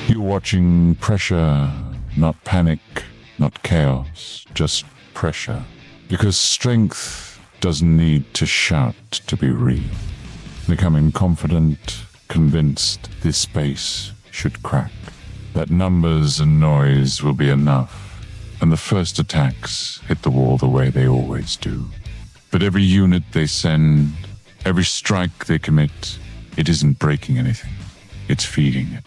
You're watching pressure, not panic, not chaos, just pressure. Because strength doesn't need to shout to be real. Becoming confident, convinced this space should crack. That numbers and noise will be enough, and the first attacks hit the wall the way they always do. But every unit they send, every strike they commit, it isn't breaking anything. It's feeding it.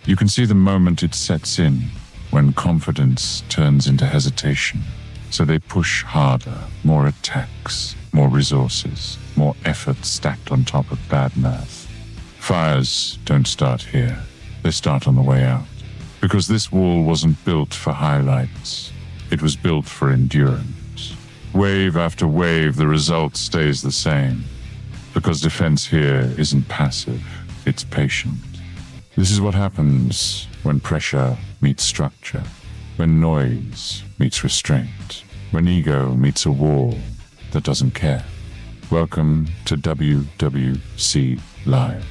You can see the moment it sets in, when confidence turns into hesitation. So they push harder, more attacks, more resources, more effort stacked on top of bad math. Fires don't start here. They start on the way out. Because this wall wasn't built for highlights. It was built for endurance. Wave after wave, the result stays the same. Because defense here isn't passive, it's patient. This is what happens when pressure meets structure, when noise meets restraint, when ego meets a wall that doesn't care. Welcome to WWC Live.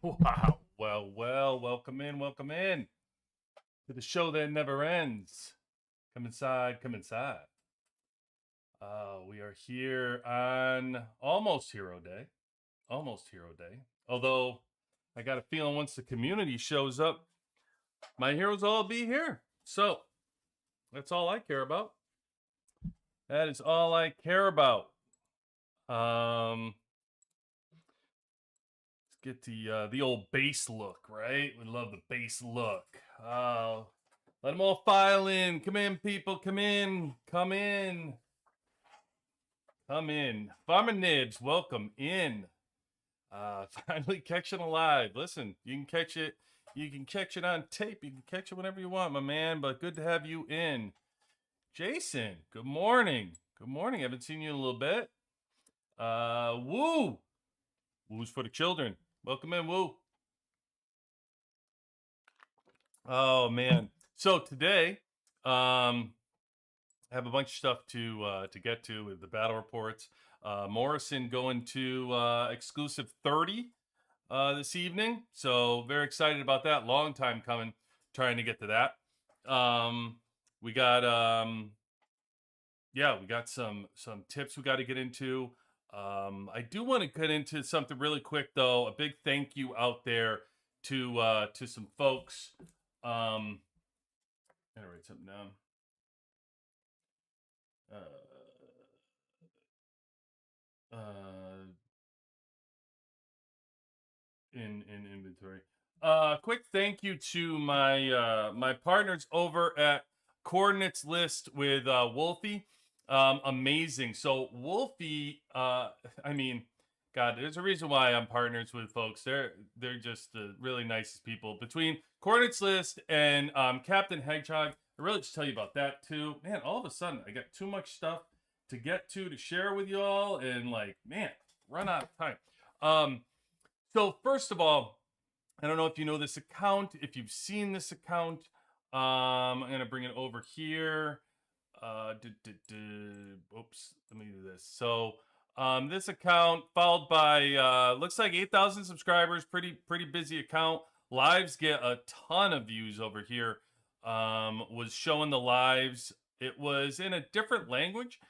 Wow. Well, welcome in to the show that never ends. Come inside, come inside. We are here on almost Hero Day. Although I got a feeling once the community shows up, my heroes will all be here. So that's all I care about. That is all I care about. Get the old bass look, right? We love the bass look. Let them all file in. Come in, people. Come in. Farmer Nibs, welcome in. Finally catching alive. Listen, you can catch it. You can catch it on tape. You can catch it whenever you want, my man. But good to have you in. Jason, good morning. Haven't seen you in a little bit. Woo. Woo's for the children. Welcome in, Woo. Oh man. So today, I have a bunch of stuff to get to with the battle reports. Morrison going to exclusive 30 this evening. So very excited about that. Long time coming, trying to get to that. We got we got some tips we got to get into. I do want to get into something really quick though. A big thank you out there to some folks. I'm gonna write something down. In inventory. Quick thank you to my my partners over at Coordinates List with Wolfie. Amazing. So Wolfie, I mean, God, there's a reason why I'm partners with folks. They're just the really nicest people. Between Coordinates List and Captain Hedgehog, I really just tell you about that too. Man, all of a sudden I got too much stuff to get to share with y'all, and like, man, run out of time. So first of all, I don't know if you know this account, if you've seen this account. I'm gonna bring it over here. Oops, let me do this. So this account followed by looks like 8,000 subscribers. Pretty busy account. Lives get a ton of views over here. Was showing the lives. It was in a different language.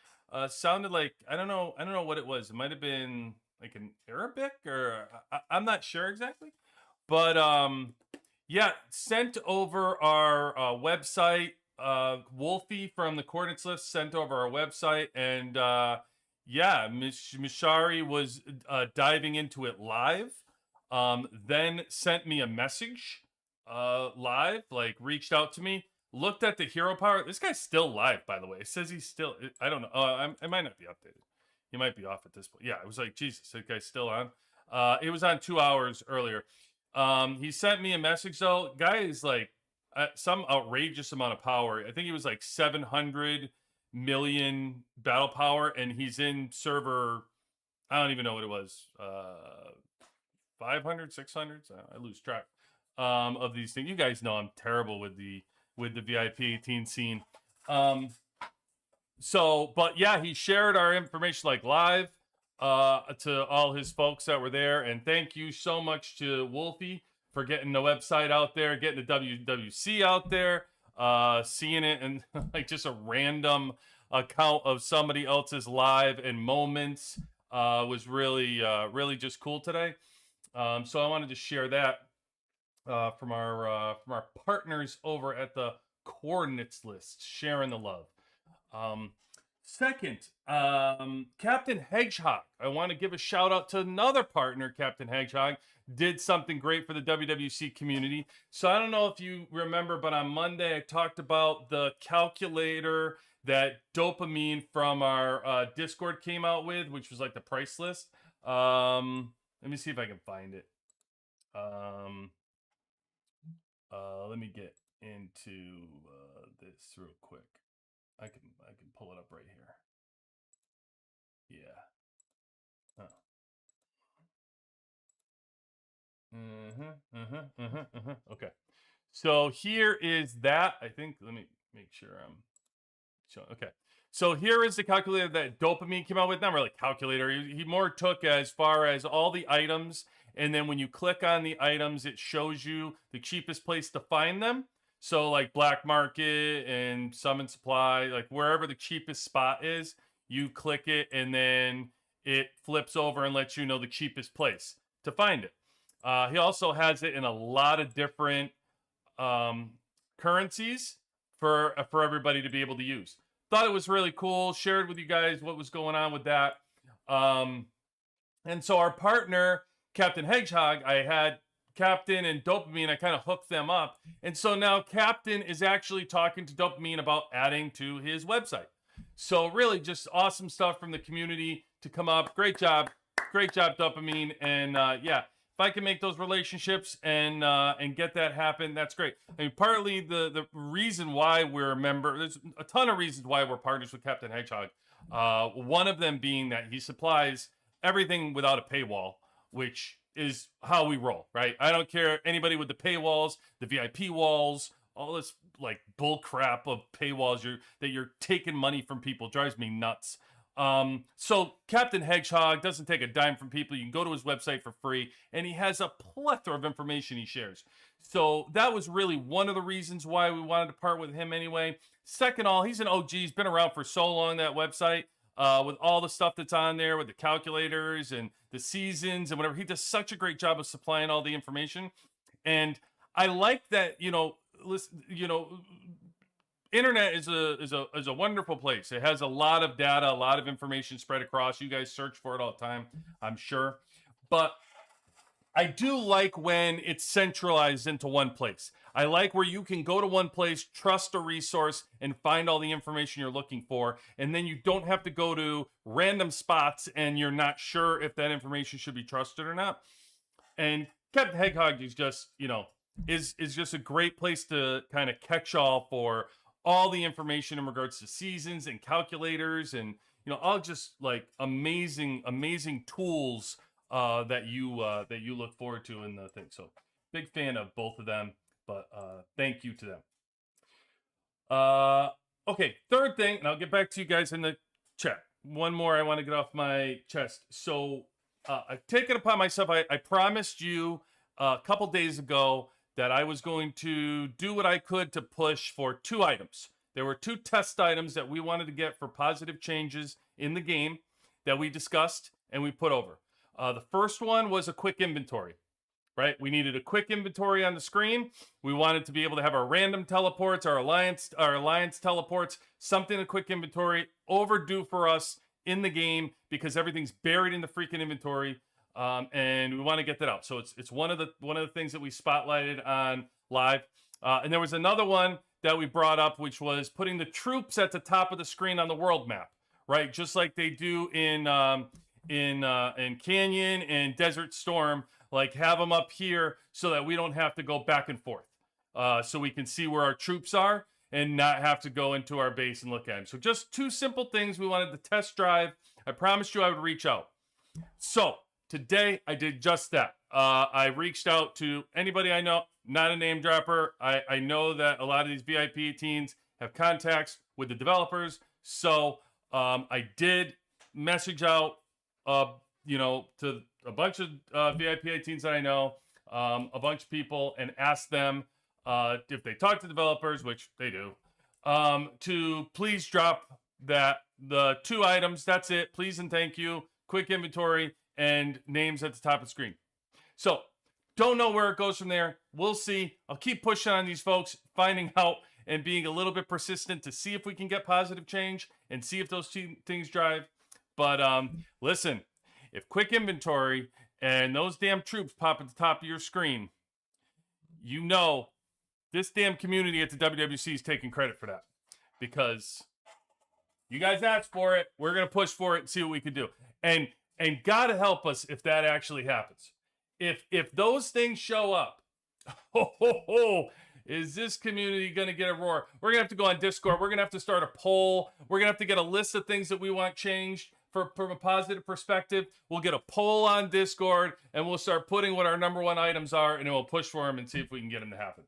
Sounded like I don't know what it was. It might have been like an Arabic, or I'm not sure exactly. But yeah, sent over our website. Wolfie from the Coordinates List sent over our website, and yeah, Mishari was diving into it live. Then sent me a message live, like reached out to me. looked at the hero power. This guy's still live, by the way. It says he's still. I don't know. It might not be updated. He might be off at this point. Yeah, it was like, Jesus, that guy's still on. It was on 2 hours earlier. He sent me a message though. Guy is like some outrageous amount of power. I think he was like 700 million battle power, and he's in server. I don't even know what it was. 500, 600. I lose track of these things. You guys know I'm terrible with the VIP 18 scene. But yeah, he shared our information like live to all his folks that were there. And thank you so much to Wolfie for getting the website out there, getting the WWC out there, seeing it and like just a random account of somebody else's live and moments was really just cool today. So I wanted to share that from our partners over at the Coordinates List, sharing the love. Second, Captain Hedgehog. I want to give a shout out to another partner, Captain Hedgehog. Did something great for the WWC community. So I don't know if you remember, but on Monday I talked about the calculator that Dopamine from our Discord came out with, which was like the price list. Let me see if I can find it. Let me get into this real quick. I can pull it up right here. Yeah. Okay. So here is that. I think. Let me make sure I'm showing. Okay. So here is the calculator that Dopamine came out with. Not really calculator. He more took as far as all the items, and then when you click on the items, it shows you the cheapest place to find them. So like Black Market and Summon Supply, like wherever the cheapest spot is, you click it and then it flips over and lets you know the cheapest place to find it. He also has it in a lot of different currencies for everybody to be able to use. Thought it was really cool. Shared with you guys what was going on with that. And so our partner, Captain Hedgehog, I had Captain and Dopamine, I kind of hooked them up. And so now Captain is actually talking to Dopamine about adding to his website. So really just awesome stuff from the community to come up. Great job. Great job, Dopamine. And yeah, if I can make those relationships and get that happen, that's great. I mean, partly the reason why we're a member, there's a ton of reasons why we're partners with Captain Hedgehog. One of them being that he supplies everything without a paywall, which is how we roll, right? I don't care anybody with the paywalls, the VIP walls, all this like bull crap of paywalls that you're taking money from people drives me nuts. So Captain Hedgehog doesn't take a dime from people. You can go to his website for free, and he has a plethora of information he shares. So that was really one of the reasons why we wanted to part with him anyway. Second of all, he's an OG. He's been around for so long, that website. With all the stuff that's on there with the calculators and the seasons and whatever. He does such a great job of supplying all the information. And I like that, internet is a wonderful place. It has a lot of data, a lot of information spread across. You guys search for it all the time, I'm sure. But I do like when it's centralized into one place. I like where you can go to one place, trust a resource, and find all the information you're looking for. And then you don't have to go to random spots and you're not sure if that information should be trusted or not. And Captain Hedgehog is just, is just a great place to kind of catch all for all the information in regards to seasons and calculators and, all just like amazing tools that you look forward to in the thing. So big fan of both of them. But thank you to them. Okay, third thing, and I'll get back to you guys in the chat. One more I want to get off my chest. So I've taken upon myself, I promised you a couple days ago that I was going to do what I could to push for 2 items. There were 2 test items that we wanted to get for positive changes in the game that we discussed and we put over. The first one was a quick inventory. Right? We needed a quick inventory on the screen. We wanted to be able to have our random teleports, our alliance teleports, something in quick inventory, overdue for us in the game because everything's buried in the freaking inventory. And we want to get that out. So it's one of the things that we spotlighted on live. And there was another one that we brought up, which was putting the troops at the top of the screen on the world map, right? Just like they do in Canyon and Desert Storm, like have them up here so that we don't have to go back and forth, so we can see where our troops are and not have to go into our base and look at them. So just two simple things we wanted to test drive. I promised you I would reach out. So today I did just that. I reached out to anybody I know, not a name dropper. I know that a lot of these VIP teens have contacts with the developers. So I did message out, to a bunch of VIP teens that I know, a bunch of people, and ask them if they talk to developers, which they do, to please drop the 2 items. That's it. Please and thank you. Quick inventory and names at the top of the screen. So don't know where it goes from there. We'll see. I'll keep pushing on these folks, finding out and being a little bit persistent to see if we can get positive change and see if those 2 things drive. But listen, if quick inventory and those damn troops pop at the top of your screen, you know this damn community at the WWC is taking credit for that, because you guys asked for it. We're going to push for it and see what we can do. And God to help us if that actually happens. If those things show up, is this community going to get a roar? We're going to have to go on Discord. We're going to have to start a poll. We're going to have to get a list of things that we want changed from a positive perspective. We'll get a poll on Discord, and we'll start putting what our #1 items are, and then we'll push for them and see if we can get them to happen.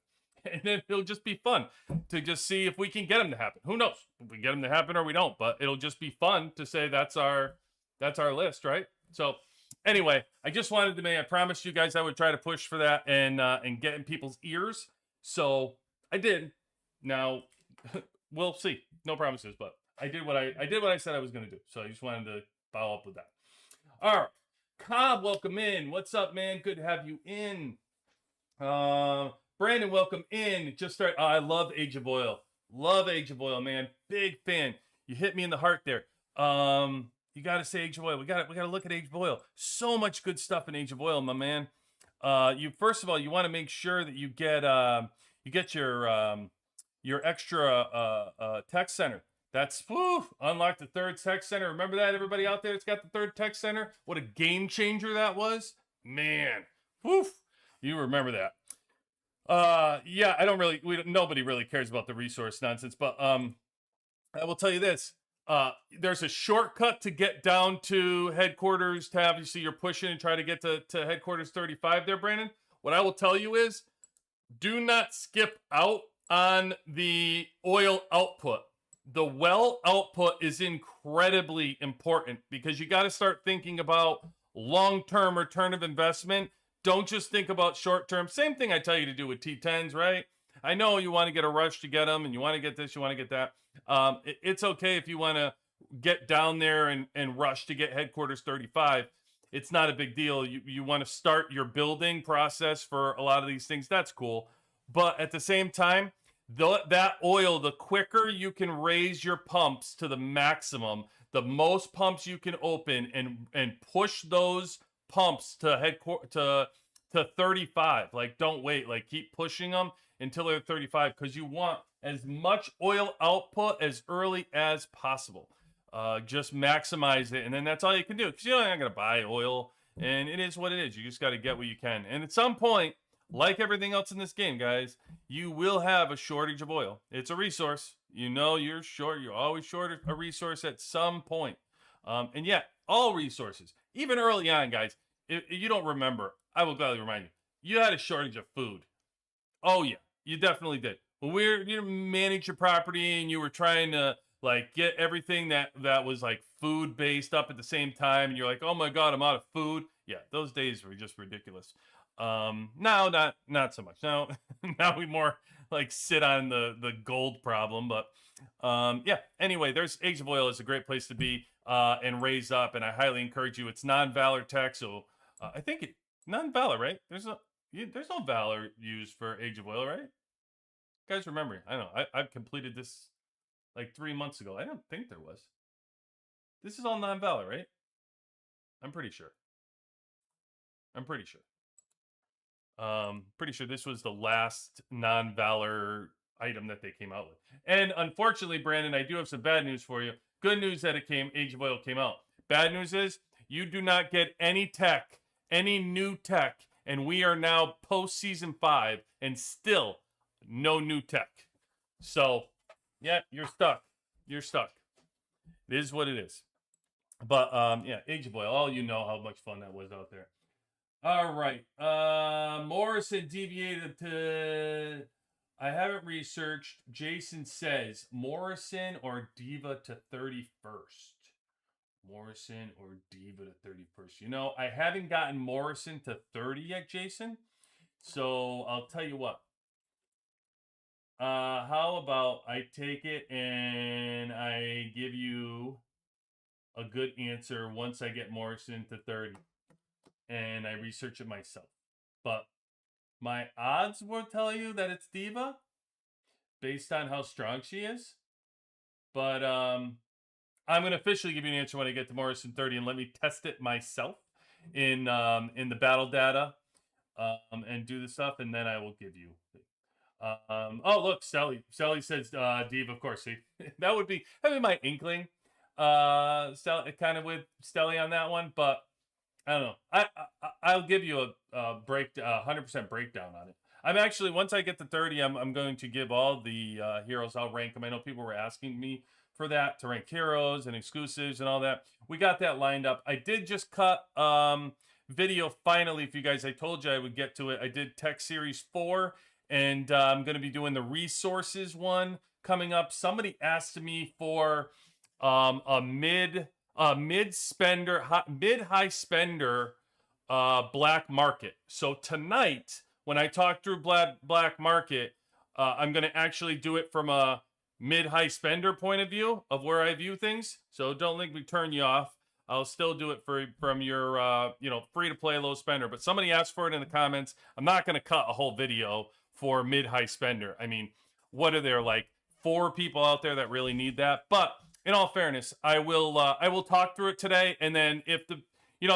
And then it'll just be fun to just see if we can get them to happen. Who knows if we get them to happen or we don't, but it'll just be fun to say that's our list, right? So anyway, I just wanted to make, I promised you guys I would try to push for that and get in people's ears. So I did. Now we'll see. No promises, but I did what I said I was going to do. So I just wanted to follow up with that. All right. Cobb, welcome in. What's up, man? Good to have you in. Brandon, welcome in. Just start. I love Age of Oil. Love Age of Oil, man. Big fan. You hit me in the heart there. You got to say Age of Oil. We got to look at Age of Oil. So much good stuff in Age of Oil, my man. You first of all, you want to make sure that you get your extra tech center. That's unlock the 3rd tech center. Remember that, everybody out there that's got the 3rd tech center? What a game changer that was, man. You remember that. Yeah, nobody really cares about the resource nonsense, but I will tell you this. There's a shortcut to get down to headquarters tab. You see you're pushing and try to get to headquarters 35 there, Brandon. What I will tell you is, do not skip out on the oil output. The well output is incredibly important, because you got to start thinking about long-term return of investment. Don't just think about short-term. Same thing I tell you to do with T10s, right? I know you want to get a rush to get them, and you want to get this, you want to get that. It's okay if you want to get down there and rush to get headquarters 35. It's not a big deal. You want to start your building process for a lot of these things. That's cool. But at the same time, that oil, the quicker you can raise your pumps to the maximum, the most pumps you can open and push those pumps to 35. Like, don't wait. Like, keep pushing them until they're 35, because you want as much oil output as early as possible. Just maximize it, and then that's all you can do, because you're not going to buy oil, and it is what it is. You just got to get what you can. And at some point, like everything else in this game, guys, you will have a shortage of oil. It's a resource. You know you're short. You're always short a resource at some point. And yet, all resources, even early on, guys, if you don't remember, I will gladly remind you, you had a shortage of food. Oh, yeah, you definitely did. When you manage your property and you were trying to like get everything that was like food based up at the same time, and you're like, oh my God, I'm out of food. Yeah, those days were just ridiculous. Now not so much. Now we more like sit on the gold problem, but yeah. Anyway, there's Age of Oil is a great place to be and raise up, and I highly encourage you. It's non-valor tech, so I think non-valor, right? There's no valor used for Age of Oil, right? Guys, remember, I know I've completed this like 3 months ago. I don't think there was. This is all non-valor, right? I'm pretty sure. Pretty sure this was the last non-valor item that they came out with. And unfortunately, Brandon, I do have some bad news for you. Good news that Age of Oil came out. Bad news is you do not get any tech, any new tech, and we are now post season 5 and still no new tech. So, yeah, you're stuck. You're stuck. It is what it is. But yeah, Age of Oil. All you know how much fun that was out there. All right. Morrison deviated to. I haven't researched. Jason says Morrison or Diva to 31st. Morrison or Diva to 31st. You know, I haven't gotten Morrison to 30 yet, Jason. So I'll tell you what. How about I take it and I give you a good answer once I get Morrison to 30 and I research it myself. But my odds will tell you that it's Diva based on how strong she is. But I'm going to officially give you an answer when I get to Morrison 30 and let me test it myself in the battle data and do the stuff, and then I will give you. Oh, look, Sally. Sally says Diva, of course. See, that would be my inkling. Kind of with Stelly on that one, but I don't know. I'll give you a 100% breakdown on it. I'm actually, once I get to 30, I'm going to give all the heroes. I'll rank them. I know people were asking me for that, to rank heroes and exclusives and all that. We got that lined up. I did just cut video finally for you guys. I told you I would get to it. I did Tech Series 4, and I'm going to be doing the resources one coming up. Somebody asked me for a mid-high spender black market. So tonight, when I talk through black market, I'm going to actually do it from a mid-high spender point of view of where I view things. So don't let me turn you off. I'll still do it from your free to play low spender. But somebody asked for it in the comments. I'm not going to cut a whole video for mid-high spender. I mean, what are there, like 4 people out there that really need that? But in all fairness, I will talk through it today, and then if the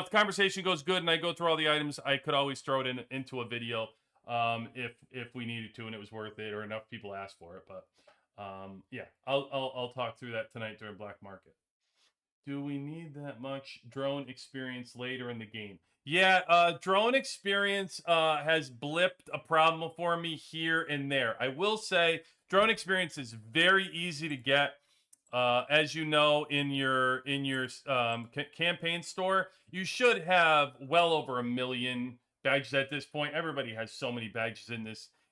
conversation goes good and I go through all the items, I could always throw it into a video if we needed to and it was worth it or enough people asked for it. But yeah, I'll talk through that tonight during Black Market. Do we need that much drone experience later in the game? Yeah, drone experience has blipped a problem for me here and there. I will say drone experience is very easy to get. As you know, in your campaign store, you should have well over 1 million badges at this point. Everybody has so many badges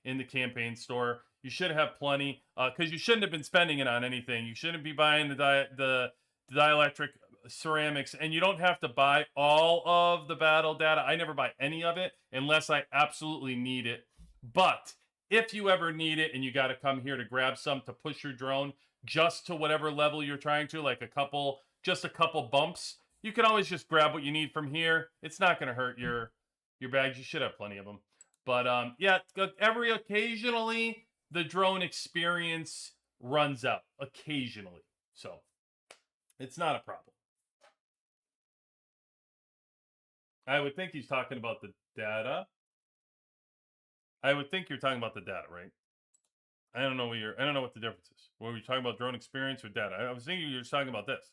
in the campaign store. You should have plenty because you shouldn't have been spending it on anything. You shouldn't be buying the dielectric ceramics, and you don't have to buy all of the battle data. I never buy any of it unless I absolutely need it. But if you ever need it and you got to come here to grab some to push your drone just to whatever level you're trying to, like a couple bumps, you can always just grab what you need from here. It's not going to hurt your bags. You should have plenty of them. But yeah, occasionally the drone experience runs out occasionally. So it's not a problem. I would think he's talking about the data. I would think you're talking about the data, right? I don't know what the difference is. Were we talking about drone experience or data? I was thinking you were talking about this.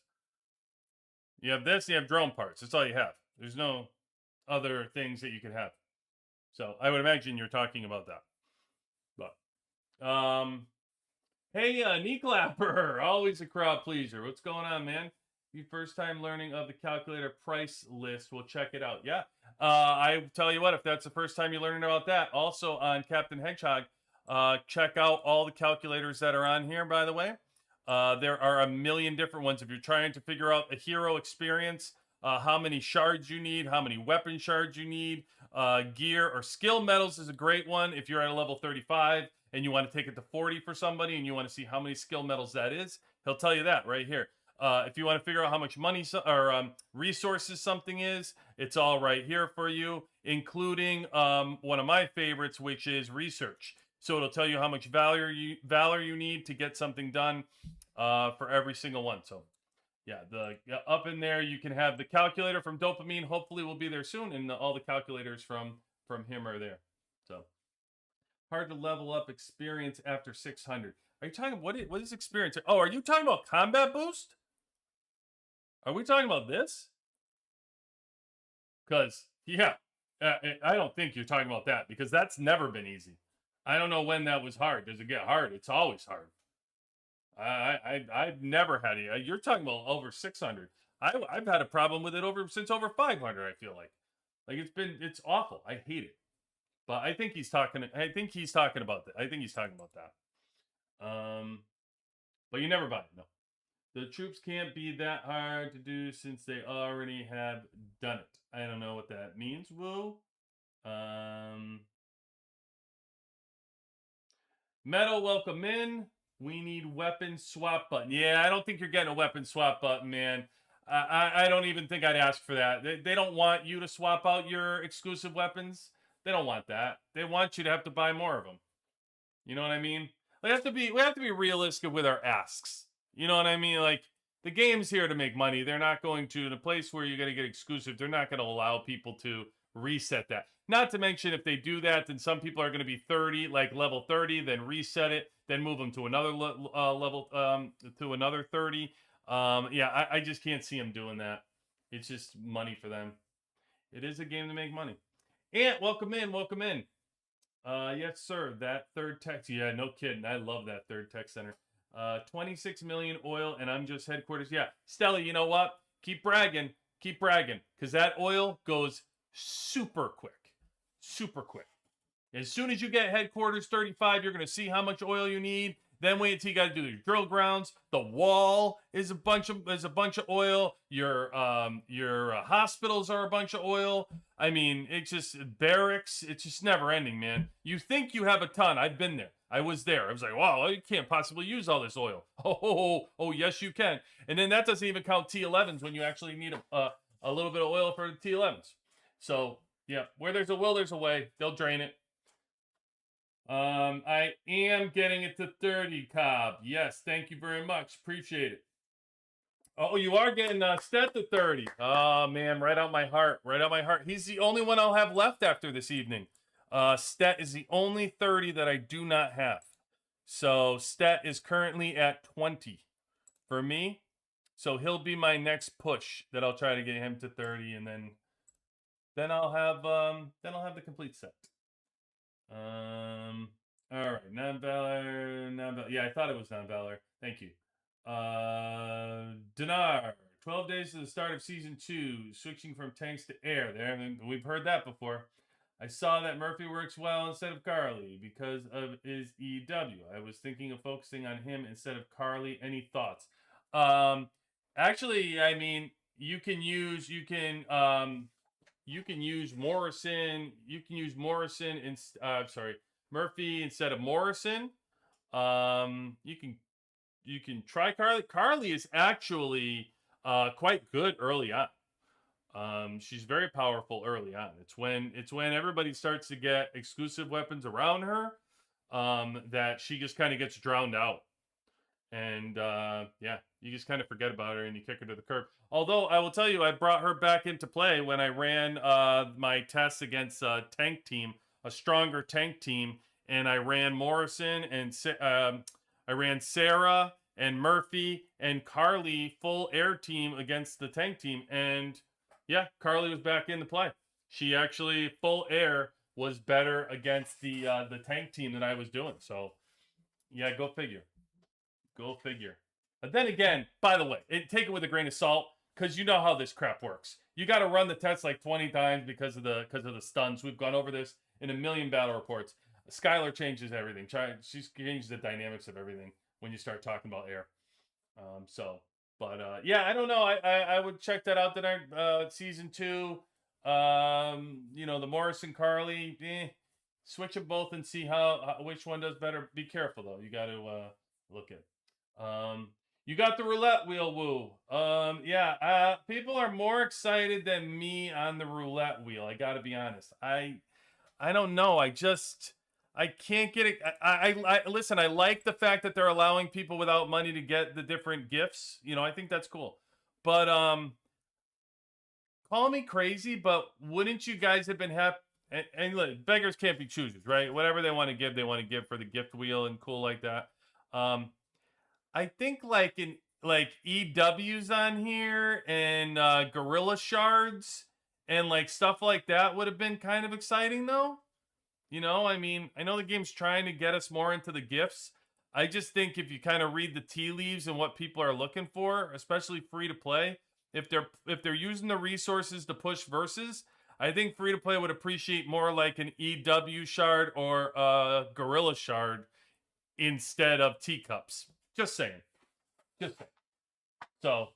You have this, you have drone parts. That's all you have. There's no other things that you can have. So I would imagine you're talking about that. But hey, knee clapper, always a crowd pleaser. What's going on, man? You first time learning of the calculator price list. We'll check it out. Yeah. I tell you what, if that's the first time you're learning about that, also on Captain Hedgehog, check out all the calculators that are on here, by the way. There are a million different ones. If you're trying to figure out a hero experience, how many shards you need, how many weapon shards you need, gear or skill medals is a great one. If you're at a level 35 and you want to take it to 40 for somebody and you want to see how many skill medals that is, he'll tell you that right here. If you want to figure out how much money or resources something is, it's all right here for you, including one of my favorites, which is research. So it'll tell you how much valor you need to get something done for every single one. So yeah, up in there you can have the calculator from Dopamine. Hopefully we'll be there soon, and all the calculators from him are there. So hard to level up experience after 600. Are you talking, what is experience? Oh, are you talking about combat boost? Are we talking about this? Because, yeah, I don't think you're talking about that, because that's never been easy. I don't know when that was hard. Does it get hard? It's always hard. I've never had it. You're talking about over 600. I've had a problem with it since over 500. I feel like it's awful. I hate it. But I think he's talking about that. I think he's talking about that. But you never buy it. No, the troops can't be that hard to do since they already have done it. I don't know what that means. Woo. Metal, welcome in. We need weapon swap button. Yeah, I don't think you're getting a weapon swap button, man. I don't even think I'd ask for that. They don't want you to swap out your exclusive weapons. They don't want that. They want you to have to buy more of them. You know what I mean? We have to be realistic with our asks. You know what I mean? Like, the game's here to make money. They're not going to, in a place where you're going to get exclusive, they're not going to allow people to reset that. Not to mention, if they do that, then some people are going to be 30, like level 30, then reset it, then move them to another level, to another 30. Yeah, I just can't see them doing that. It's just money for them. It is a game to make money. Ant, welcome in, welcome in. Yes, sir. That third tech. Yeah, no kidding. I love that third tech center. 26 million oil, and I'm just headquarters. Yeah, Stella, you know what? Keep bragging. Keep bragging. Because that oil goes super quick. Super quick. As soon as you get headquarters 35, you're going to see how much oil you need. Then wait until you got to do your drill grounds. The wall is a bunch of oil. Your hospitals are a bunch of oil. I mean, it's just barracks. It's just never ending, man. You think you have a ton. I've been there. I was there. I was like, wow, you can't possibly use all this oil. Oh, yes, you can. And then that doesn't even count T11s when you actually need a little bit of oil for the T11s. So, yeah, where there's a will, there's a way. They'll drain it. I am getting it to 30, Cobb. Yes, thank you very much. Appreciate it. Oh, you are getting Stet to 30. Oh, man, right out my heart. Right out my heart. He's the only one I'll have left after this evening. Stet is the only 30 that I do not have. So Stet is currently at 20 for me. So he'll be my next push that I'll try to get him to 30, and then I'll have the complete set. All right, non-valor. Yeah, I thought it was non-valor. Thank you. Dinar, 12 days to the start of season 2, switching from tanks to air. There, we've heard that before. I saw that Murphy works well instead of Carly because of his EW. I was thinking of focusing on him instead of Carly. Any thoughts? Actually, I mean, you can use Morrison. You can use Morrison Murphy instead of Morrison. You can try Carly. Carly is actually quite good early on. She's very powerful early on. It's when everybody starts to get exclusive weapons around her that she just kind of gets drowned out. And yeah, you just kind of forget about her and you kick her to the curb. Although I will tell you, I brought her back into play when I ran my tests against a tank team, a stronger tank team, and I ran Morrison and I ran Sarah and Murphy and Carly full air team against the tank team, and yeah, Carly was back into play. She actually full air was better against the tank team that I was doing. So yeah, go figure. Go figure. But then again, by the way, take it with a grain of salt, because you know how this crap works. You got to run the test like 20 times because of the stuns. We've gone over this in a million battle reports. Skylar changes everything. She changes the dynamics of everything when you start talking about air. Yeah, I don't know. I would check that out. That season 2, the Morrison Carly, switch them both and see how which one does better. Be careful though. You got to look at. You got the roulette wheel, woo. Yeah, people are more excited than me on the roulette wheel. I got to be honest. I don't know. I can't get it. I listen, I like the fact that they're allowing people without money to get the different gifts. I think that's cool. But call me crazy, but wouldn't you guys have been and look, beggars can't be choosers, right? Whatever they want to give, they want to give for the gift wheel and cool like that. I think like in like EWs on here and gorilla shards and like stuff like that would have been kind of exciting though. You know, I mean, I know the game's trying to get us more into the gifts. I just think if you kind of read the tea leaves and what people are looking for, especially free to play, if they're using the resources to push versus, I think free to play would appreciate more like an EW shard or a gorilla shard instead of teacups. Just saying. Just saying. So,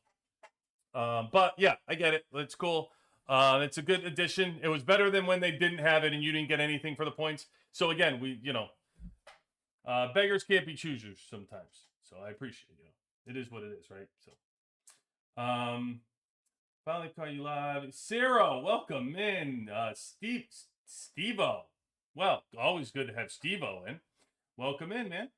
but yeah, I get it. It's cool. It's a good addition. It was better than when they didn't have it and you didn't get anything for the points. So again, beggars can't be choosers sometimes. So I appreciate it. It is what it is, right? So, finally call you live. Ciro, welcome in. Steve-O. Well, always good to have Steve-O in. Welcome in, man.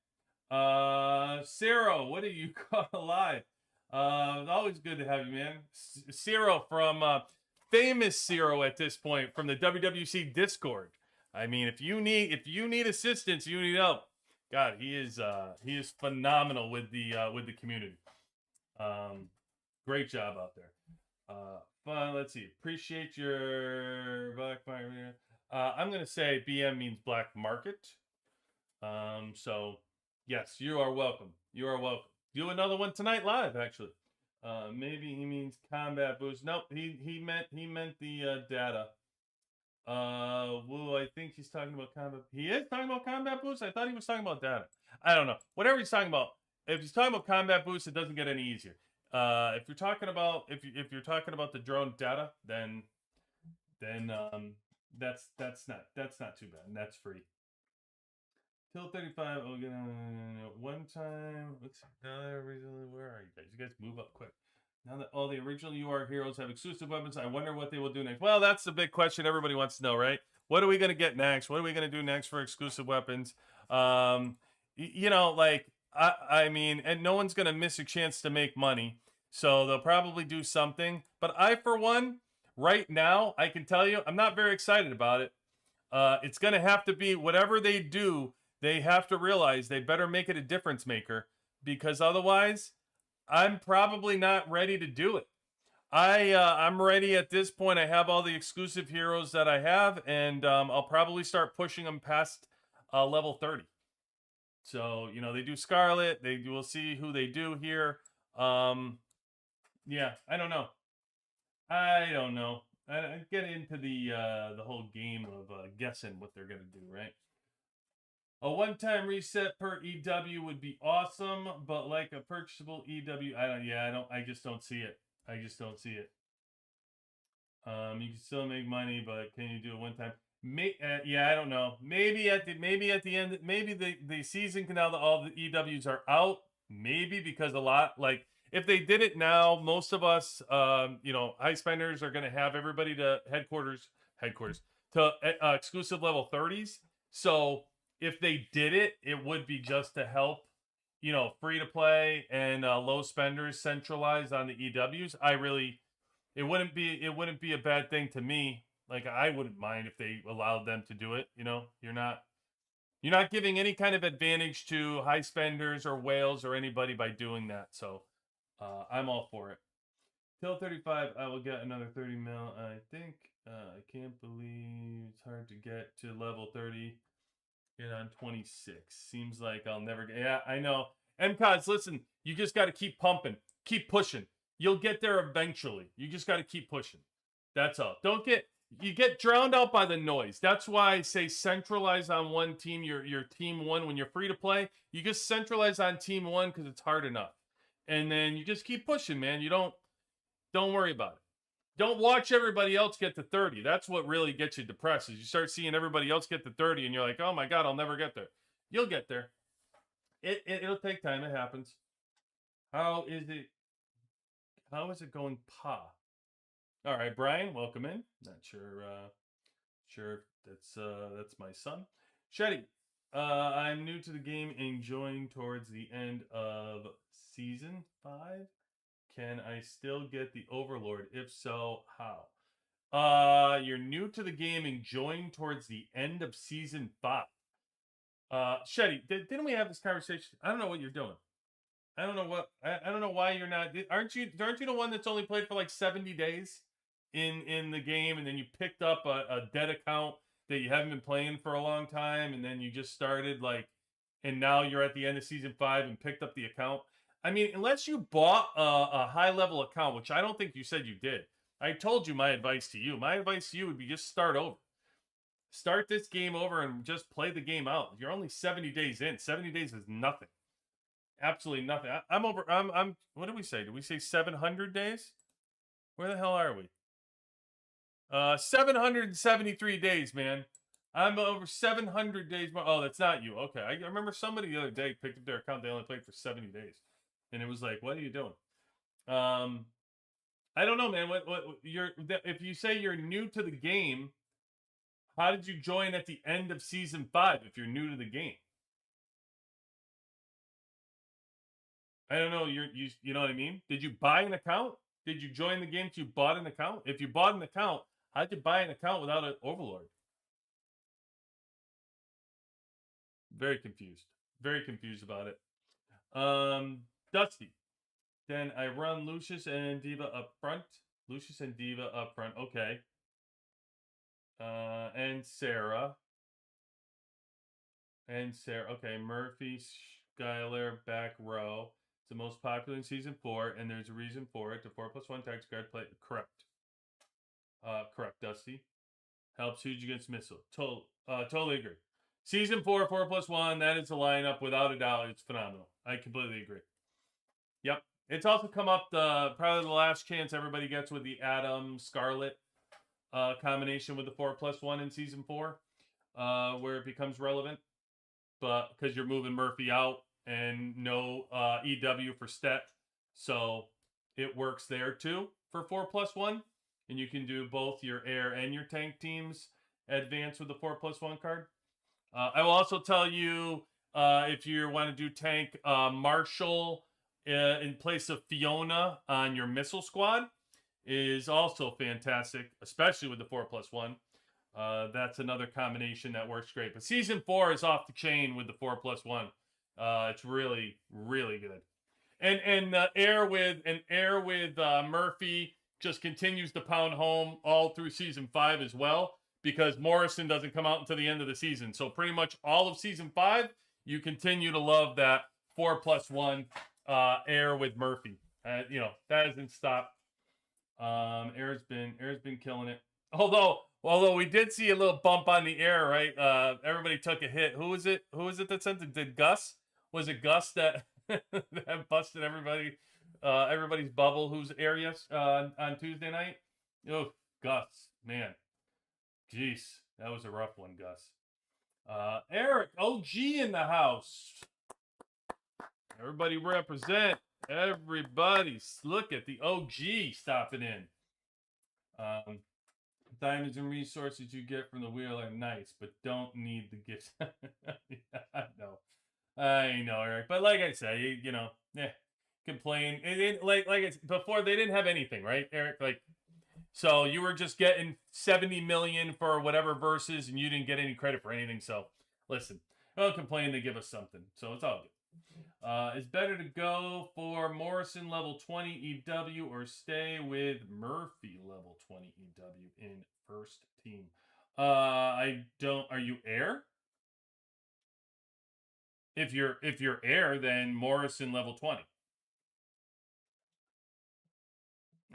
Ciro, what do you call live? Always good to have you, man. Ciro from famous Ciro at this point from the WWC Discord. I mean, if you need assistance, you need help. God, he is phenomenal with the community. Great job out there. Fun. Let's see. Appreciate your black market. I'm gonna say BM means black market. So yes, you are welcome. You are welcome. Do another one tonight live, actually. Maybe he means combat boost. Nope, he meant the data. Well, I think he's talking about combat. He is talking about combat boost. I thought he was talking about data. I don't know. Whatever he's talking about. If he's talking about combat boost, it doesn't get any easier. If you're talking about the drone data, then that's not too bad, and that's free. Till 35. Oh, one time. Let's see. Now that originally, where are you guys? You guys move up quick. Now that all the original UR heroes have exclusive weapons, I wonder what they will do next. Well, that's the big question everybody wants to know, right? What are we going to get next? What are we going to do next for exclusive weapons? I mean, and no one's going to miss a chance to make money, so they'll probably do something. But I, for one, right now, I can tell you, I'm not very excited about it. It's going to have to be whatever they do. They have to realize they better make it a difference maker, because otherwise, I'm probably not ready to do it. I'm ready at this point. I have all the exclusive heroes that I have, and I'll probably start pushing them past level 30. So, they do Scarlet. We'll see who they do here. Yeah, I don't know. I get into the whole game of guessing what they're gonna do, right? A one-time reset per EW would be awesome, but like a purchasable EW, I just don't see it. I just don't see it. You can still make money, but can you do it one time? I don't know. Maybe at the end, maybe the season can, now that all the EWs are out, maybe, because a lot, like, if they did it now, most of us, high spenders are going to have everybody to headquarters to exclusive level 30s. So if they did it, it would be just to help, free to play and low spenders centralize on the EWs. It wouldn't be a bad thing to me. Like, I wouldn't mind if they allowed them to do it. You're not giving any kind of advantage to high spenders or whales or anybody by doing that. So I'm all for it. Till 35, I will get another 30 mil. I think. I can't believe it's hard to get to level 30. Get on 26. Seems like I'll never get. Yeah, I know. MCOS, listen, you just got to keep pumping, keep pushing. You'll get there eventually. You just got to keep pushing. That's all. You get drowned out by the noise. That's why I say centralize on one team. Your team one, when you're free to play, you just centralize on team one because it's hard enough. And then you just keep pushing, man. You don't worry about it. Don't watch everybody else get to 30. That's what really gets you depressed, is you start seeing everybody else get to 30 and you're like, oh my God, I'll never get there. You'll get there. It'll take time. It happens. How is it going, Pa? All right, Brian, welcome in. Not sure that's my son. Shetty, I'm new to the game, enjoying towards the end of season 5. Can I still get the Overlord? If so, how? You're new to the game and joined towards the end of season 5. Shetty, didn't we have this conversation? I don't know what you're doing. I don't know what. I don't know why you're not. Aren't you the one that's only played for like 70 days in the game, and then you picked up a dead account that you haven't been playing for a long time, and then you just started like, and now you're at the end of season 5 and picked up the account. I mean, unless you bought a high level account, which I don't think you said you did. I told you my advice to you. My advice to you would be just start over. Start this game over and just play the game out. You're only 70 days in. 70 days is nothing. Absolutely nothing. I'm over. I'm. What did we say? Did we say 700 days? Where the hell are we? 773 days, man. I'm over 700 days more. Oh, that's not you. Okay, I remember somebody the other day picked up their account. They only played for 70 days, and it was like, what are you doing? I don't know, man. What you're? If you say you're new to the game, how did you join at the end of season 5 if you're new to the game? I don't know. You know what I mean? Did you buy an account? Did you join the game because you bought an account? If you bought an account, how'd you buy an account without an overlord? Very confused. Very confused about it. Dusty. Then I run Lucius and Diva up front. Lucius and Diva up front. Okay. And Sarah. Okay. Murphy, Skylar, back row. It's the most popular in season 4, and there's a reason for it. The 4+1 tax card play. Correct. Correct, Dusty. Helps huge against missile. Totally agree. Season 4, 4+1. That is the lineup without a doubt. It's phenomenal. I completely agree. Yep. It's also come up probably the last chance everybody gets with the Adam Scarlet combination with the 4+1 in season 4, where it becomes relevant. But because you're moving Murphy out and no EW for Stet, so it works there too for 4+1, and you can do both your air and your tank teams advance with the 4+1 card. I will also tell you if you want to do tank Marshall in place of Fiona on your missile squad is also fantastic, especially with the 4+1. That's another combination that works great. But season 4 is off the chain with the 4+1. It's really, really good. And air with Murphy just continues to pound home all through season 5 as well, because Morrison doesn't come out until the end of the season. So pretty much all of season 5, you continue to love that 4+1 air with Murphy. That hasn't stopped. Air's been killing it. Although we did see a little bump on the air, right? Everybody took a hit. Who was it that sent it? Did Gus? Was it Gus that that busted everybody's bubble? Whose area on Tuesday night? Oh, Gus, man. Jeez, that was a rough one, Gus. Eric, OG in the house. Everybody represent. Everybody, look at the OG stopping in. Diamonds and resources you get from the wheel are nice, but don't need the gifts. I know, Eric. But like I say, complain. Like I said, before they didn't have anything, right, Eric? Like, so you were just getting 70 million for whatever verses, and you didn't get any credit for anything. So listen, don't complain. They give us something, so it's all good. It's better to go for Morrison level 20 EW or stay with Murphy level 20 EW in first team. I don't. Are you air? If you're air, then Morrison level 20.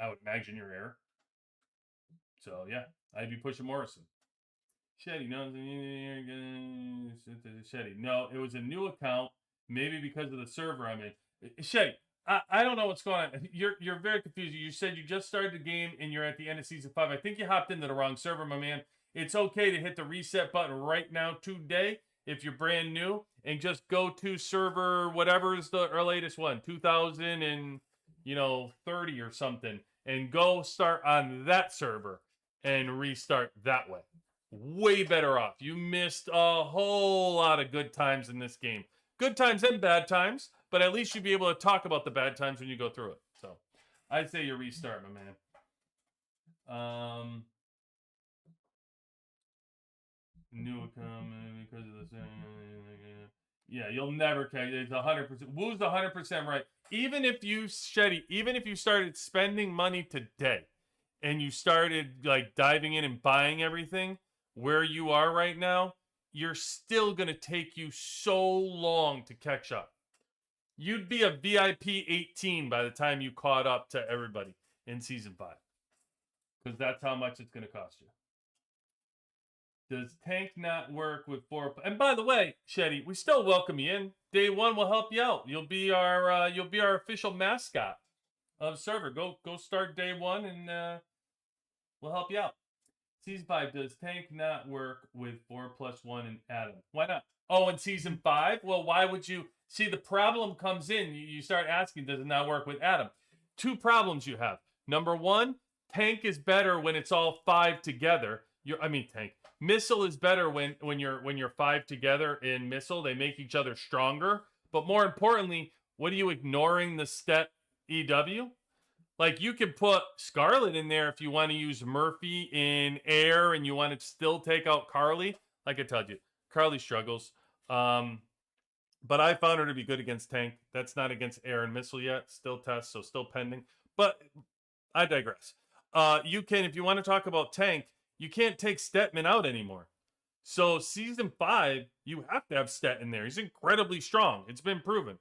I would imagine you're air. So yeah, I'd be pushing Morrison. Shetty, no, Shetty. No, it was a new account. Maybe because of the server I'm in. Shetty, I don't know what's going on. You're very confused. You said you just started the game and you're at the end of season 5. I think you hopped into the wrong server, my man. It's okay to hit the reset button right now today if you're brand new, and just go to server whatever is the latest one, 2030 or something, and go start on that server and restart that way. Way better off. You missed a whole lot of good times in this game. Good times and bad times, but at least you'll be able to talk about the bad times when you go through it. So I'd say you restart, my man. New coming because of the yeah, you'll never catch it. It's 100%. Woo's 100% right. Even if you started spending money today and you started like diving in and buying everything where you are right now, you're still going to take you so long to catch up. You'd be a VIP 18 by the time you caught up to everybody in season 5. Because that's how much it's going to cost you. Does tank not work with 4? And by the way, Shetty, we still welcome you in. Day 1 will help you out. You'll be our official mascot of server. Go start day 1 and we'll help you out. Season 5, does tank not work with 4+1 and Adam? Why not? Oh, in season 5? Well, why would you? See, the problem comes in. You start asking, does it not work with Adam? 2 problems you have. Number 1, tank is better when it's all 5 together. Tank. Missile is better when you're 5 together in missile. They make each other stronger. But more importantly, what are you ignoring the step EW? Like, you could put Scarlet in there if you want to use Murphy in air and you want to still take out Carly. Like I told you, Carly struggles. But I found her to be good against tank. That's not against air and missile yet. Still test, so still pending. But I digress. You can, if you want to talk about tank, you can't take Stetman out anymore. So season 5, you have to have Stet in there. He's incredibly strong. It's been proven.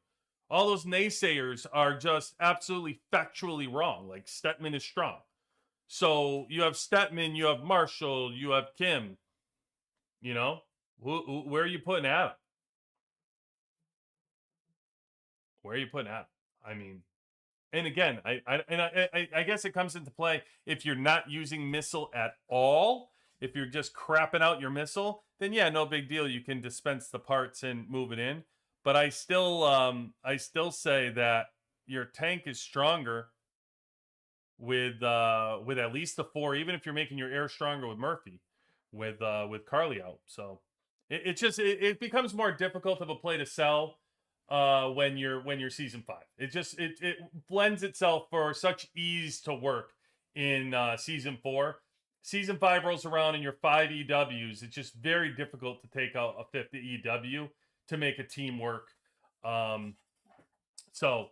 All those naysayers are just absolutely factually wrong. Like, Stetman is strong. So you have Stetman, you have Marshall, you have Kim. You know, where are you putting Adam? Where are you putting Adam? I mean, and again, I guess it comes into play if you're not using missile at all. If you're just crapping out your missile, then yeah, no big deal. You can dispense the parts and move it in. But I still say that your tank is stronger with at least the 4, even if you're making your air stronger with Murphy, with Carly out. So it becomes more difficult of a play to sell when you're season 5. It blends itself for such ease to work in season 4. Season 5 rolls around and your 5 EWs. It's just very difficult to take out a 5th EW to make a team work. So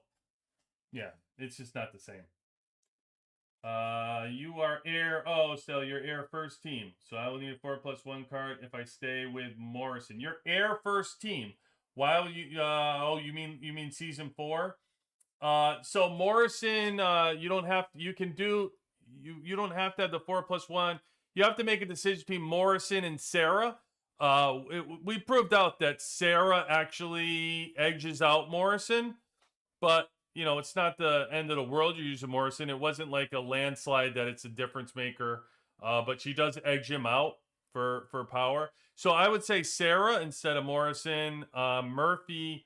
yeah, it's just not the same. You are air. Oh, so you're air first team. So I will need a 4+1 card if I stay with Morrison. You're air first team. Why will you? You mean season 4? So Morrison, you don't have to. You can do. You don't have to have the 4+1. You have to make a decision between Morrison and Sarah. We proved out that Sarah actually edges out Morrison, but you know, it's not the end of the world. You're using Morrison. It wasn't like a landslide that it's a difference maker, but she does edge him out for power. So I would say Sarah instead of Morrison. Murphy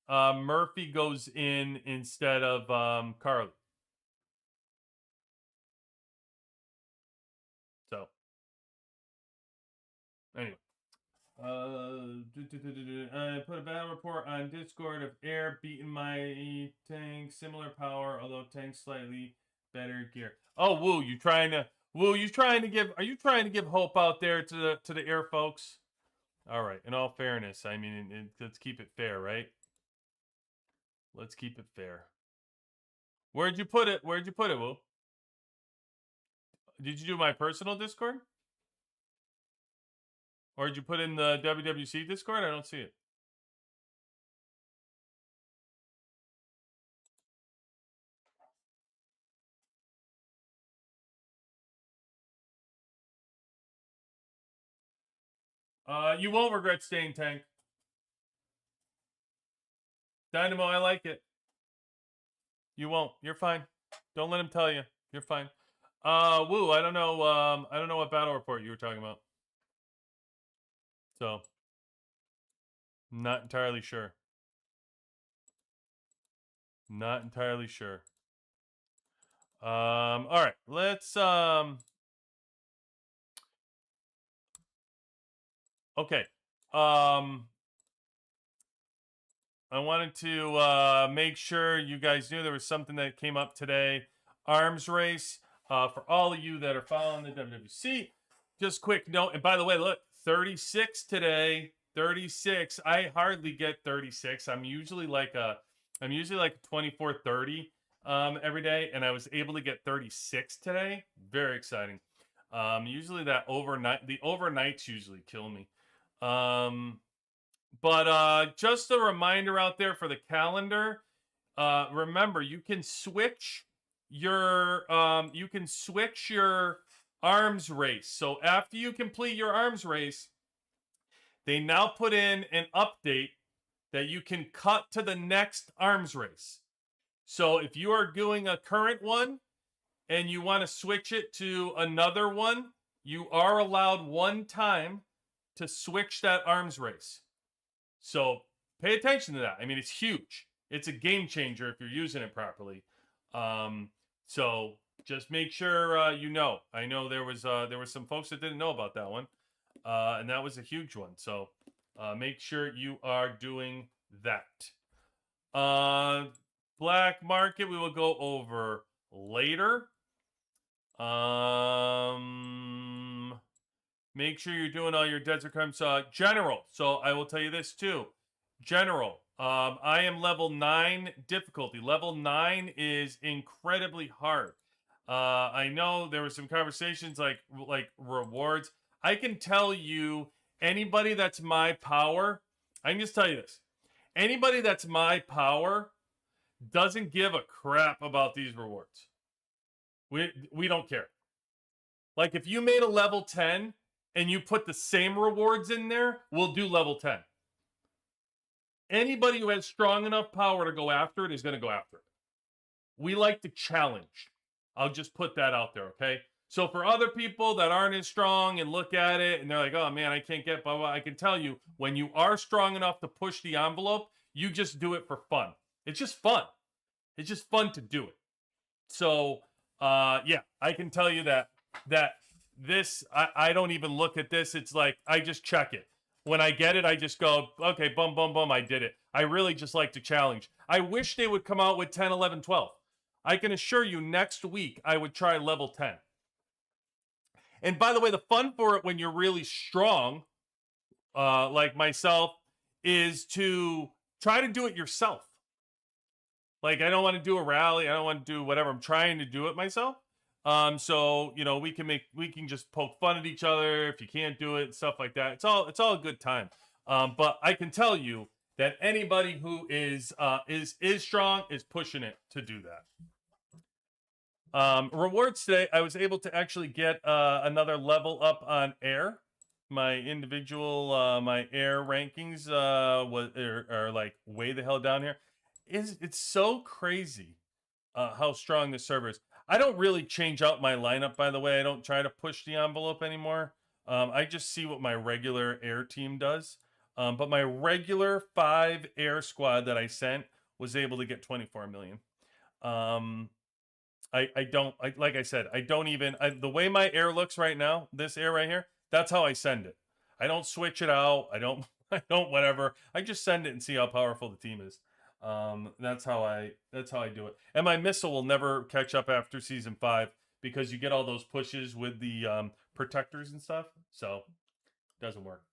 goes in instead of Carly. So anyway. I put a battle report on Discord of air beating my tank, similar power, although tank slightly better gear. Oh, Woo, are you trying to give hope out there to the air folks? All right, in all fairness, I mean, let's keep it fair, right? Let's keep it fair. Where'd you put it, Woo? Did you do my personal Discord? Or did you put in the WWC Discord? I don't see it. You won't regret staying tank. Dynamo, I like it. You won't. You're fine. Don't let him tell you. You're fine. Woo, I don't know what battle report you were talking about. So, not entirely sure. Not entirely sure. All right, let's okay. I wanted to make sure you guys knew there was something that came up today. Arms race for all of you that are following the WWC. Just quick note, and by the way, look, 36 today. 36. I hardly get 36. I'm usually like a 24, 30 every day, and I was able to get 36 today. Very exciting. Usually the overnights usually kill me. But just a reminder out there for the calendar. Remember, you can switch your arms race. So after you complete your arms race, they now put in an update that you can cut to the next arms race. So if you are doing a current one and you want to switch it to another one, you are allowed one time to switch that arms race. So pay attention to that. I mean, it's huge. It's a game changer if you're using it properly. So just make sure you know. I know there was some folks that didn't know about that one, and that was a huge one. So make sure you are doing that. Black market we will go over later. Make sure you're doing all your desert crimes. General. So I will tell you this too. General. I am level 9 difficulty. Level 9 is incredibly hard. I know there were some conversations like rewards. I can tell you, anybody that's my power, I can just tell you this. Anybody that's my power doesn't give a crap about these rewards. We don't care. Like if you made a level 10 and you put the same rewards in there, we'll do level 10. Anybody who has strong enough power to go after it is going to go after it. We like to challenge. I'll just put that out there, okay? So for other people that aren't as strong and look at it and they're like, oh man, I can't get blah, blah, I can tell you, when you are strong enough to push the envelope, you just do it for fun. It's just fun. It's just fun to do it. So, yeah, I can tell you that this, I don't even look at this. It's like, I just check it. When I get it, I just go, okay, boom, boom, boom, I did it. I really just like to challenge. I wish they would come out with 10, 11, 12. I can assure you next week I would try level 10. And by the way, the fun for it when you're really strong, like myself, is to try to do it yourself. Like, I don't want to do a rally. I don't want to do whatever. I'm trying to do it myself. So, you know, we can just poke fun at each other if you can't do it and stuff like that. It's all a good time. But I can tell you that anybody who is strong is pushing it to do that. Rewards today, I was able to actually get another level up on air. My individual my air rankings are like way the hell down here. It's so crazy how strong this server is. I don't really change out my lineup, by the way. I don't try to push the envelope anymore. I just see what my regular air team does. But my regular 5 air squad that I sent was able to get 24 million. Like I said, I don't even, the way my air looks right now, this air right here, that's how I send it. I don't switch it out. I don't whatever. I just send it and see how powerful the team is. That's how I do it. And my missile will never catch up after season 5 because you get all those pushes with the protectors and stuff. So it doesn't work.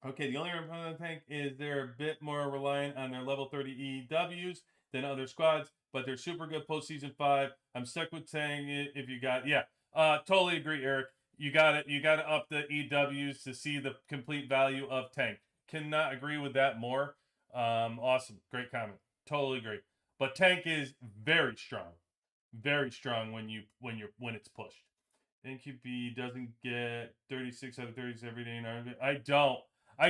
Okay, the only I think is they're a bit more reliant on their level 30 EWs than other squads, but they're super good post season 5. I'm stuck with saying it if you got totally agree, Eric. You got to up the EWs to see the complete value of tank. Cannot agree with that more. Awesome, great comment. Totally agree. But tank is very strong when it's pushed. NQP doesn't get 36 out of 30s every day in RV. I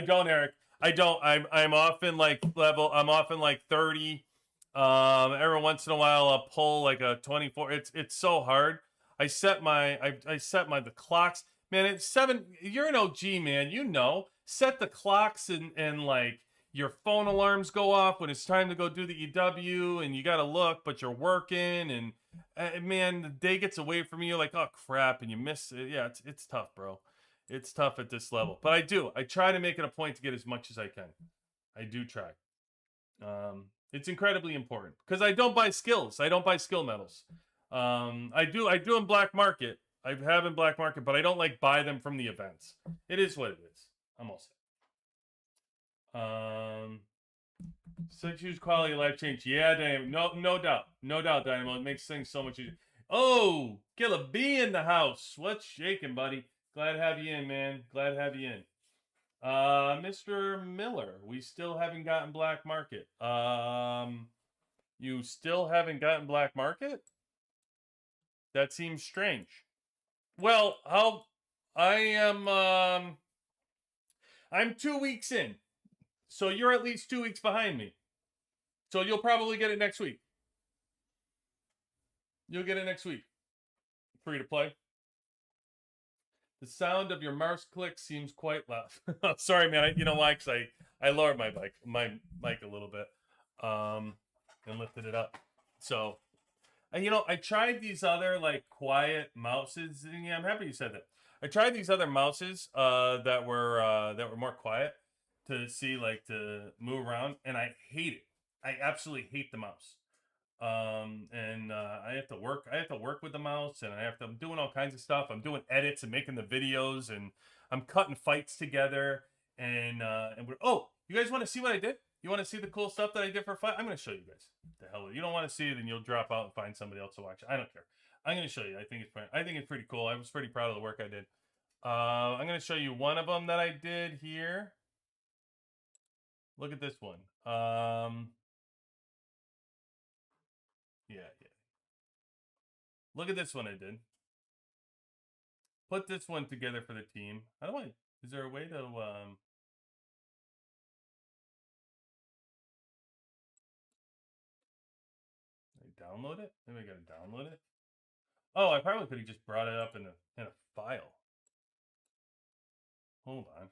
don't, Eric. I don't. I'm often like level. I'm often like 30. Every once in a while I'll pull like a 24. It's so hard. I set the clocks. Man, it's 7. You're an OG, man. You know. Set the clocks and like your phone alarms go off when it's time to go do the EW and you got to look, but you're working and man, the day gets away from you. You're like, oh crap, and you miss it. Yeah, it's tough, bro. It's tough at this level. But I try to make it a point to get as much as I can. I do try. It's incredibly important because I don't buy skills. I don't buy skill medals. I do in black market. I have in black market, but I don't like buy them from the events. It is what it is. I'm all set. 6 years quality of life change. Yeah, Dynamo. No doubt, Dynamo. It makes things so much easier. Oh, Killer B in the house. What's shaking, buddy? Glad to have you in, man. Glad to have you in. Mr. Miller, we still haven't gotten black market. You still haven't gotten black market? That seems strange. Well, I'm 2 weeks in. So you're at least 2 weeks behind me. So you'll probably get it next week. You'll get it next week. Free to play. The sound of your mouse click seems quite loud. Sorry, man. You know why? Because I lowered my mic a little bit, and lifted it up. So, and I tried these other like quiet mouses. And yeah, I'm happy you said that. I tried these other mouses that were more quiet to see like to move around, and I hate it. I absolutely hate the mouse. And I have to work with the mouse, and I'm doing all kinds of stuff. I'm doing edits and making the videos, and I'm cutting fights together, and oh, you guys want to see what I did? You want to see the cool stuff that I did for fight? I'm going to show you guys. The hell, you don't want to see it, then you'll drop out and find somebody else to watch. I don't care. I'm going to show you. I think it's pretty cool. I was pretty proud of the work I did. I'm going to show you one of them that I did here. Look at this one. Yeah. Look at this one I did. Put this one together for the team. Is there a way to, download it? Maybe I gotta download it. Oh, I probably could have just brought it up in a file. Hold up.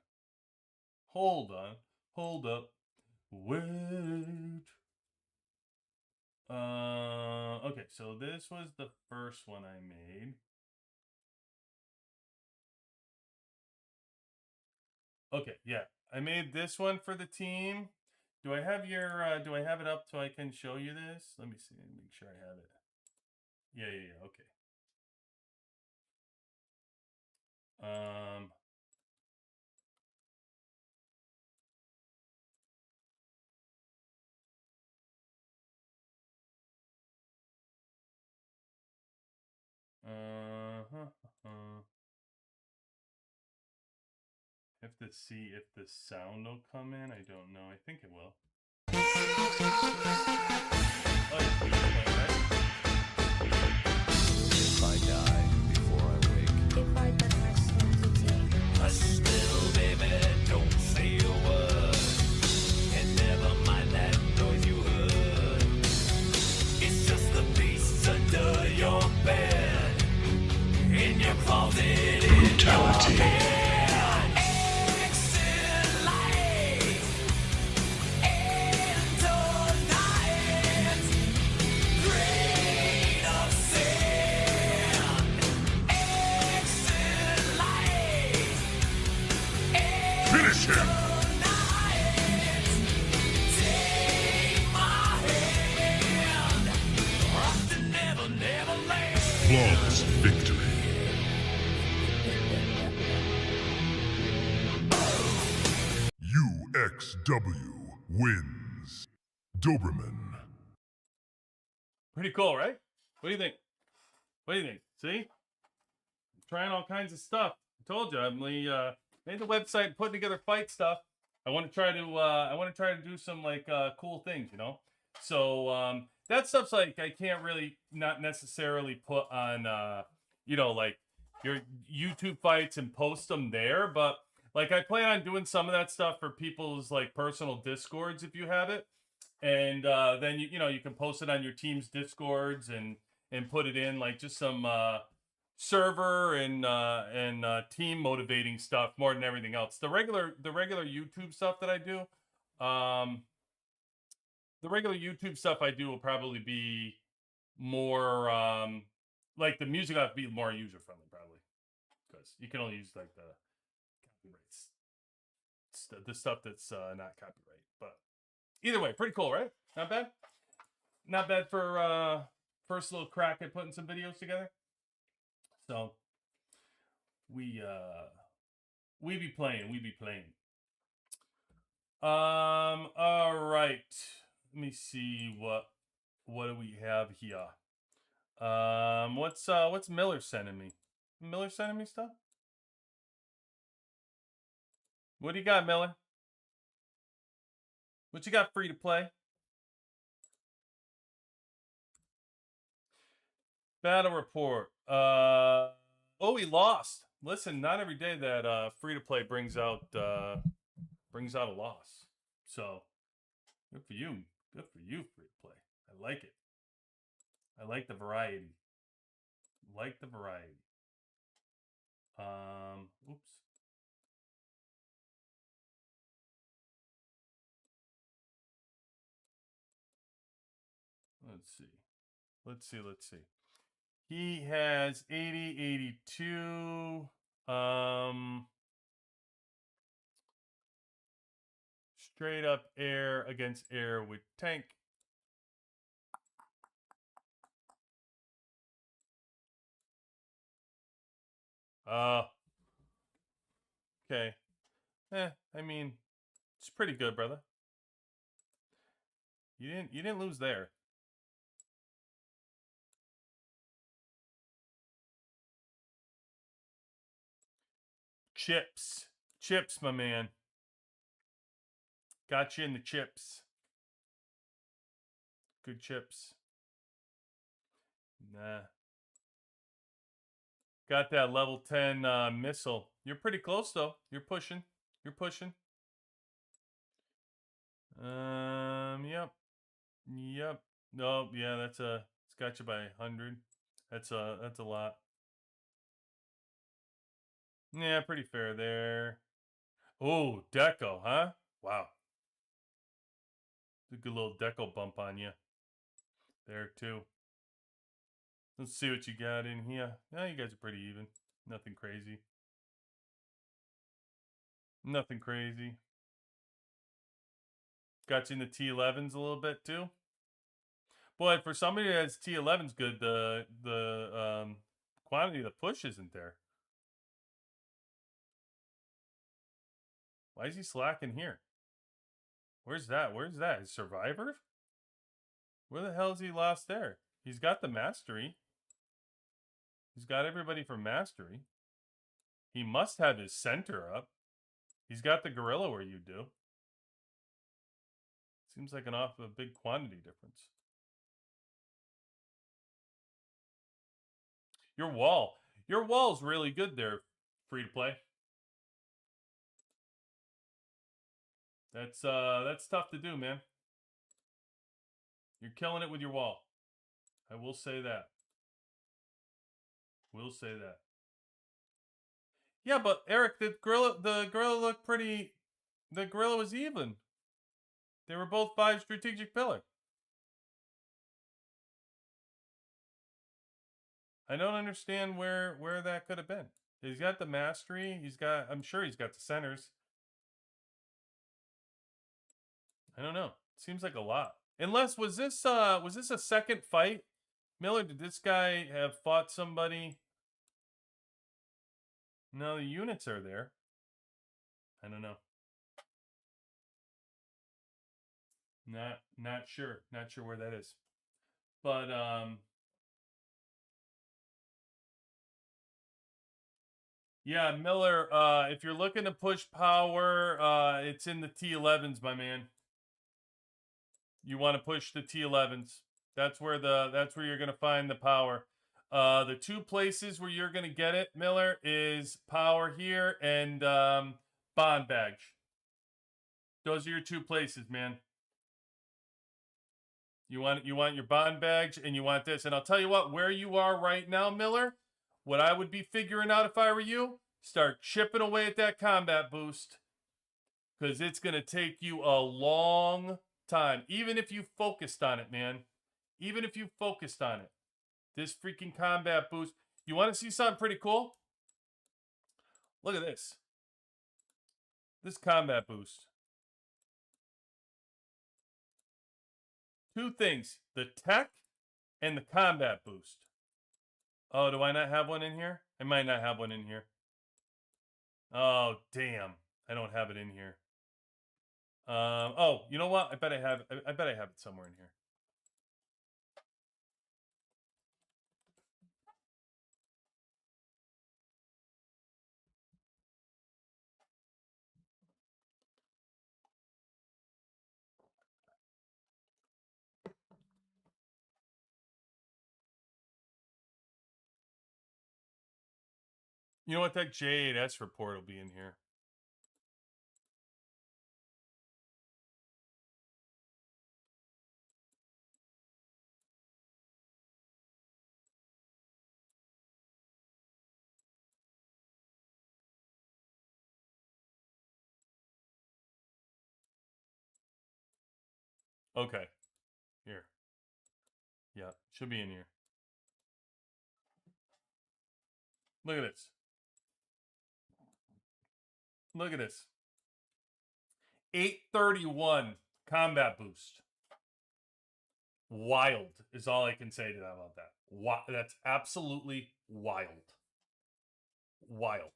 Wait. Okay, so this was the first one I made. Okay, yeah. I made this one for the team. Do I have do I have it up so I can show you this? Let me see, make sure I have it. Yeah, okay. Have to see if the sound will come in. I don't know. I think it will. If I die before I wake, If I die sensitive, hush, little baby, don't say a word, and never mind that noise you heard. It's just the beasts under your bed, in your closet, brutality. In your bed. Exit light into night, grain of sand. Exit light. Finish him! Flawless victory. UXW wins. Doberman. Pretty cool, right? What do you think? See? Trying all kinds of stuff. I told you, I'm made the website, putting together fight stuff. I want to try to do some like cool things, So that stuff's like I can't really not necessarily put on like your YouTube fights and post them there, but like I plan on doing some of that stuff for people's like personal Discords if you have it. And then you can post it on your team's Discords and put it in like just some server and team motivating stuff more than everything else. The regular YouTube stuff that I do, will probably be more like the music will have to be more user friendly probably because you can only use like the copyrights, the stuff that's not copyright. But either way, pretty cool, right? Not bad for first little crack at putting some videos together. So we be playing. All right. Let me see what do we have here. What's Miller sending me? Miller sending me stuff? What do you got, Miller? What you got free to play? Battle report. Oh, he lost. Listen, not every day that free to play brings out a loss. So good for you. Good for you, free to play. I like it. I like the variety. Like the variety. Oops. Let's see. He has 80, 82. Straight up air against air with tank. Okay. I mean, it's pretty good, brother. You didn't lose there. Chips, my man. Got you in the chips. Good chips. Nah. Got that level 10 missile. You're pretty close though. You're pushing. Yep. No, yeah, it's got you by 100. That's a lot. Yeah, pretty fair there. Oh, deco, huh? Wow. A good little deco bump on you. There too. Let's see what you got in here. Yeah, you guys are pretty even. Nothing crazy. Got you in the T11s a little bit too. Boy, for somebody that has T11's good, the quantity of the push isn't there. Why is he slacking here? Where's that? His survivor? Where the hell is he lost there? He's got the mastery. He's got everybody for mastery. He must have his center up. He's got the gorilla where you do. Seems like a big quantity difference. Your wall's really good there, free to play. That's tough to do, man. You're killing it with your wall. I will say that. Yeah, but Eric, the gorilla looked pretty. The gorilla was even. They were both 5 strategic pillar. I don't understand where that could have been. He's got the mastery. I'm sure he's got the centers. I don't know. Seems like a lot. Unless was this a second fight? Miller, did this guy have fought somebody? No, the units are there. I don't know. Not sure. Not sure where that is. But yeah, Miller, if you're looking to push power, it's in the T11s, my man. You want to push the T11s. That's where you're going to find the power. The 2 places where you're going to get it, Miller, is power here and bond badge. Those are your 2 places, man. You want your bond badge and you want this. And I'll tell you what, where you are right now, Miller, what I would be figuring out if I were you, start chipping away at that combat boost. Because it's going to take you a long time. Even if you focused on it, man. Even if you focused on it. This freaking combat boost. You want to see something pretty cool? Look at this. This combat boost. 2 things. The tech and the combat boost. Oh, do I not have one in here? I might not have one in here. Oh, damn. I don't have it in here. Oh, you know what? I bet I have it somewhere in here. You know what? That J8S report will be in here. Okay. Here. Yeah, should be in here. Look at this. Look at this. 831 combat boost. Wild is all I can say to that about that. That's absolutely wild. Wild.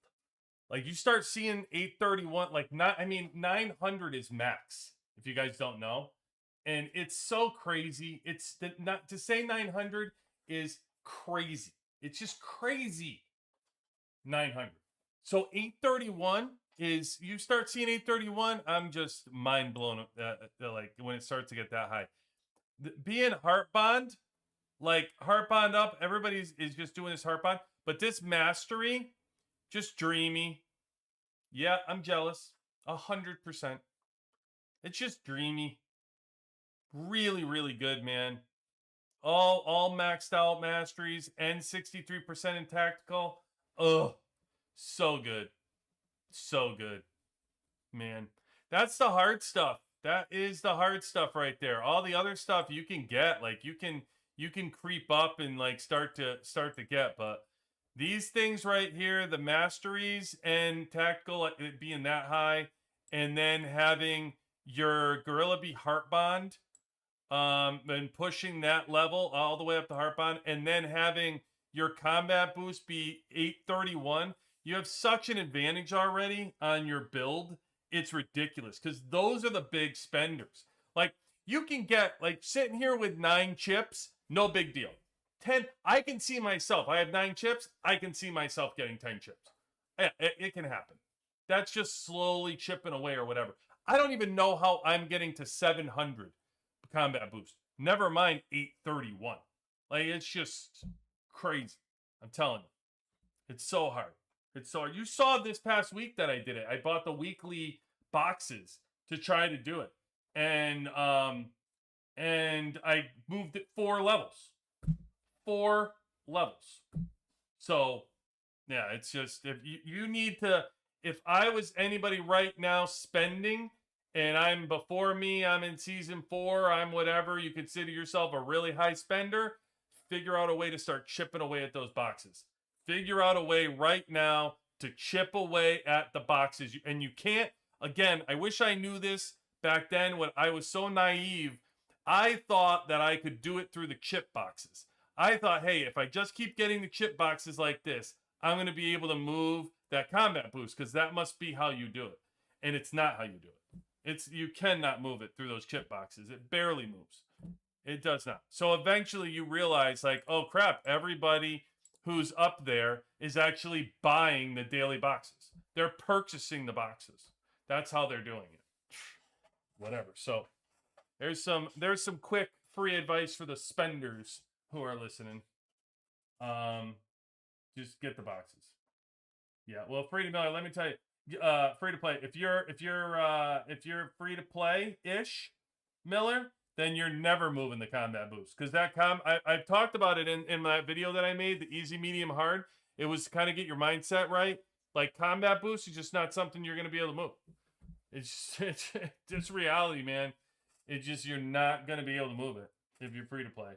Like you start seeing 831, like not, I mean 900 is max. If you guys don't know, and it's so crazy. It's not to say 900 is crazy. It's just crazy. 900. So 831 is, you start seeing 831. I'm just mind blown. Like when it starts to get that high. Being heart bond, like heart bond up, everybody is just doing this heart bond, but this mastery, just dreamy. Yeah, I'm jealous. 100%. It's just dreamy. Really, really good, man. All maxed out masteries and 63% in tactical. Oh, so good. So good. Man. That's the hard stuff. That is the hard stuff right there. All the other stuff you can get, like you can creep up and like start to get, but these things right here, the masteries and tactical, it being that high, and then having your Gorilla be heart bond, and pushing that level all the way up to heart bond, and then having your combat boost be 831, you have such an advantage already on your build. It's ridiculous because those are the big spenders. Like you can get like sitting here with 9 chips, no big deal. 10, I can see myself. I have 9 chips. I can see myself getting 10 chips. Yeah, it can happen. That's just slowly chipping away or whatever. I don't even know how I'm getting to 700 combat boost. Never mind 831. Like it's just crazy. I'm telling you. It's so hard. It's so hard. You saw this past week that I did it. I bought the weekly boxes to try to do it. And I moved it 4 levels. 4 levels. So, yeah, it's just, if you need to, if I was anybody right now spending, and I'm before me, I'm in season 4, I'm whatever, you consider yourself a really high spender, figure out a way to start chipping away at those boxes. Figure out a way right now to chip away at the boxes. And you can't, again, I wish I knew this back then when I was so naive. I thought that I could do it through the chip boxes. I thought, hey, if I just keep getting the chip boxes like this, I'm going to be able to move that combat boost because that must be how you do it. And it's not how you do it. You cannot move it through those chip boxes. It barely moves. It does not. So eventually you realize like, oh crap, everybody who's up there is actually buying the daily boxes. They're purchasing the boxes. That's how they're doing it. Whatever. So there's some quick free advice for the spenders who are listening. Just get the boxes. Yeah. Well, free to play. Let me tell you, free to play. If you're free to play ish, Miller, then you're never moving the combat boost because I've talked about it in my video that I made, the easy, medium, hard. It was to kind of get your mindset right. Like combat boost is just not something you're going to be able to move. It's just reality, man. It's just you're not going to be able to move it if you're free to play.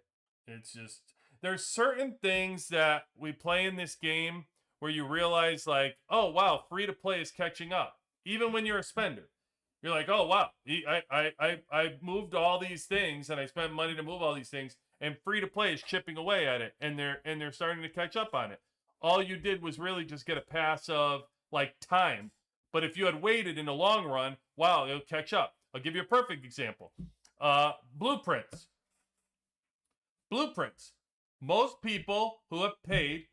It's just there's certain things that we play in this game where you realize like, oh wow, free to play is catching up. Even when you're a spender. You're like, oh wow, I moved all these things and I spent money to move all these things, and free to play is chipping away at it, and they're starting to catch up on it. All you did was really just get a pass of like time. But if you had waited in the long run, wow, it'll catch up. I'll give you a perfect example. Blueprints. Blueprints. Most people who have paid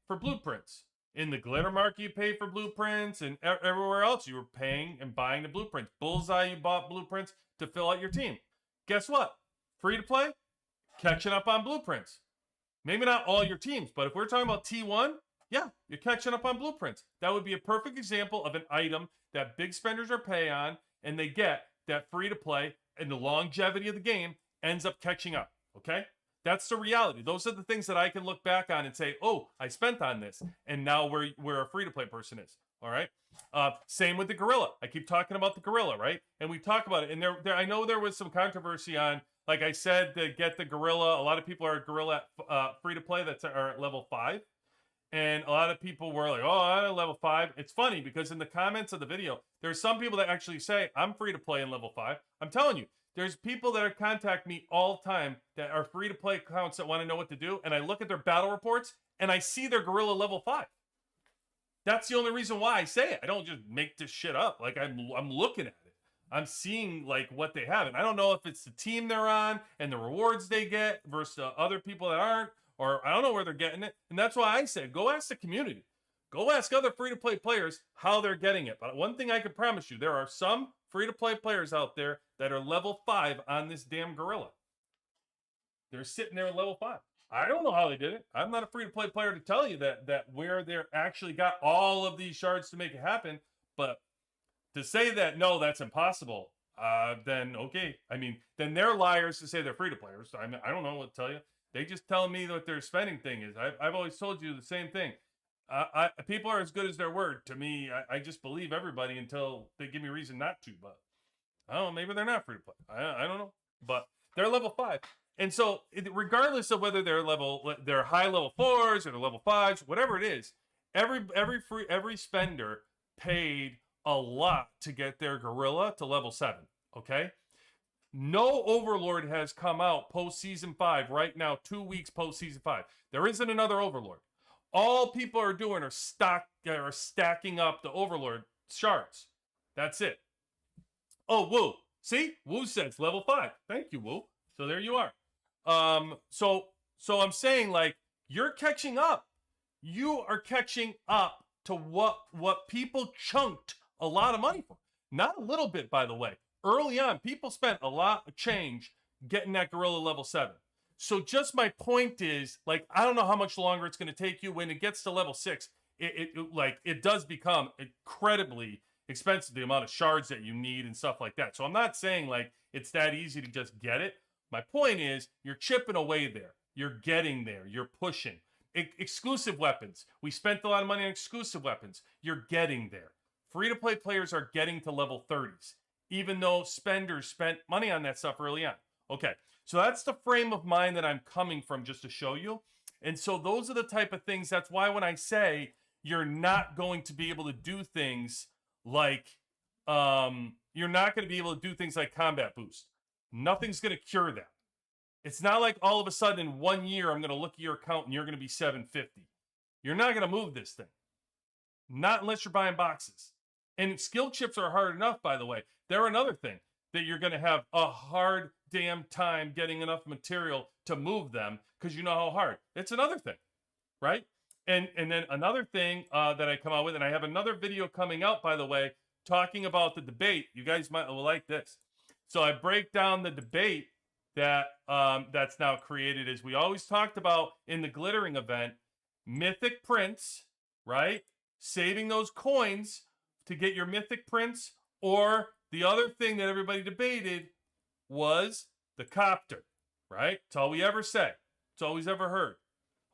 for blueprints. In the glitter market, you paid for blueprints, and everywhere else you were paying and buying the blueprints. Bullseye, you bought blueprints to fill out your team. Guess what? Free to play, catching up on blueprints. Maybe not all your teams, but if we're talking about T1, yeah, you're catching up on blueprints. That would be a perfect example of an item that big spenders are paying on, and they get that free to play, and the longevity of the game ends up catching up, okay? That's the reality. Those are the things that I can look back on and say, oh, I spent on this, and now where a free-to-play person is, all right? Same with the gorilla. I keep talking about the gorilla, right? And we talk about it, and there I know there was some controversy on, like I said, to get the gorilla. A lot of people are gorilla free-to-play that are at level 5, and a lot of people were like, oh, I'm at level 5. It's funny, because in the comments of the video, there's some people that actually say, I'm free-to-play in level 5. I'm telling you, there's people that contact me all the time that are free-to-play accounts that want to know what to do, and I look at their battle reports, and I see their gorilla level 5. That's the only reason why I say it. I don't just make this shit up. Like, I'm looking at it. I'm seeing, like, what they have. And I don't know if it's the team they're on and the rewards they get versus other people that aren't, or I don't know where they're getting it. And that's why I say, go ask the community. Go ask other free-to-play players how they're getting it. But one thing I can promise you, there are some free-to-play players out there that are level 5 on this damn gorilla. They're sitting there at level 5. I don't know how they did it. I'm not a free-to-play player to tell you that where they're actually got all of these shards to make it happen. But to say that, no, that's impossible, then okay. I mean, then they're liars to say they're free-to-players. I mean, I don't know what to tell you. They just tell me what their spending thing is. I've always told you the same thing. People are as good as their word. To me, I just believe everybody until they give me reason not to. But I don't know, maybe they're not free to play. I don't know. But they're level 5. And so regardless of whether they're high level 4s or they're level 5s, whatever it is, every spender paid a lot to get their gorilla to level 7. Okay? No Overlord has come out post season 5 right now, 2 weeks post season 5. There isn't another Overlord. All people are doing are stacking up the Overlord shards. That's it. Oh, Woo. See? Woo says level 5. Thank you, Woo. So there you are. So I'm saying, like, you're catching up. You are catching up to what people chunked a lot of money for. Not a little bit, by the way. Early on, people spent a lot of change getting that gorilla level 7. So just my point is, like, I don't know how much longer it's going to take you. When it gets to level 6, it does become incredibly expensive, the amount of shards that you need and stuff like that. So I'm not saying, like, it's that easy to just get it. My point is, you're chipping away there. You're getting there. You're pushing. Exclusive weapons. We spent a lot of money on exclusive weapons. You're getting there. Free-to-play players are getting to level 30s, even though spenders spent money on that stuff early on. Okay, so that's the frame of mind that I'm coming from, just to show you. And so those are the type of things, that's why when I say you're not going to be able to do things like, you're not going to be able to do things like combat boost. Nothing's going to cure that. It's not like all of a sudden in 1 year, I'm going to look at your account and you're going to be 750. You're not going to move this thing. Not unless you're buying boxes. And skill chips are hard enough, by the way. They're another thing that you're going to have a hard damn time getting enough material to move them, because you know how hard. It's another thing, right? And then another thing that I come out with, and I have another video coming out, by the way, talking about the debate. You guys will like this. So I break down the debate that that's now created, as we always talked about in the glittering event, mythic prints, right? Saving those coins to get your mythic prints, or the other thing that everybody debated was the copter, right? It's all we ever say. It's always ever heard.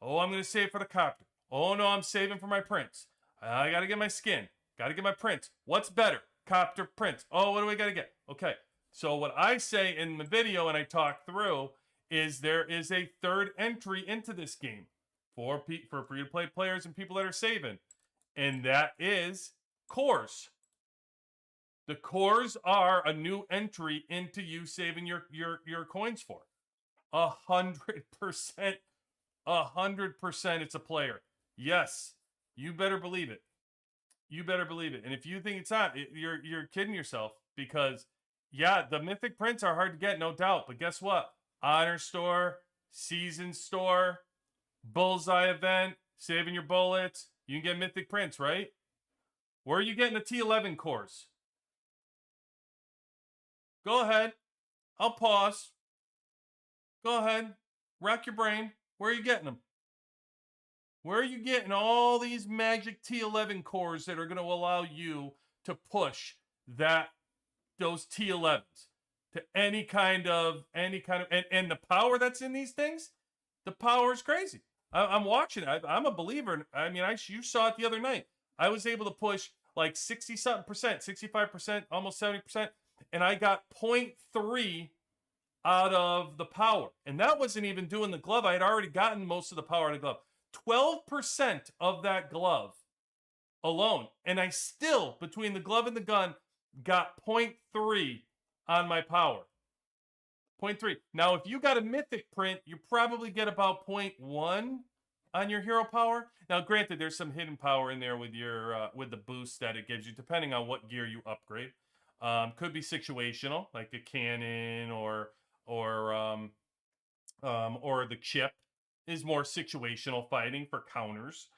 Oh, I'm going to save for the copter. Oh, no, I'm saving for my prints. I got to get my skin. Got to get my prints. What's better? Copter, prints. Oh, what do I got to get? Okay. So what I say in the video, and I talk through, is there is a third entry into this game for free-to-play players and people that are saving. And that is cores. The cores are a new entry into you saving your coins for. 100%. 100% it's a player. Yes. You better believe it. You better believe it. And if you think it's not, you're kidding yourself, because yeah, the mythic prints are hard to get, no doubt. But guess what? Honor store, season store, bullseye event, saving your bullets. You can get mythic prints, right? Where are you getting the T11 cores? Go ahead. I'll pause. Go ahead. Rack your brain. Where are you getting them? Where are you getting all these magic T11 cores that are going to allow you to push those T11s to any kind of, and the power that's in these things, the power is crazy. I'm watching it. I'm a believer. I mean, you saw it the other night. I was able to push like 60-something%, 65%, almost 70%, and I got 0.3 out of the power. And that wasn't even doing the glove. I had already gotten most of the power out of the glove. 12% of that glove alone. And I still, between the glove and the gun, got 0.3 on my power. 0.3. Now, if you got a mythic print, you probably get about 0.1 on your hero power. Now, granted, there's some hidden power in there with your with the boost that it gives you, depending on what gear you upgrade. Could be situational, like a cannon or the chip is more situational fighting for counters.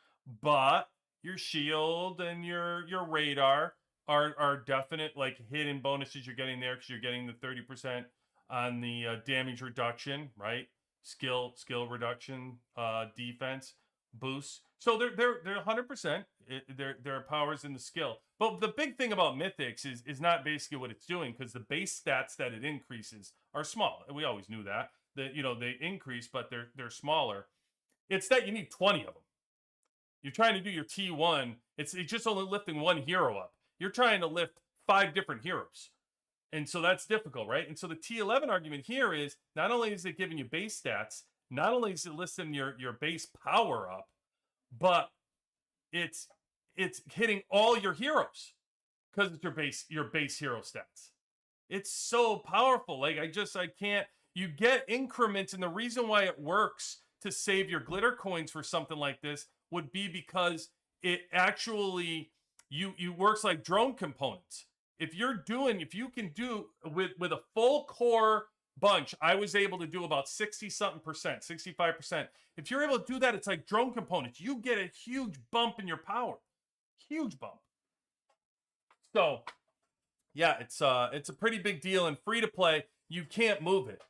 But your shield and your radar are definite like hidden bonuses you're getting there, because you're getting the 30% on the damage reduction, right? Skill reduction, defense boosts. So they're 100%. There are powers in the skill. But the big thing about mythics is not basically what it's doing, because the base stats that it increases are small. We always knew that they increase, but they're smaller. It's that you need 20 of them. You're trying to do your T1. It's just only lifting one hero up. You're trying to lift 5 different heroes. And so that's difficult, right? And so the T11 argument here is, not only is it giving you base stats, not only is it listing your base power up, but it's hitting all your heroes, because it's your base hero stats. It's so powerful. Like I can't. You get increments, and the reason why it works to save your glitter coins for something like this would be because it actually you works like drone components. If you can do with a full core bunch, I was able to do about 60-something%, 65%. If you're able to do that, it's like drone components. You get a huge bump in your power. Huge bump. So yeah, it's a pretty big deal. And free to play, you can't move it.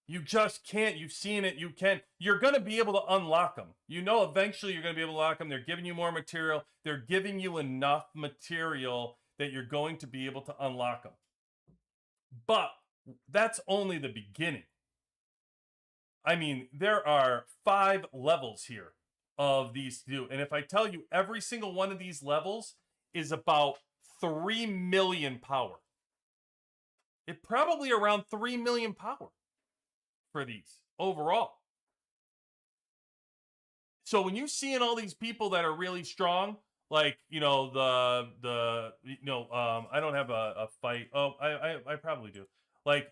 You just can't. You've seen it. You're going to be able to unlock them. Eventually you're going to be able to lock them. They're giving you more material. They're giving you enough material that you're going to be able to unlock them. But that's only the beginning. I mean, there are 5 levels here of these to do. And if I tell you, every single one of these levels is about 3 million power. It probably around 3 million power for these overall. So when you see in all these people that are really strong, like I don't have a fight. Oh, I probably do. Like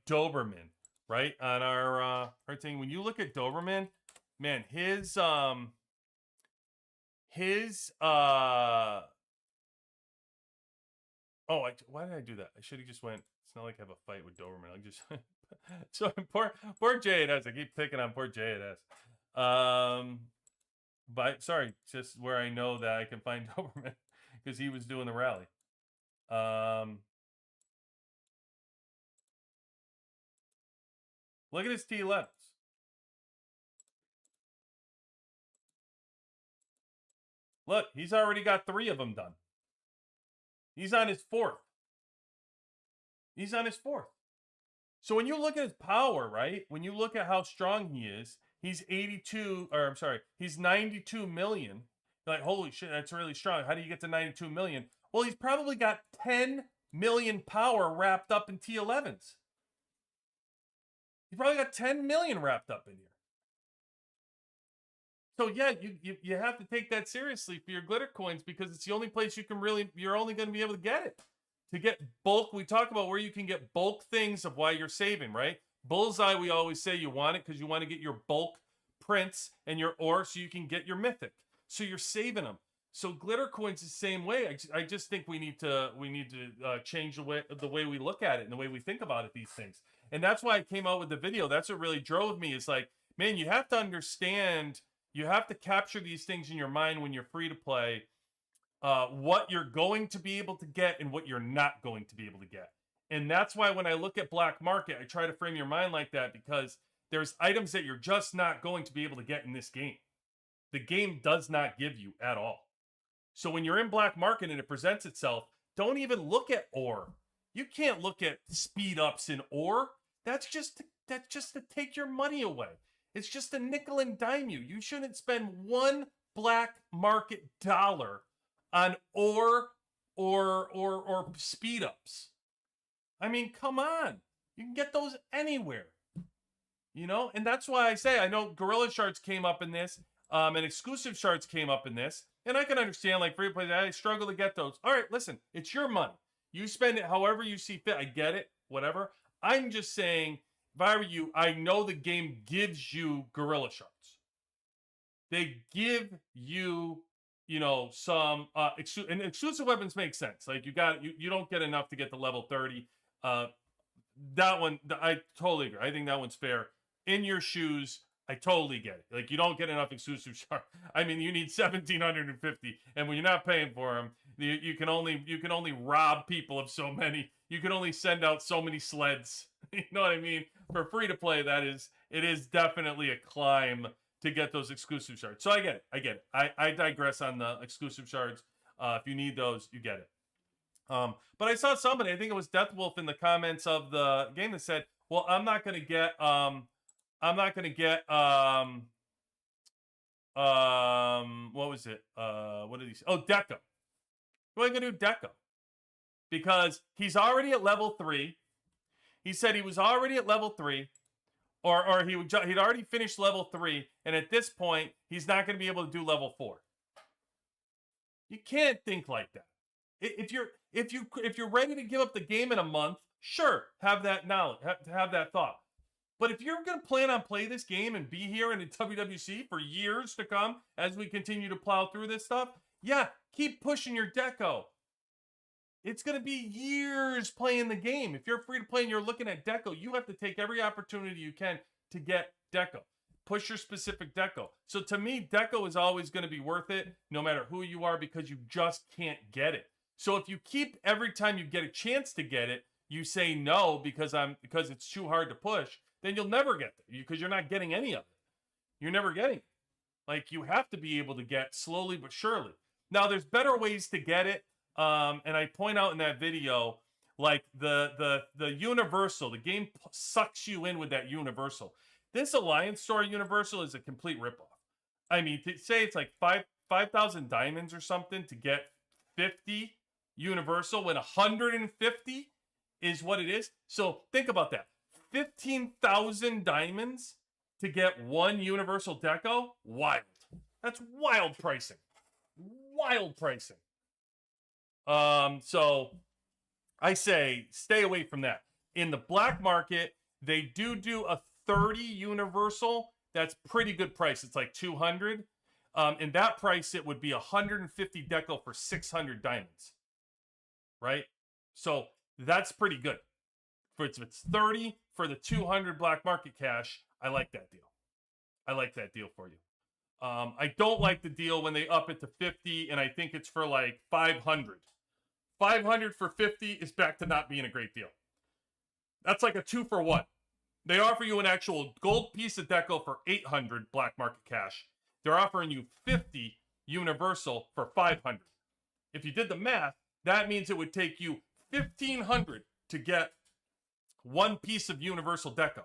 Doberman, right? On our thing. When you look at Doberman, man, his oh, why did I do that? I should have just went. It's not like I have a fight with Doberman. I just so poor J&S. I keep picking on poor J&S. But sorry, just where I know that I can find Doberman, because he was doing the rally. Look at his T11s. Look, he's already got 3 of them done. He's on his 4th. He's on his 4th. So when you look at his power, right? When you look at how strong he is, he's 92 million. You're like, holy shit, that's really strong. How do you get to 92 million? Well, he's probably got 10 million power wrapped up in T11s. He's probably got 10 million wrapped up in here. So yeah, you have to take that seriously for your glitter coins, because it's the only place you're only going to be able to get it. To get bulk, we talk about where you can get bulk things of why you're saving, right? Bullseye, we always say you want it because you want to get your bulk prints and your ore so you can get your mythic. So you're saving them. So glitter coins the same way. I just think we need to change the way we look at it and the way we think about it, these things. And that's why I came out with the video. That's what really drove me. Is like, man, you have to understand, you have to capture these things in your mind when you're free to play, what you're going to be able to get and what you're not going to be able to get. And that's why when I look at black market, I try to frame your mind like that, because there's items that you're just not going to be able to get in this game. The game does not give you at all. So when you're in black market and it presents itself, don't even look at ore. You can't look at speed ups in ore. That's just to take your money away. It's just a nickel and dime you. You shouldn't spend one black market dollar on ore or speed ups. I mean, come on. You can get those anywhere. You know, and that's why I say, I know Gorilla Shards came up in this, and exclusive shards came up in this, and I can understand, like, free to play, I struggle to get those. All right, listen, it's your money. You spend it however you see fit. I get it, whatever. I'm just saying, if I were you, I know the game gives you Gorilla Shards. They give you, you know, some and exclusive weapons make sense. Like, you don't get enough to get to level 30. That one, I totally agree. I think that one's fair. In your shoes, I totally get it. Like, you don't get enough exclusive shards. I mean, you need 1,750, and when you're not paying for them, you can only rob people of so many. You can only send out so many sleds. You know what I mean? For free to play, it is definitely a climb to get those exclusive shards. So I get it. I digress on the exclusive shards. If you need those, you get it. But I saw somebody, I think it was Deathwolf, in the comments of the game that said, well, I'm not gonna get what was it? What did he say? Oh, Deco. We're gonna do Deco. Because he's already at level 3. He said he was already at level 3. Or he'd already finished level 3, and at this point, he's not gonna be able to do level 4. You can't think like that. If you're ready to give up the game in a month, sure, have that knowledge, have that thought. But if you're going to plan on play this game and be here in the WWC for years to come as we continue to plow through this stuff, yeah, keep pushing your deco. It's going to be years playing the game. If you're free to play and you're looking at deco, you have to take every opportunity you can to get deco. Push your specific deco. So to me, deco is always going to be worth it, no matter who you are, because you just can't get it. So if you keep, every time you get a chance to get it, you say no because it's too hard to push, then you'll never get it because you're not getting any of it. You're never getting it. Like, you have to be able to get slowly but surely. Now, there's better ways to get it. And I point out in that video, like the universal, the game sucks you in with that universal. This Alliance Store universal is a complete ripoff. I mean, to say it's like 5,000 diamonds or something to get 50 universal when 150 is what it is. So think about that. 15,000 diamonds to get one universal deco? Wild. That's wild pricing. Wild pricing. So I say stay away from that. In the black market, they do a 30 universal. That's pretty good price. It's like 200. In that price, it would be 150 deco for 600 diamonds. Right? So that's pretty good. If it's 30 for the 200 black market cash, I like that deal. I like that deal for you. I don't like the deal when they up it to 50, and I think it's for like 500. 500 for 50 is back to not being a great deal. That's like a 2-for-1. They offer you an actual gold piece of deco for 800 black market cash. They're offering you 50 universal for 500. If you did the math, that means it would take you 1,500 to get one piece of universal deco.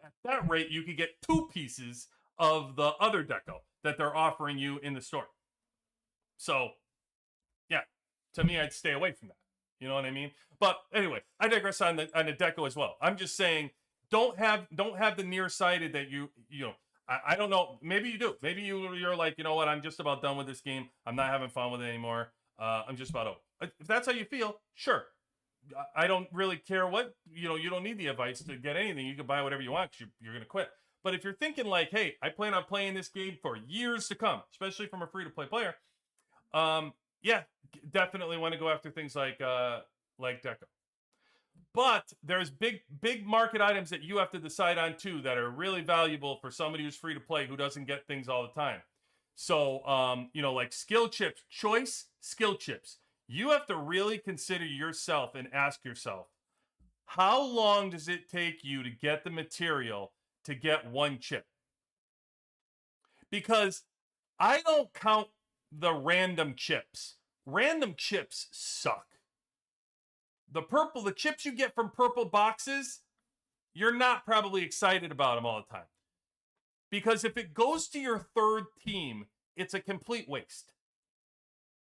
At that rate, you could get 2 pieces of the other deco that they're offering you in the store. So, yeah, to me, I'd stay away from that. You know what I mean? But anyway, I digress on the deco as well. I'm just saying, don't have the nearsighted that you know. I don't know. Maybe you do. Maybe you're like, you know what? I'm just about done with this game. I'm not having fun with it anymore. I'm just about over. If that's how you feel, sure. I don't really care what, you know, you don't need the advice to get anything. You can buy whatever you want because you're going to quit. But if you're thinking like, hey, I plan on playing this game for years to come, especially from a free-to-play player, yeah, definitely want to go after things like Deco. But there's big market items that you have to decide on too that are really valuable for somebody who's free to play who doesn't get things all the time. So, you know, like skill chips, choice skill chips. You have to really consider yourself and ask yourself, how long does it take you to get the material to get one chip? Because I don't count the random chips. Random chips suck. The chips you get from purple boxes, you're not probably excited about them all the time. Because if it goes to your third team, it's a complete waste.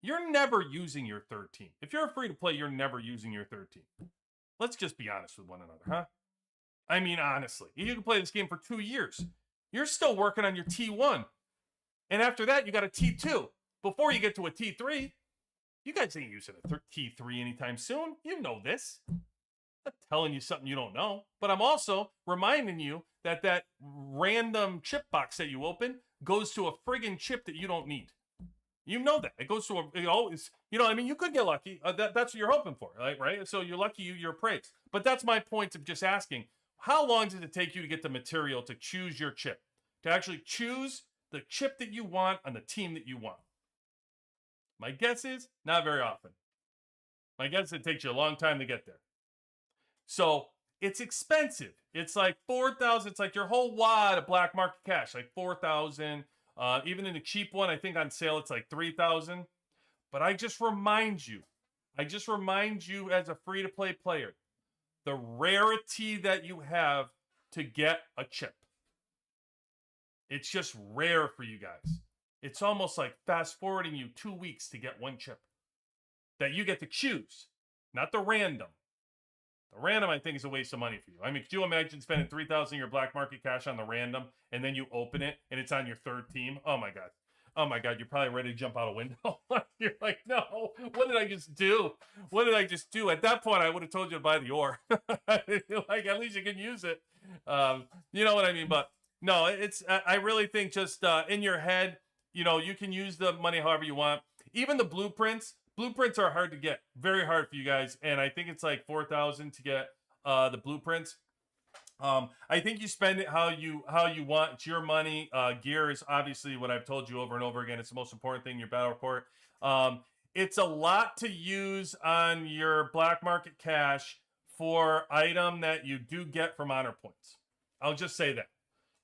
You're never using your third team. If you're free to play, you're never using your third team. Let's just be honest with one another, huh? I mean, honestly, you can play this game for 2 years. You're still working on your T1. And after that, you got a T2. Before you get to a T3, you guys ain't using a T3 anytime soon. You know this. I'm not telling you something you don't know. But I'm also reminding you that that random chip box that you open goes to a friggin' chip that you don't need. You know that. It goes to a, it always, you know, I mean, you could get lucky. That's what you're hoping for, right? So you're lucky, you're praised. But that's my point of just asking, how long does it take you to get the material to choose your chip? To actually choose the chip that you want on the team that you want? My guess is not very often. My guess is it takes you a long time to get there. So it's expensive. It's like 4,000. It's like your whole wad of black market cash, like 4,000. Even in the cheap one, I think on sale it's like 3,000. But I just remind you as a free-to-play player, the rarity that you have to get a chip. It's just rare for you guys. It's almost like fast-forwarding you 2 weeks to get one chip that you get to choose, not the random. The random, I think, is a waste of money for you. I mean, could you imagine spending 3,000 of your black market cash on the random, and then you open it, and it's on your third team? Oh, my God. Oh, my God. You're probably ready to jump out a window. You're like, no. What did I just do? What did I just do? At that point, I would have told you to buy the ore. Like, at least you can use it. You know what I mean? But, no, it's. I really think just in your head, you know, you can use the money however you want. Even the blueprints. Blueprints are hard to get. Very hard for you guys. And I think it's like 4,000 to get the blueprints. I think you spend it how you want. It's your money. Gear is obviously what I've told you over and over again. It's the most important thing in your battle report. It's a lot to use on your black market cash for item that you do get from honor points. I'll just say that.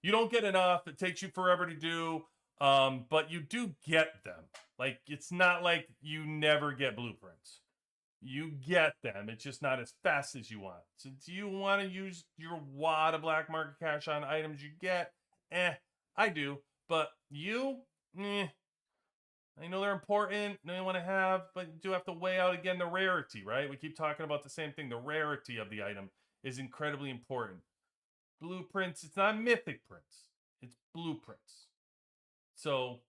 You don't get enough. It takes you forever to do. But you do get them. Like, it's not like you never get blueprints. You get them. It's just not as fast as you want. So do you want to use your wad of black market cash on items you get? I do. But you? I know they're important. I know you want to have, but you do have to weigh out again the rarity, right? We keep talking about the same thing. The rarity of the item is incredibly important. Blueprints, it's not mythic prints. It's blueprints. So,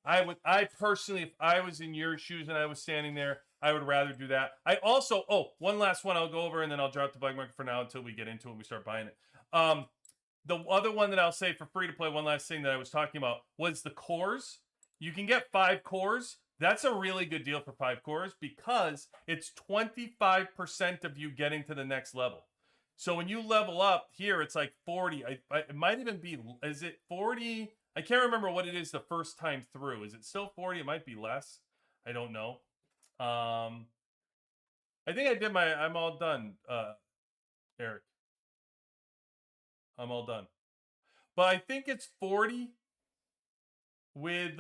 I personally, if I was in your shoes and I was standing there, I would rather do that. I also, one last one I'll go over and then I'll drop the black market for now until we get into it and we start buying it. The other one that I'll say for free to play, one last thing that I was talking about was the cores. You can get 5 cores. That's a really good deal for 5 cores because it's 25% of you getting to the next level. So when you level up here, it's like 40. It might even be, is it 40? I can't remember what it is the first time through. Is it still 40? It might be less. I don't know. I think I did I'm all done, Eric. I'm all done. But I think it's 40 with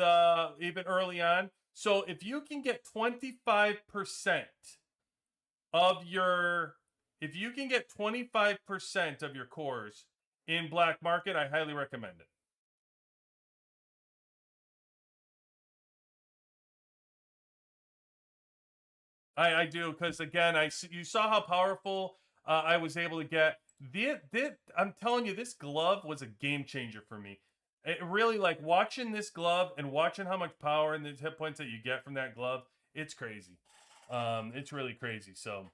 even early on. So if you can get 25% of your, if you can get 25% of your cores in black market, I highly recommend it. I do, because again, you saw how powerful I was able to get. I'm telling you, this glove was a game changer for me. It really, like, watching this glove and watching how much power and the hit points that you get from that glove, it's crazy. It's really crazy. So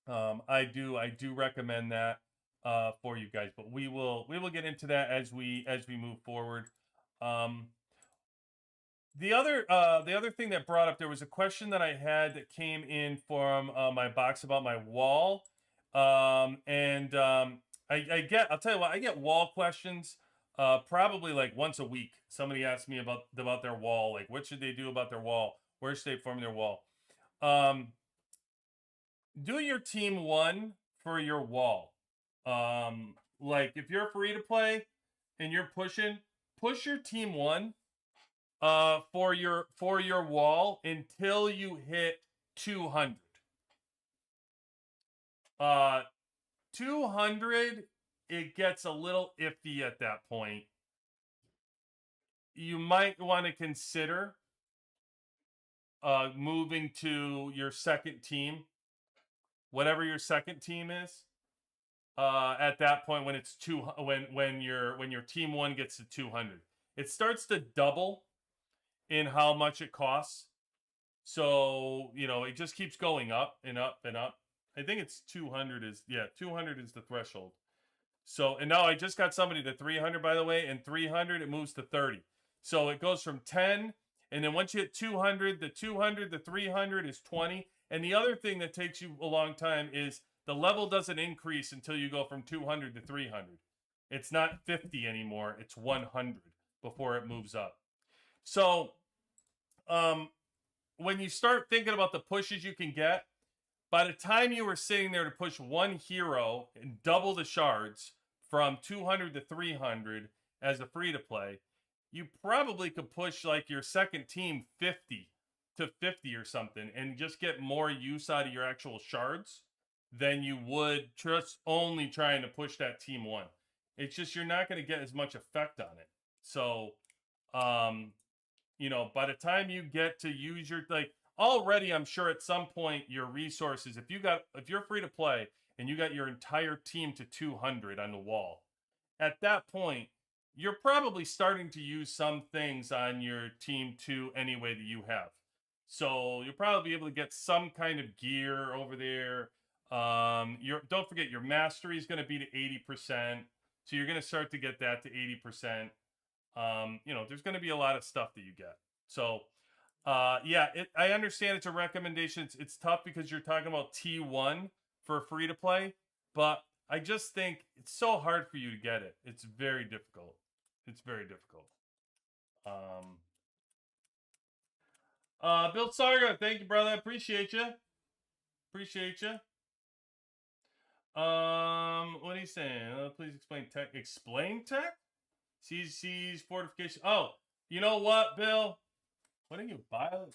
I do recommend that for you guys, but we will get into that as we move forward. The other thing that brought up, there was a question that I had that came in from my box about my wall, and I'll tell you what, I get wall questions probably like once a week. Somebody asks me about their wall, like what should they do about their wall, where should they form their wall. Do your team one for your wall. Like if you're free to play and you're pushing, push your team one for your wall until you hit 200. 200, it gets a little iffy at that point. You might want to consider moving to your second team, whatever your second team is. At that point, when it's when your team one gets to 200, it starts to double in how much it costs. So, it just keeps going up and up and up. I think it's 200 is the threshold. So, and now I just got somebody to 300, by the way, and 300, it moves to 30. So it goes from 10, and then once you hit 200, the 300 is 20. And the other thing that takes you a long time is the level doesn't increase until you go from 200 to 300. It's not 50 anymore. It's 100 before it moves up. So, when you start thinking about the pushes you can get, by the time you were sitting there to push one hero and double the shards from 200 to 300 as a free-to-play, you probably could push like your second team 50 to 50 or something and just get more use out of your actual shards than you would just only trying to push that team one. It's just you're not going to get as much effect on it. So, by the time you get to use your, like, already I'm sure at some point your resources, if you're free to play and you got your entire team to 200 on the wall, at that point you're probably starting to use some things on your team 2 anyway that you have. So you'll probably be able to get some kind of gear over there. Don't forget your mastery is going to be to 80%. So you're going to start to get that to 80%. There's going to be a lot of stuff that you get. So, I understand it's a recommendation. It's tough because you're talking about T1 for free to play, but I just think it's so hard for you to get it. It's very difficult. It's very difficult. Bill Sarga, thank you, brother. Appreciate you. Appreciate you. What are you saying? Please explain tech. Explain tech? CC's fortification. Oh, you know what, Bill? What are you? Sarga.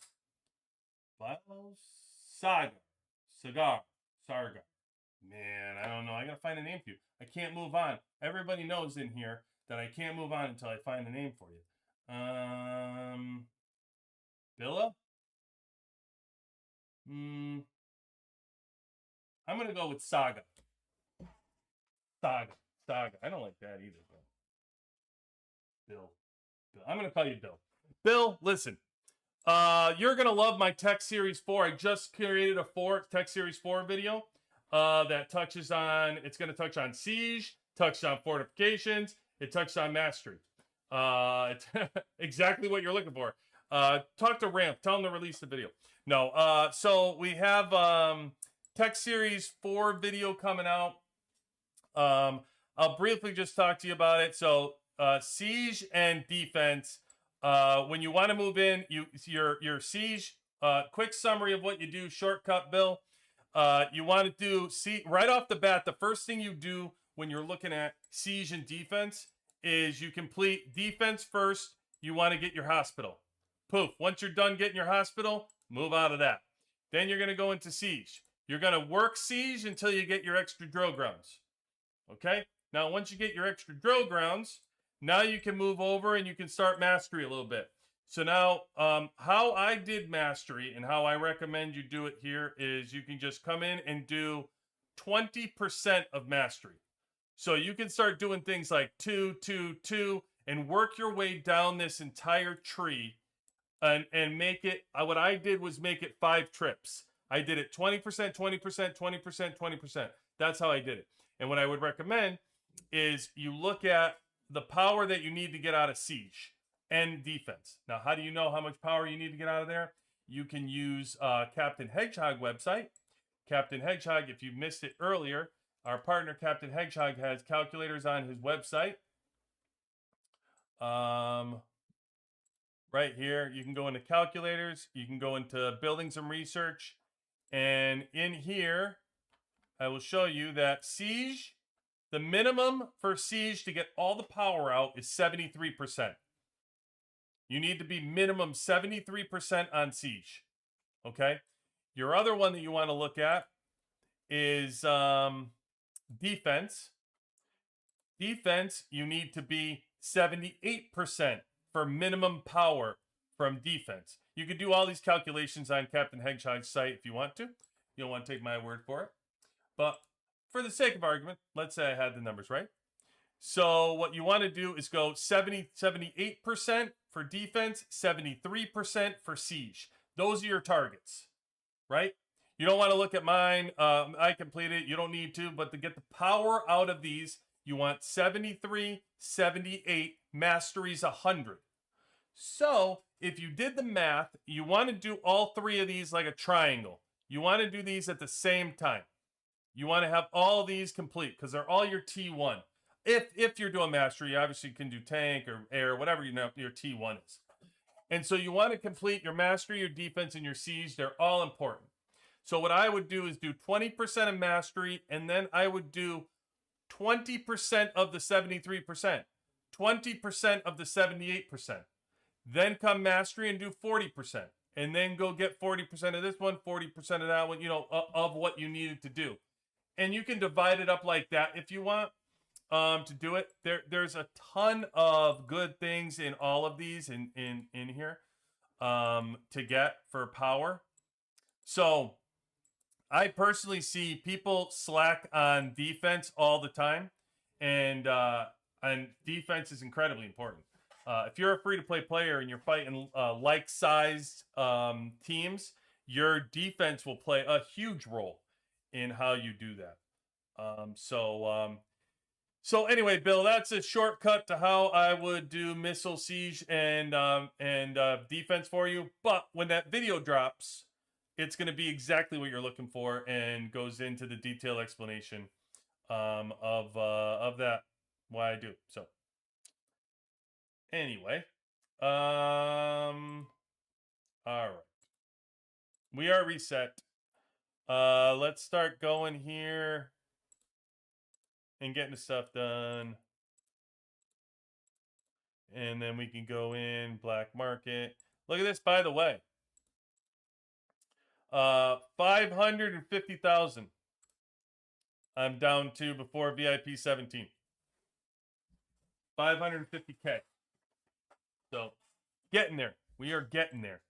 Man, I don't know. I gotta find a name for you. I can't move on. Everybody knows in here that I can't move on until I find a name for you. Billa? I'm gonna go with Saga. Saga. I don't like that either. Bill. I'm gonna call you Bill. Bill, listen. You're gonna love my Tech Series 4. I just created a Tech Series 4 video that touches on. It's gonna touch on Siege, touched on fortifications, it touched on mastery. It's exactly what you're looking for. Talk to Ramp. Tell him to release the video. No. So we have Tech Series 4 video coming out. I'll briefly just talk to you about it. So Siege and defense. When you want to move in, your Siege. Quick summary of what you do. Shortcut, Bill. You want to do right off the bat. The first thing you do when you're looking at Siege and defense is you complete defense first. You want to get your hospital. Poof. Once you're done getting your hospital, move out of that. Then you're going to go into Siege. You're going to work Siege until you get your extra drill grounds. Okay? Now, once you get your extra drill grounds, now you can move over and you can start mastery a little bit. So now, how I did mastery and how I recommend you do it here is you can just come in and do 20% of mastery. So you can start doing things like 2, 2, 2, and work your way down this entire tree and make it, what I did was make it 5 trips. I did it 20%, 20%, 20%, 20%. That's how I did it. And what I would recommend is you look at the power that you need to get out of siege and defense. Now, how do you know how much power you need to get out of there? You can use Captain Hedgehog website. Captain Hedgehog, if you missed it earlier, our partner Captain Hedgehog has calculators on his website. Right here, you can go into calculators, you can go into buildings and research, and in here, I will show you that siege, the minimum for siege to get all the power out is 73%. You need to be minimum 73% on siege, okay? Your other one that you want to look at is defense. Defense, you need to be 78% for minimum power from defense. You can do all these calculations on Captain Hedgehog's site if you want to. You don't want to take my word for it. But for the sake of argument, let's say I had the numbers right. So what you want to do is go 78% for defense, 73% for siege. Those are your targets, right? You don't want to look at mine. I completed it. You don't need to. But to get the power out of these, you want 73, 78, masteries 100. So if you did the math, you want to do all three of these like a triangle. You want to do these at the same time. You want to have all these complete because they're all your T1. If you're doing mastery, you obviously can do tank or air, whatever you know your T1 is. And so you want to complete your mastery, your defense, and your siege. They're all important. So what I would do is do 20% of mastery, and then I would do 20% of the 73%, 20% of the 78%. Then come mastery and do 40%. And then go get 40% of this one, 40% of that one, of what you needed to do. And you can divide it up like that if you want to do it. There's a ton of good things in all of these in here to get for power. So I personally see people slack on defense all the time, and defense is incredibly important. If you're a free-to-play player and you're fighting like-sized teams, your defense will play a huge role in how you do that. So anyway, Bill, that's a shortcut to how I would do missile siege and defense for you. But when that video drops, it's going to be exactly what you're looking for and goes into the detailed explanation of that, why I do. So anyway, all right, we are reset. Let's start going here and getting the stuff done. And then we can go in black market. Look at this, by the way. 550,000. I'm down to before VIP 17. 550K. So getting there. We are getting there.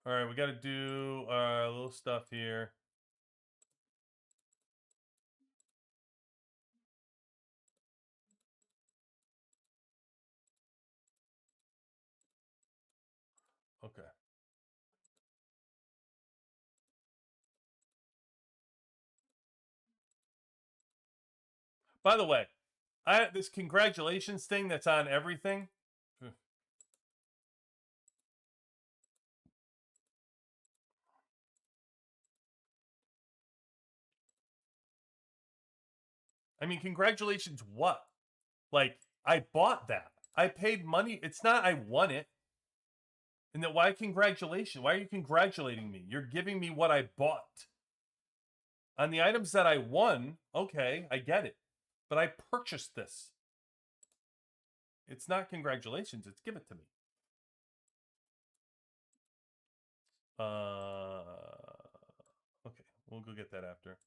All right, we got to do a little stuff here. Okay. By the way, this congratulations thing that's on everything. I mean, congratulations what? Like, I bought that. I paid money. It's not I won it. And then why congratulations? Why are you congratulating me? You're giving me what I bought. On the items that I won, okay, I get it. But I purchased this. It's not congratulations. It's give it to me. Okay, we'll go get that after.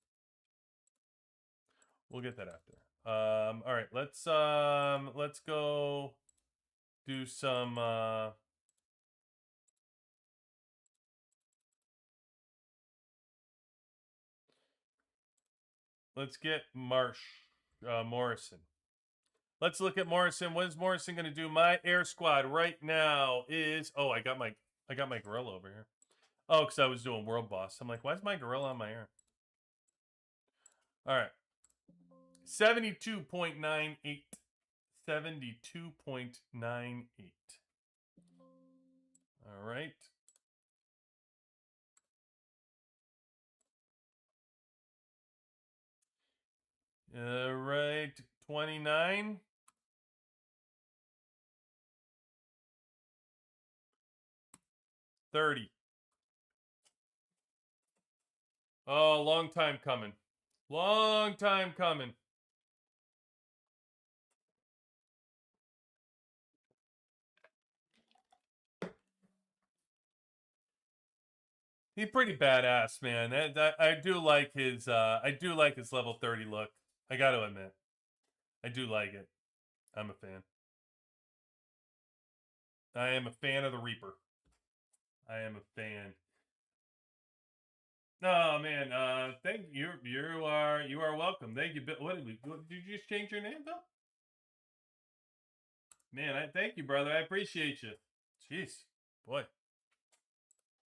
We'll get that after. All right, let's go do some let's get Morrison. Let's look at Morrison. What is Morrison going to do? My air squad right now is... Oh, I got my gorilla over here. Oh, because I was doing world boss. I'm like, why is my gorilla on my air? All right. 72.98. 72.98. All right. All right. 29. 30. Oh, long time coming. Long time coming. He's pretty badass, man. I do like his level 30 look. I got to admit. I do like it. I'm a fan. I am a fan of the Reaper. I am a fan. Oh man, thank you. You are welcome. Thank you, Bill. What did you just change your name, Bill? Man, I thank you, brother. I appreciate you. Jeez, boy.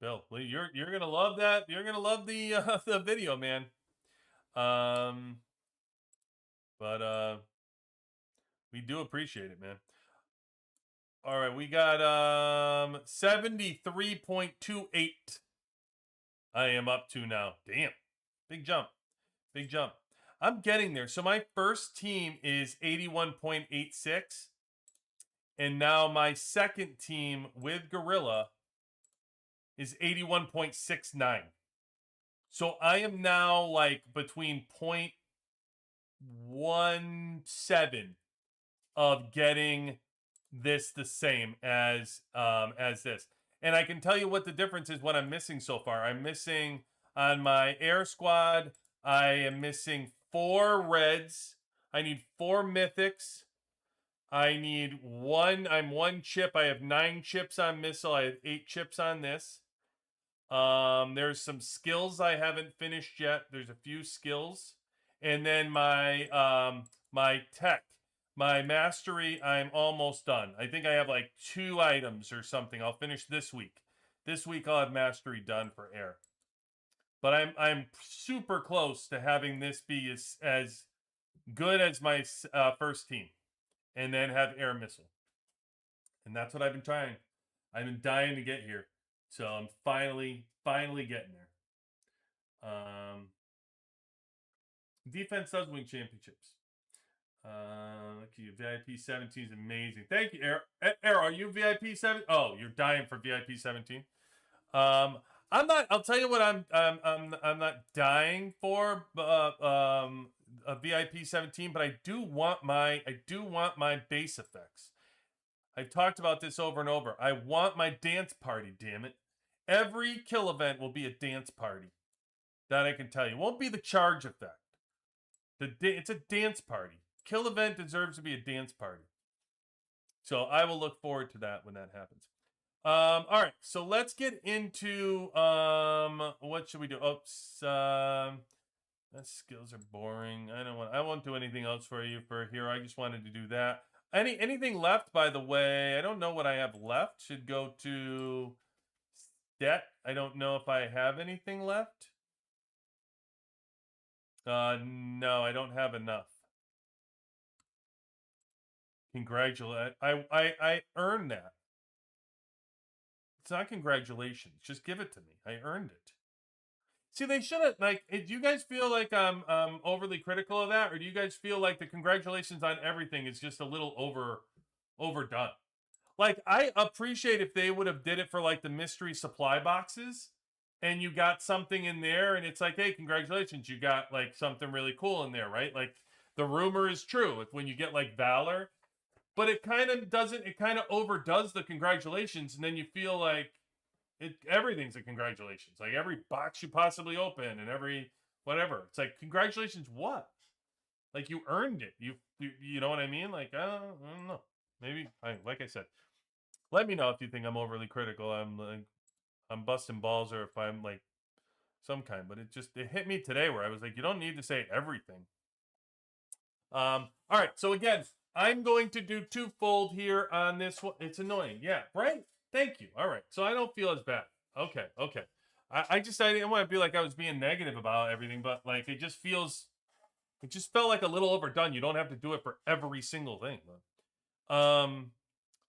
Bill, well, you're gonna love that. You're gonna love the the video, man. But we do appreciate it, man. All right, we got 73.28. I am up to now. Damn, big jump, big jump. I'm getting there. So my first team is 81.86, and now my second team with Gorilla is 81.69. So I am now like between 0.17 of getting this the same as this. And I can tell you what the difference is, what I'm missing so far. I'm missing on my air squad, I am missing 4 reds. I need 4 mythics. I need I'm 1 chip. I have 9 chips on missile. I have 8 chips on this. There's some skills I haven't finished yet. There's a few skills. And then my my tech, my mastery, I'm almost done. I think I have like 2 items or something. I'll finish this week. This week I'll have mastery done for air. But I'm super close to having this be as good as my first team, and then have air missile. And that's what I've been trying. I've been dying to get here. So I'm finally getting there. Defense does win championships. Okay, VIP 17 is amazing. Thank you, Air. Air, are you VIP 7? Oh, you're dying for VIP 17. I'm not. I'll tell you what. I'm not dying for a VIP 17, but I do want my base effects. I've talked about this over and over. I want my dance party. Damn it! Every kill event will be a dance party. That I can tell you. It won't be the charge effect. It's a dance party. Kill event deserves to be a dance party. So I will look forward to that when that happens. All right, so let's get into what should we do? Oops, that skills are boring. I won't do anything else for you for here. I just wanted to do that. Anything left, by the way? I don't know what I have left. Should go to debt. I don't know if I have anything left. No, I don't have enough. Congratulate. I earned that. It's not congratulations. Just give it to me. I earned it. See, they should have, like, do you guys feel like I'm overly critical of that? Or do you guys feel like the congratulations on everything is just a little overdone? Like, I appreciate if they would have did it for, like, the mystery supply boxes, and you got something in there, and it's like, hey, congratulations, you got, like, something really cool in there, right? Like, the rumor is true. If when you get, like, Valor, but it kind of doesn't, it kind of overdoes the congratulations, and then you feel like everything's a congratulations. Like every box you possibly open and every whatever. It's like, congratulations what? Like you earned it. You know what I mean? Like, I don't know. Maybe, like I said, let me know if you think I'm overly critical. I'm busting balls, or if I'm like some kind, but it hit me today where I was like, you don't need to say everything. All right. So again, I'm going to do twofold here on this one. It's annoying. Yeah, right? Thank you. All right. So I don't feel as bad. Okay. I didn't want to be like I was being negative about everything, but like it just felt like a little overdone. You don't have to do it for every single thing.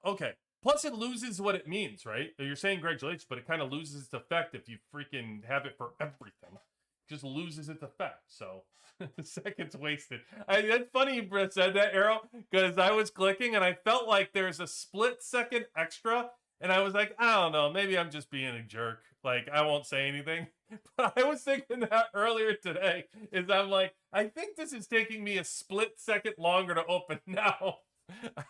Okay. Plus it loses what it means, right? You're saying congratulations, but it kind of loses its effect if you freaking have it for everything. It just loses its effect. So seconds wasted. That's funny you said that, Arrow, because I was clicking and I felt like there's a split second extra, and I was like, I don't know, maybe I'm just being a jerk. Like, I won't say anything. But I was thinking that earlier today, is I'm like, I think this is taking me a split second longer to open now.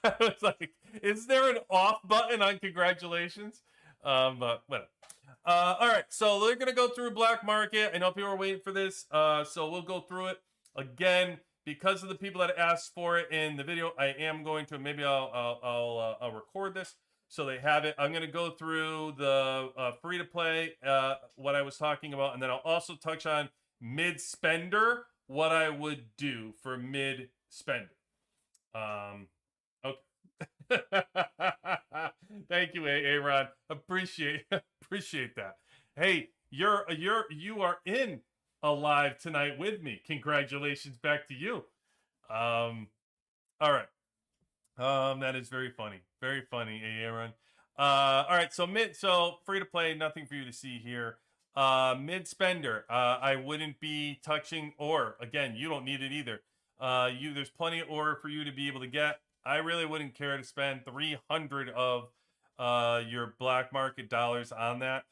I was like, is there an off button on congratulations? But whatever. All right, so we're gonna go through black market. I know people are waiting for this, so we'll go through it again because of the people that asked for it in the video. I am going to maybe I'll record this so they have it. I'm gonna go through the free to play, what I was talking about, and then I'll also touch on mid spender, what I would do for mid spender. Okay. Thank you, Aaron. Appreciate that. Hey, you are in alive tonight with me. Congratulations back to you. All right. That is very funny. Very funny, Aaron. All right, so free to play, nothing for you to see here. Mid spender, I wouldn't be touching ore. Again, you don't need it either. There's plenty of ore for you to be able to get. I really wouldn't care to spend 300 of your black market dollars on that.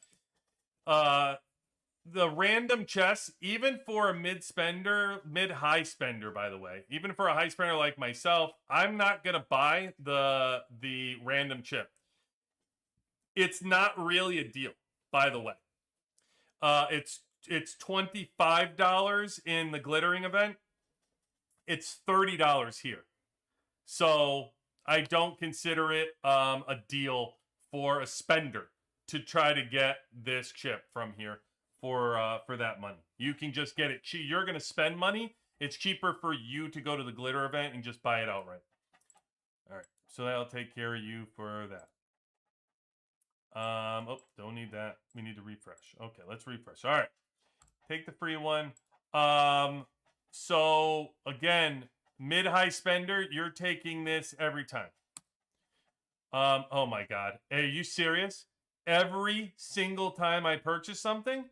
The random chests, even for a mid-high spender, by the way, even for a high spender like myself, I'm not gonna buy the random chip. It's not really a deal, by the way. It's $25 in the glittering event. It's $30 here. So I don't consider it a deal for a spender to try to get this chip from here for that money. You can just get it cheap. You're going to spend money. It's cheaper for you to go to the glitter event and just buy it outright. All right. So that'll take care of you for that. Oh, don't need that. We need to refresh. Okay, let's refresh. All right. Take the free one. So again, mid-high spender, you're taking this every time. Oh my God. Are you serious? Every single time I purchase something?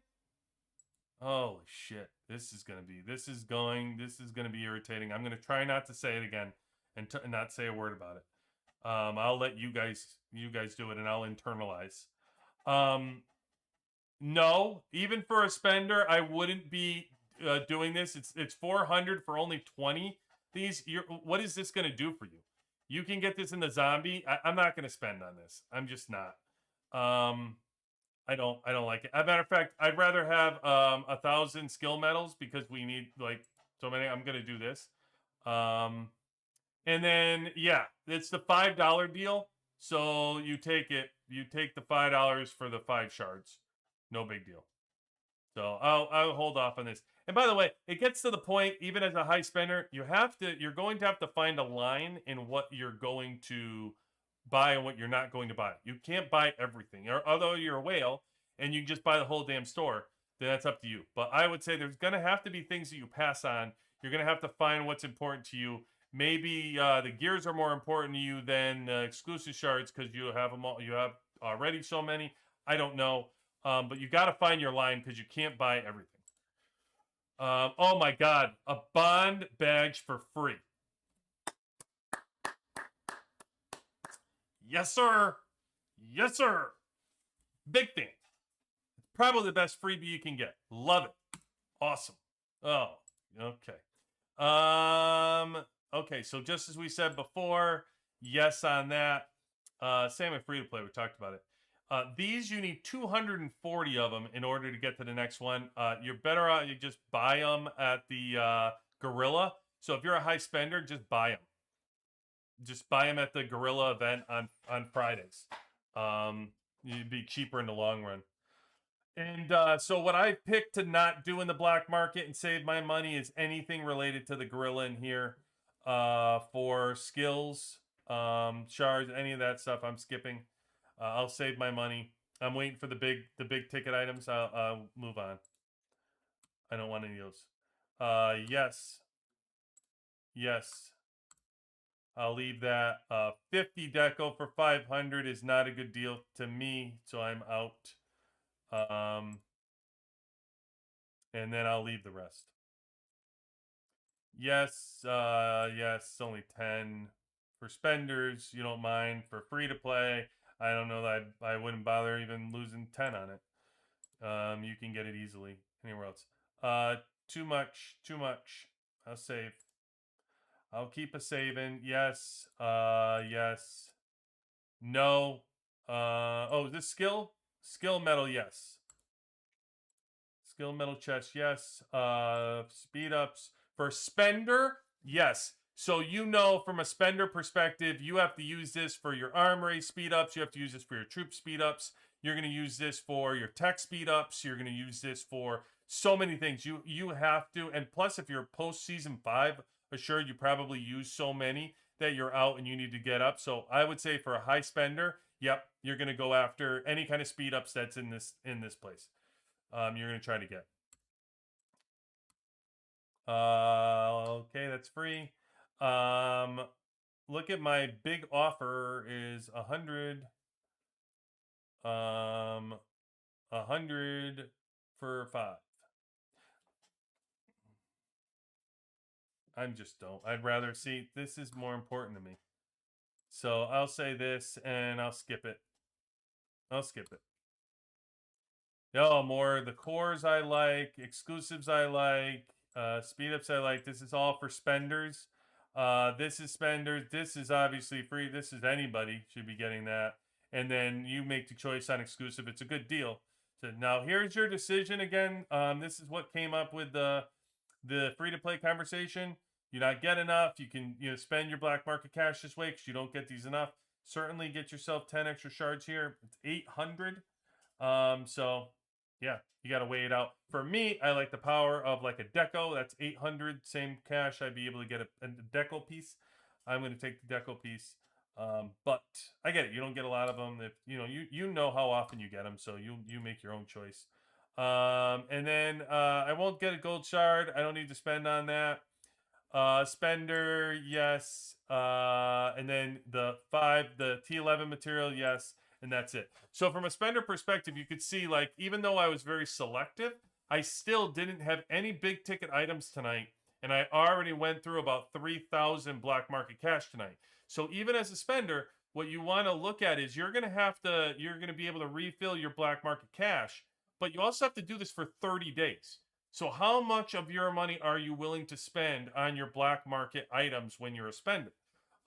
Holy shit. This is going to be irritating. I'm going to try not to say it again and not say a word about it. I'll let you guys do it and I'll internalize. No, even for a spender, I wouldn't be doing this. It's 400 for only 20. What is this going to do for you? You can get this in the zombie. I'm not going to spend on this. I'm just not. I don't like it. As a matter of fact, I'd rather have 1,000 skill medals because we need like so many. I'm going to do this. And then yeah, it's the $5 deal. So you take it. You take the $5 for the 5 shards. No big deal. So I'll hold off on this. And by the way, it gets to the point, even as a high spender, you're going to have to find a line in what you're going to buy and what you're not going to buy. You can't buy everything. Although you're a whale and you can just buy the whole damn store, then that's up to you. But I would say there's going to have to be things that you pass on. You're going to have to find what's important to you. Maybe the gears are more important to you than exclusive shards because you have them all. You have already so many. I don't know. But you got to find your line because you can't buy everything. Oh my God, a bond badge for free. Yes, sir. Yes, sir. Big fan. It's probably the best freebie you can get. Love it. Awesome. Oh, okay. Okay, so just as we said before, yes on that. Same with free to play. We talked about it. These, you need 240 of them in order to get to the next one. You're better out, you just buy them at the Gorilla. So if you're a high spender, just buy them. Just buy them at the Gorilla event on Fridays. You'd be cheaper in the long run. And so what I picked to not do in the black market and save my money is anything related to the Gorilla in here. for skills, shards, any of that stuff. I'm skipping. I'll save my money. I'm waiting for the big ticket items. I'll move on. I don't want any of those. Yes. Yes. I'll leave that. 50 deco for 500 is not a good deal to me, so I'm out. And then I'll leave the rest. Yes, yes, only 10 for spenders. You don't mind for free to play. I don't know that I wouldn't bother even losing 10 on it. You can get it easily anywhere else. Too much. I'll save. I'll keep a saving. Yes. Yes. No. Oh, is this skill? Skill metal, yes. Skill metal chest, yes. Speed ups for spender, yes. So you know, from a spender perspective, you have to use this for your armory speed ups. You have to use this for your troop speed ups. You're going to use this for your tech speed ups. You're going to use this for so many things. You have to, and plus, if you're post season 5 assured, you probably use so many that you're out and you need to get up. So I would say for a high spender, yep, you're going to go after any kind of speed ups that's in this place. You're going to try to get. Okay, that's free. Look at my big offer is 100. 100 for 5. I'm just don't. I'd rather see. This is more important to me. So I'll say this and I'll skip it. I'll skip it. No, more the cores I like, exclusives I like, speed ups I like. This is all for spenders. This is spenders. This is obviously free. This is anybody should be getting that. And then you make the choice on exclusive. It's a good deal. So now here's your decision again. This is what came up with the free to play conversation. You not get enough. You can spend your black market cash this way because you don't get these enough. Certainly get yourself 10 extra shards here. It's 800. So yeah, you got to weigh it out. For me, I like the power of like a deco. That's 800. Same cash. I'd be able to get a deco piece. I'm going to take the deco piece. But I get it. You don't get a lot of them. If you know how often you get them, so you make your own choice. And then I won't get a gold shard. I don't need to spend on that. Spender, yes. And then the T11 material, yes. And that's it. So from a spender perspective, you could see, like, even though I was very selective, I still didn't have any big ticket items tonight. And I already went through about 3,000 black market cash tonight. So even as a spender, what you want to look at is you're going to be able to refill your black market cash, but you also have to do this for 30 days. So how much of your money are you willing to spend on your black market items when you're a spender?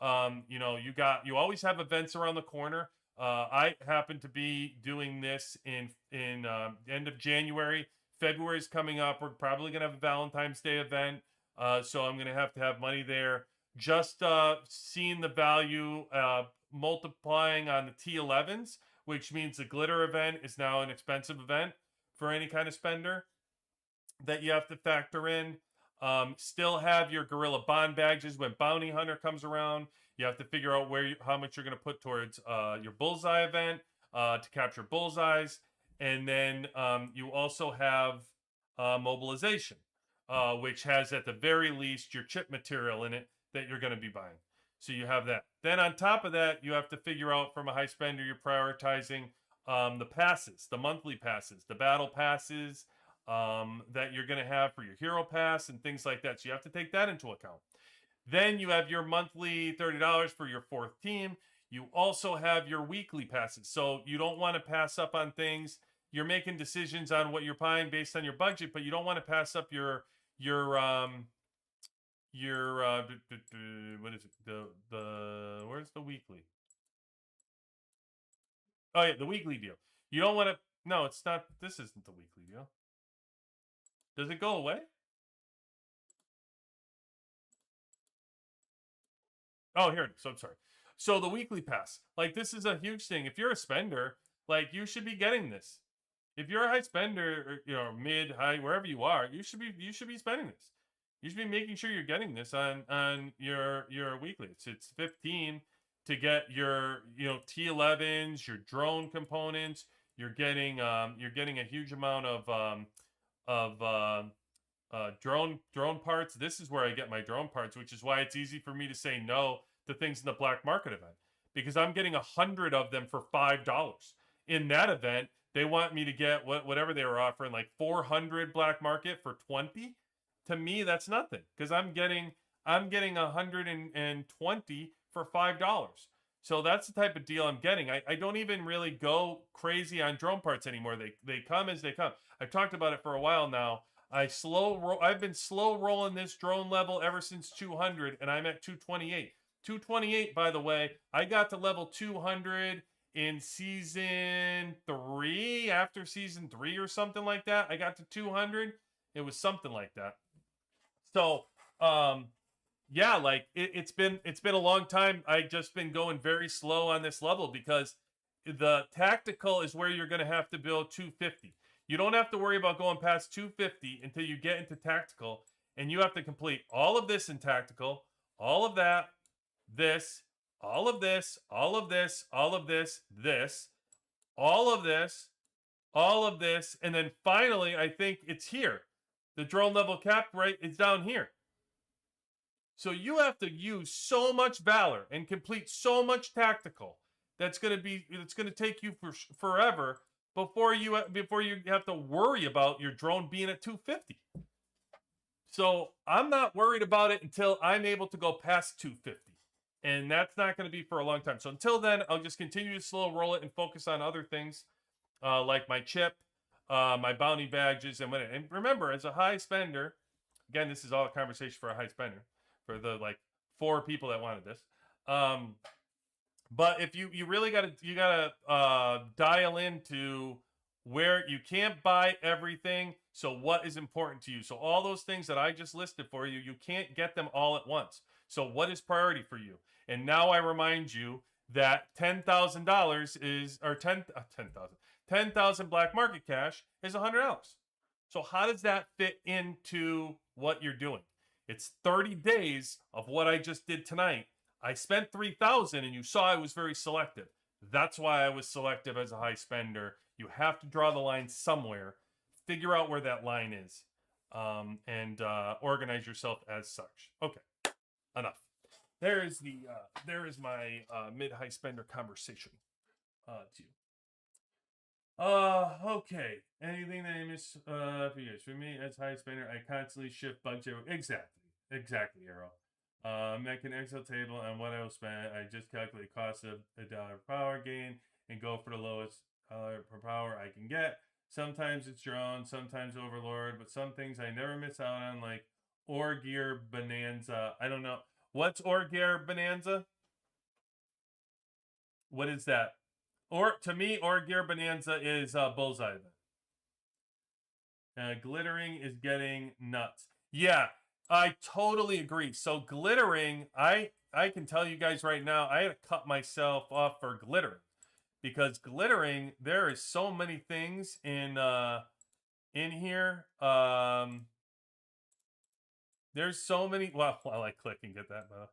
You always have events around the corner. I happen to be doing this in end of January. February's coming up. We're probably going to have a Valentine's Day event. So I'm going to have money there. Just seeing the value multiplying on the T11s, which means the glitter event is now an expensive event for any kind of spender that you have to factor in. Still have your gorilla bond badges when Bounty Hunter comes around. You have to figure out how much you're going to put towards your bullseye event to capture bullseyes. And then you also have mobilization, which has at the very least your chip material in it that you're going to be buying. So you have that. Then on top of that, you have to figure out from a high spender, you're prioritizing the passes, the monthly passes, the battle passes that you're going to have for your hero pass and things like that. So you have to take that into account. Then you have your monthly $30 for your 4th team. You also have your weekly passes. So you don't want to pass up on things. You're making decisions on what you're buying based on your budget, but you don't want to pass up your what is it? Where's the weekly? Oh yeah, the weekly deal. You don't want to. No, it's not. This isn't the weekly deal. Does it go away? Oh, here it is. So I'm sorry. So the weekly pass, like, this is a huge thing. If you're a spender, like, you should be getting this. If you're a high spender, or mid, high, wherever you are, you should be spending this. you should be making sure you're getting this on your weekly. It's 15 to get your T11s, your drone components. You're getting a huge amount of drone parts. This is where I get my drone parts, which is why it's easy for me to say no to things in the black market event, because I'm getting 100 of them for $5. In that event, they want me to get whatever they were offering, like 400 black market for 20. To me, that's nothing, because I'm getting 120 for $5. So that's the type of deal I'm getting. I don't even really go crazy on drone parts anymore. They come as they come. I've talked about it for a while now. I've been slow rolling this drone level ever since 200, and I'm at 228. 228, by the way, I got to level 200 in season 3, after season 3 or something like that. I got to 200. It was something like that. So, yeah, like it's been a long time. I just been going very slow on this level, because the tactical is where you're going to have to build 250. You don't have to worry about going past 250 until you get into tactical, and you have to complete all of this in tactical, all of that, this, all of this, all of this, all of this, this, all of this, all of this, and then finally, I think it's here. The drone level cap, right, is down here. So you have to use so much valor and complete so much tactical it's going to take you forever before you have to worry about your drone being at 250. So I'm not worried about it until I'm able to go past 250. And that's not going to be for a long time. So until then, I'll just continue to slow roll it and focus on other things, like my chip, my bounty badges, and whatever. And remember, as a high spender, again, this is all a conversation for a high spender, for the like 4 people that wanted this. But if you really gotta dial into where you can't buy everything. So what is important to you? So all those things that I just listed for you, you can't get them all at once. So what is priority for you? And now I remind you that $10,000 is, or 10,000 black market cash is $100. So how does that fit into what you're doing? It's 30 days of what I just did tonight. I spent 3,000, and you saw I was very selective. That's why I was selective as a high spender. You have to draw the line somewhere, figure out where that line is, and organize yourself as such. Okay, enough. There is my mid-high spender conversation to you. Okay. Anything that I miss for you guys? For me, as high spender, I constantly shift budget. Exactly, Arrow. Make an Excel table on what I will spend. I just calculate cost of $1 per power gain and go for the lowest dollar per power I can get. Sometimes it's drone, sometimes Overlord, but some things I never miss out on, like Ore Gear Bonanza. I don't know. What's Ore Gear Bonanza? What is that? Or to me, Ore Gear Bonanza is Bullseye event. Glittering is getting nuts. Yeah, I totally agree. So glittering, I can tell you guys right now, I had to cut myself off for glittering, because glittering, there is so many things in here. There's so many. Well, I like click and get that, but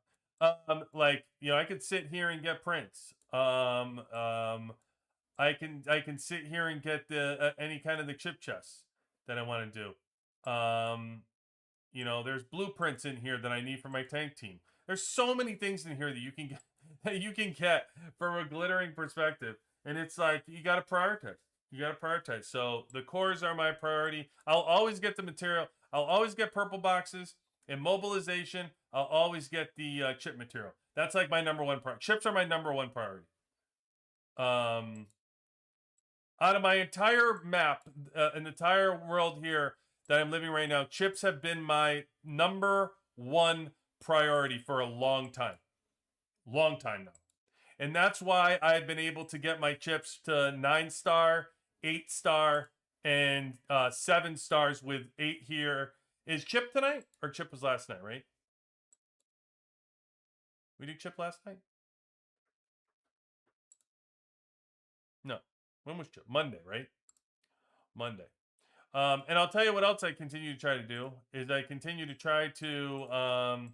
like, I could sit here and get prints. I can sit here and get the any kind of the chip chests that I want to do. There's blueprints in here that I need for my tank team. There's so many things in here that you can get from a glittering perspective, and it's like you got to prioritize. So the cores are my priority. I'll always get the material. I'll always get purple boxes. In mobilization, I'll always get the chip material. That's like my number one priority. Chips are my number one priority. Out of my entire map, an entire world here that I'm living right now, chips have been my number one priority for a long time. Long time now. And that's why I've been able to get my chips to 9-star, 8-star, and 7 stars with 8 here. Is Chip tonight? Or Chip was last night, right? We did Chip last night? No. When was Chip? Monday, right? Monday. And I'll tell you what else I continue to try to do is I continue to try to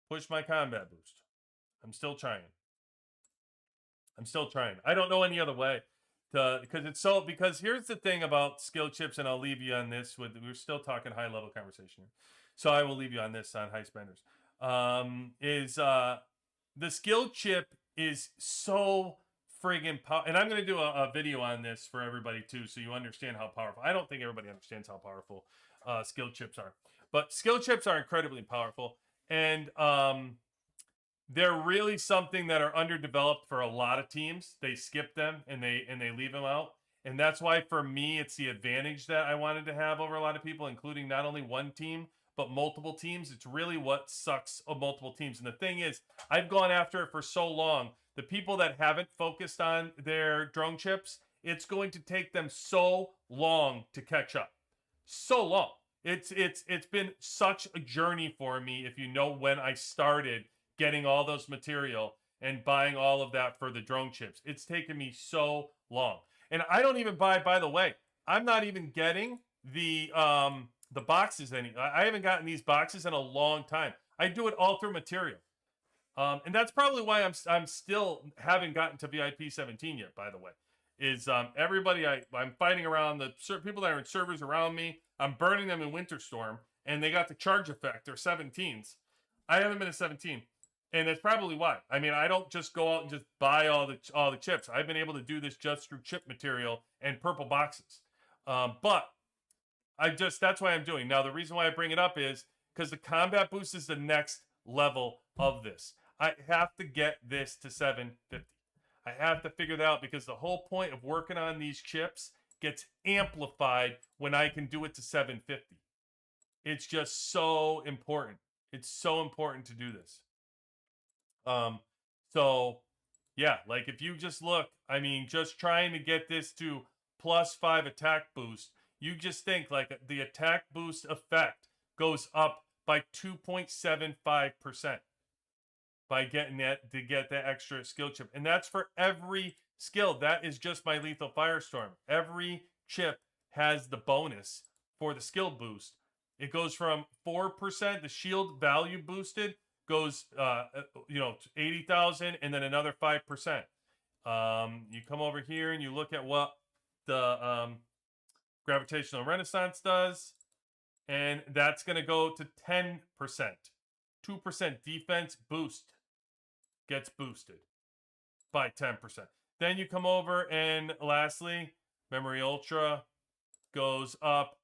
push my combat boost. I'm still trying. I don't know any other way because here's the thing about skill chips, and I'll leave you on this we're still talking high level conversation here. So I will leave you on this on high spenders. The skill chip is so friggin' powerful. And I'm going to do a video on this for everybody too, so you understand how powerful. I don't think everybody understands how powerful skill chips are. But skill chips are incredibly powerful. And they're really something that are underdeveloped for a lot of teams. They skip them and they leave them out. And that's why for me, it's the advantage that I wanted to have over a lot of people, including not only one team, but multiple teams. It's really what sucks of multiple teams. And the thing is, I've gone after it for so long. The people that haven't focused on their drone chips, it's going to take them so long to catch up. So long. It's been such a journey for me if you know when I started getting all those material and buying all of that for the drone chips. It's taken me so long. And I don't even buy, by the way, I'm not even getting the boxes I haven't gotten these boxes in a long time. I do it all through material. And that's probably why I'm still haven't gotten to VIP 17 yet, by the way. Is everybody I'm fighting around, the people that are in servers around me, I'm burning them in Winter Storm, and they got the charge effect. They're 17s. I haven't been a 17. And that's probably why. I mean, I don't just go out and just buy all the chips. I've been able to do this just through chip material and purple boxes. But that's why I'm doing. Now, the reason why I bring it up is because the combat boost is the next level of this. I have to get this to 750. I have to figure that out because the whole point of working on these chips gets amplified when I can do it to 750. It's just so important. It's so important to do this. So yeah, like if you just look, I mean, just trying to get this to +5 attack boost, you just think like the attack boost effect goes up by 2.75% by getting that to get that extra skill chip. And that's for every skill. That is just my lethal firestorm. Every chip has the bonus for the skill boost. It goes from 4%, the shield value boosted goes, 80,000 and then another 5%. You come over here and you look at what the gravitational renaissance does, and that's going to go to 10%. 2% defense boost gets boosted by 10%. Then you come over and lastly, memory ultra goes up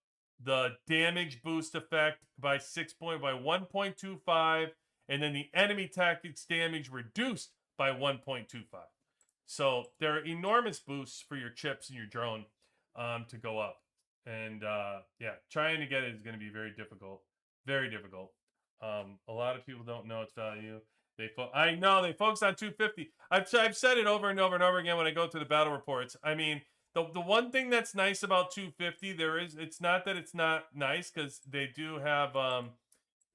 the damage boost effect by 1.25, and then the enemy tactics damage reduced by 1.25. So there are enormous boosts for your chips and your drone to go up. And yeah, trying to get it is going to be very difficult. Very difficult. A lot of people don't know its value. I know they focus on 250. I've said it over and over and over again when I go through the battle reports. I mean, the one thing that's nice about 250, it's not that it's not nice, because they do have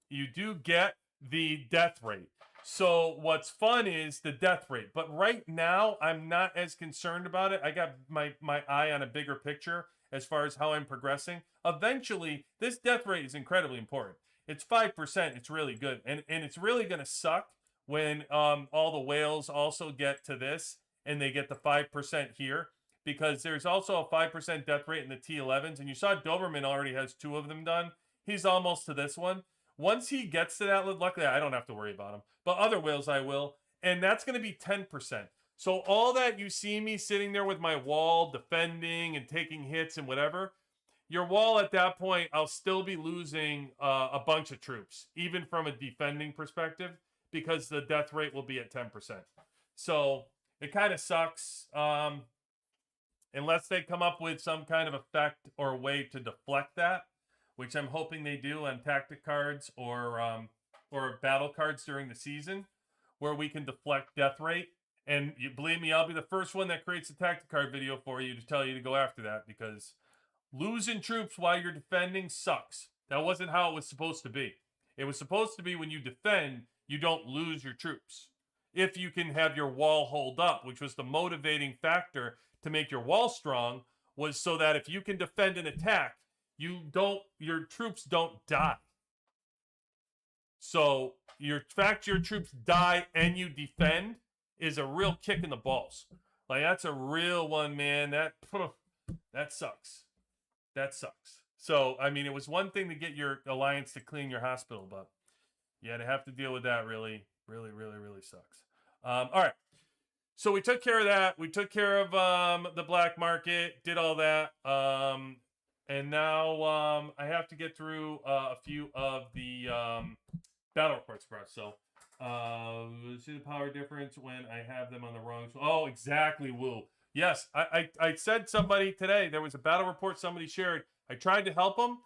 you do get the death rate. So what's fun is the death rate. But right now, I'm not as concerned about it. I got my eye on a bigger picture as far as how I'm progressing. Eventually, this death rate is incredibly important. It's 5%. It's really good. And it's really going to suck when all the whales also get to this and they get the 5% here, because there's also a 5% death rate in the T11s. And you saw Doberman already has 2 of them done. He's almost to this one. Once he gets to that, luckily I don't have to worry about him. But other whales I will. And that's going to be 10%. So all that you see me sitting there with my wall defending and taking hits and whatever, your wall at that point, I'll still be losing a bunch of troops, even from a defending perspective, because the death rate will be at 10%. So it kind of sucks. Unless they come up with some kind of effect or way to deflect that, which I'm hoping they do on tactic cards or battle cards during the season, where we can deflect death rate. And you believe me, I'll be the first one that creates a tactic card video for you to tell you to go after that, because losing troops while you're defending sucks. That wasn't how it was supposed to be. It was supposed to be when you defend, you don't lose your troops. If you can have your wall hold up, which was the motivating factor to make your wall strong, was so that if you can defend an attack, your troops don't die. So your fact your troops die and you defend is a real kick in the balls. Like, that's a real one, man. That sucks. That sucks. So, I mean, it was one thing to get your alliance to clean your hospital, but yeah, to have to deal with that really sucks. All right. So we took care of that. We took care of the black market, did all that. And now I have to get through a few of the battle reports for us. So see the power difference when I have them on the wrong. Oh, exactly, Woo. Yes, I said somebody today, there was a battle report somebody shared. I tried to help them.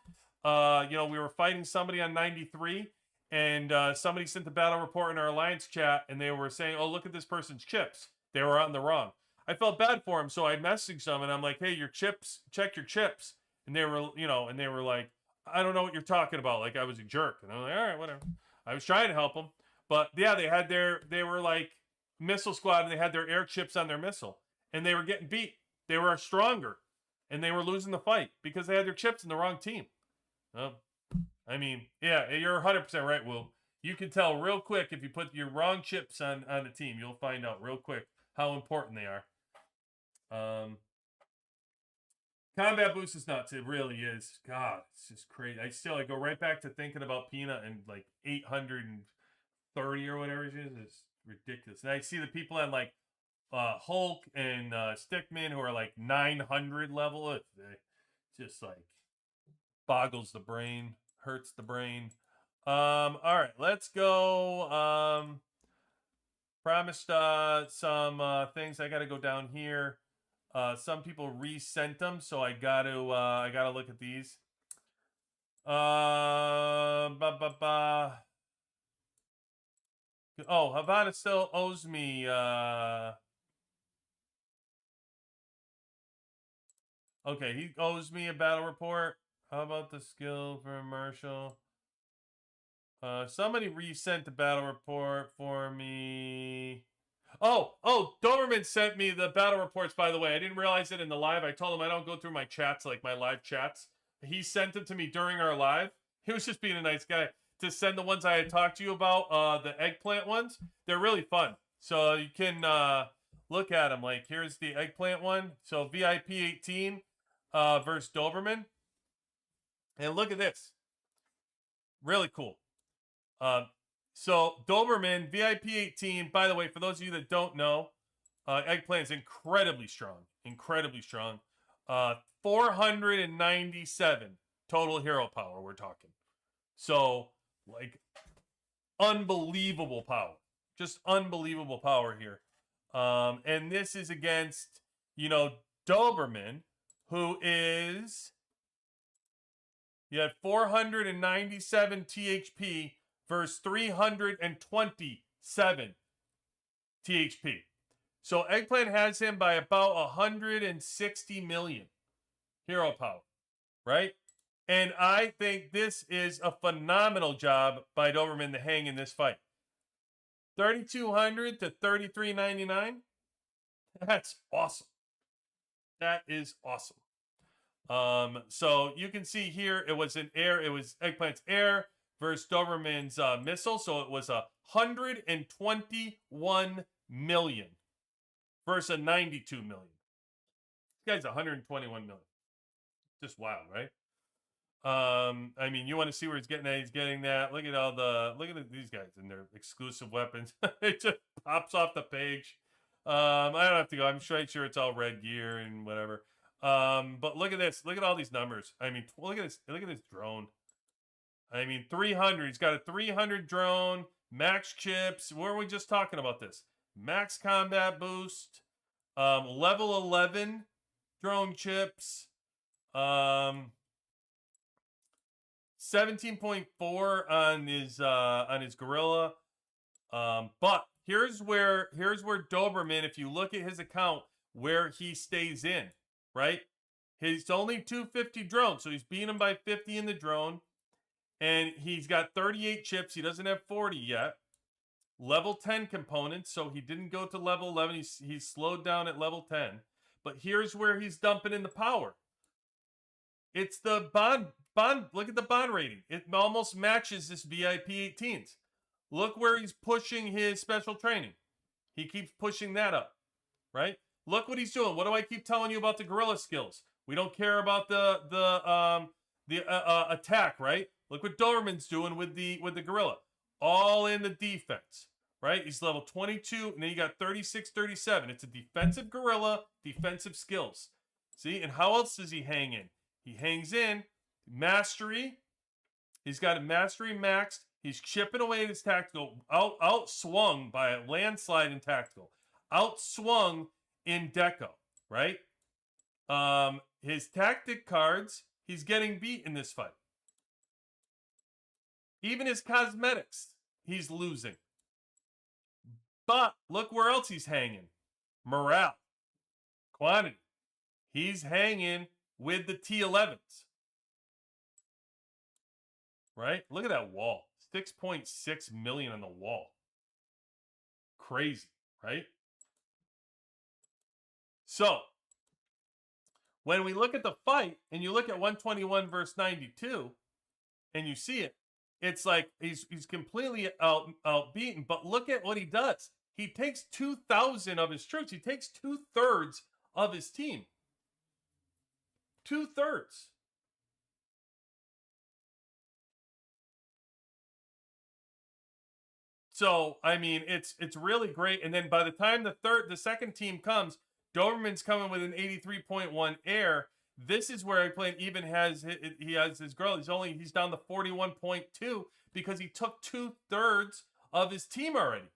We were fighting somebody on 93, and somebody sent the battle report in our alliance chat, and they were saying, oh, look at this person's chips. They were on the wrong. I felt bad for him, so I messaged them, and I'm like, hey, your chips, check your chips. And they were, and they were like, I don't know what you're talking about. Like I was a jerk. And I'm like, all right, whatever. I was trying to help them. But yeah, they were like missile squad, and they had their air chips on their missile. And they were getting beat. They were stronger. And they were losing the fight because they had their chips in the wrong team. I mean, yeah, you're 100% right, Will. You can tell real quick if you put your wrong chips on the team. You'll find out real quick how important they are. Combat boost is nuts. It really is. God, it's just crazy. I go right back to thinking about Peanut and like 830 or whatever it is. It's ridiculous. And I see the people on like Hulk and Stickman who are like 900 level. It just like boggles the brain, hurts the brain. All right, let's go. Promised some things. I got to go down here. Some people resent them, so I gotta look at these. Oh, Havana still owes me. Okay, he owes me a battle report. How about the skill for Marshall? Somebody resent the battle report for me. Oh, Doberman sent me the battle reports, by the way. I didn't realize it in the live. I told him I don't go through my chats, like my live chats. He sent them to me during our live. He was just being a nice guy to send the ones I had talked to you about, the eggplant ones. They're really fun. So you can look at them. Like, here's the eggplant one. So VIP 18 versus Doberman. And look at this. Really cool. So Doberman, VIP 18, by the way, for those of you that don't know, Eggplant is incredibly strong. 497 total hero power, we're talking. So, like, unbelievable power. Just unbelievable power here. And this is against, Doberman, who is... You had 497 THP versus 327 THP. So Eggplant has him by about 160 million hero power, right? And I think this is a phenomenal job by Doberman to hang in this fight. 3,200 to 3,399. That's awesome. That is awesome. So you can see here, it was Eggplant's air versus Doberman's missile. So it was 121 million versus a 92 million. This guy's 121 million. Just wild, right? I mean, you want to see where he's getting that? He's getting that. Look at these guys and their exclusive weapons. It just pops off the page. I don't have to go. I'm sure it's all red gear and whatever. But look at this. Look at all these numbers. I mean, look at this. Look at this drone. I mean, 300. He's got a 300 drone, max chips. Where were we just talking about this? Max combat boost, level 11 drone chips, 17.4 on his gorilla. But here's where Doberman, if you look at his account, where he stays in. Right? He's only 250 drone, so he's beating him by 50 in the drone. And he's got 38 chips. He doesn't have 40 yet. Level 10 components, so he didn't go to level 11. He's slowed down at level 10. But here's where he's dumping in the power. It's the bond. Look at the bond rating. It almost matches this VIP 18s. Look where he's pushing his special training. He keeps pushing that up, right? Look what he's doing. What do I keep telling you about the gorilla skills? We don't care about the attack, right? Look what Doberman's doing with the gorilla. All in the defense, right? He's level 22, and then you got 36, 37. It's a defensive gorilla, defensive skills. See, and how else does he hang in? He hangs in mastery. He's got a mastery maxed. He's chipping away at his tactical. Outswung by a landslide in tactical. Outswung in deco, right? His tactic cards, he's getting beat in this fight. Even his cosmetics, he's losing. But look where else he's hanging. Morale. Quantity. He's hanging with the T11s. Right? Look at that wall. 6.6 million on the wall. Crazy, right? So, when we look at the fight, and you look at 121 versus 92, and you see it, it's like he's completely outbeaten. But look at what he does. He takes 2,000 of his troops. He takes 2/3 of his team. 2/3. So, I mean, it's really great. And then by the time the second team comes, Doberman's coming with an 83.1 air. This is where I play even he has his girl. He's down to 41.2 because he took 2/3 of his team already.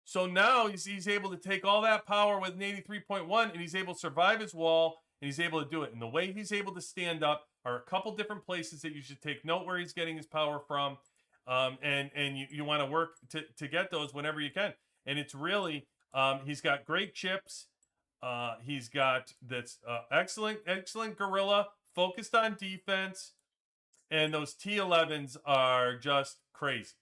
So now he's able to take all that power with an 83.1, and he's able to survive his wall, and he's able to do it. And the way he's able to stand up are a couple different places that you should take note where he's getting his power from. And you want to work to get those whenever you can. And it's really, he's got great chips. He's got this excellent gorilla focused on defense. And those T11s are just crazy.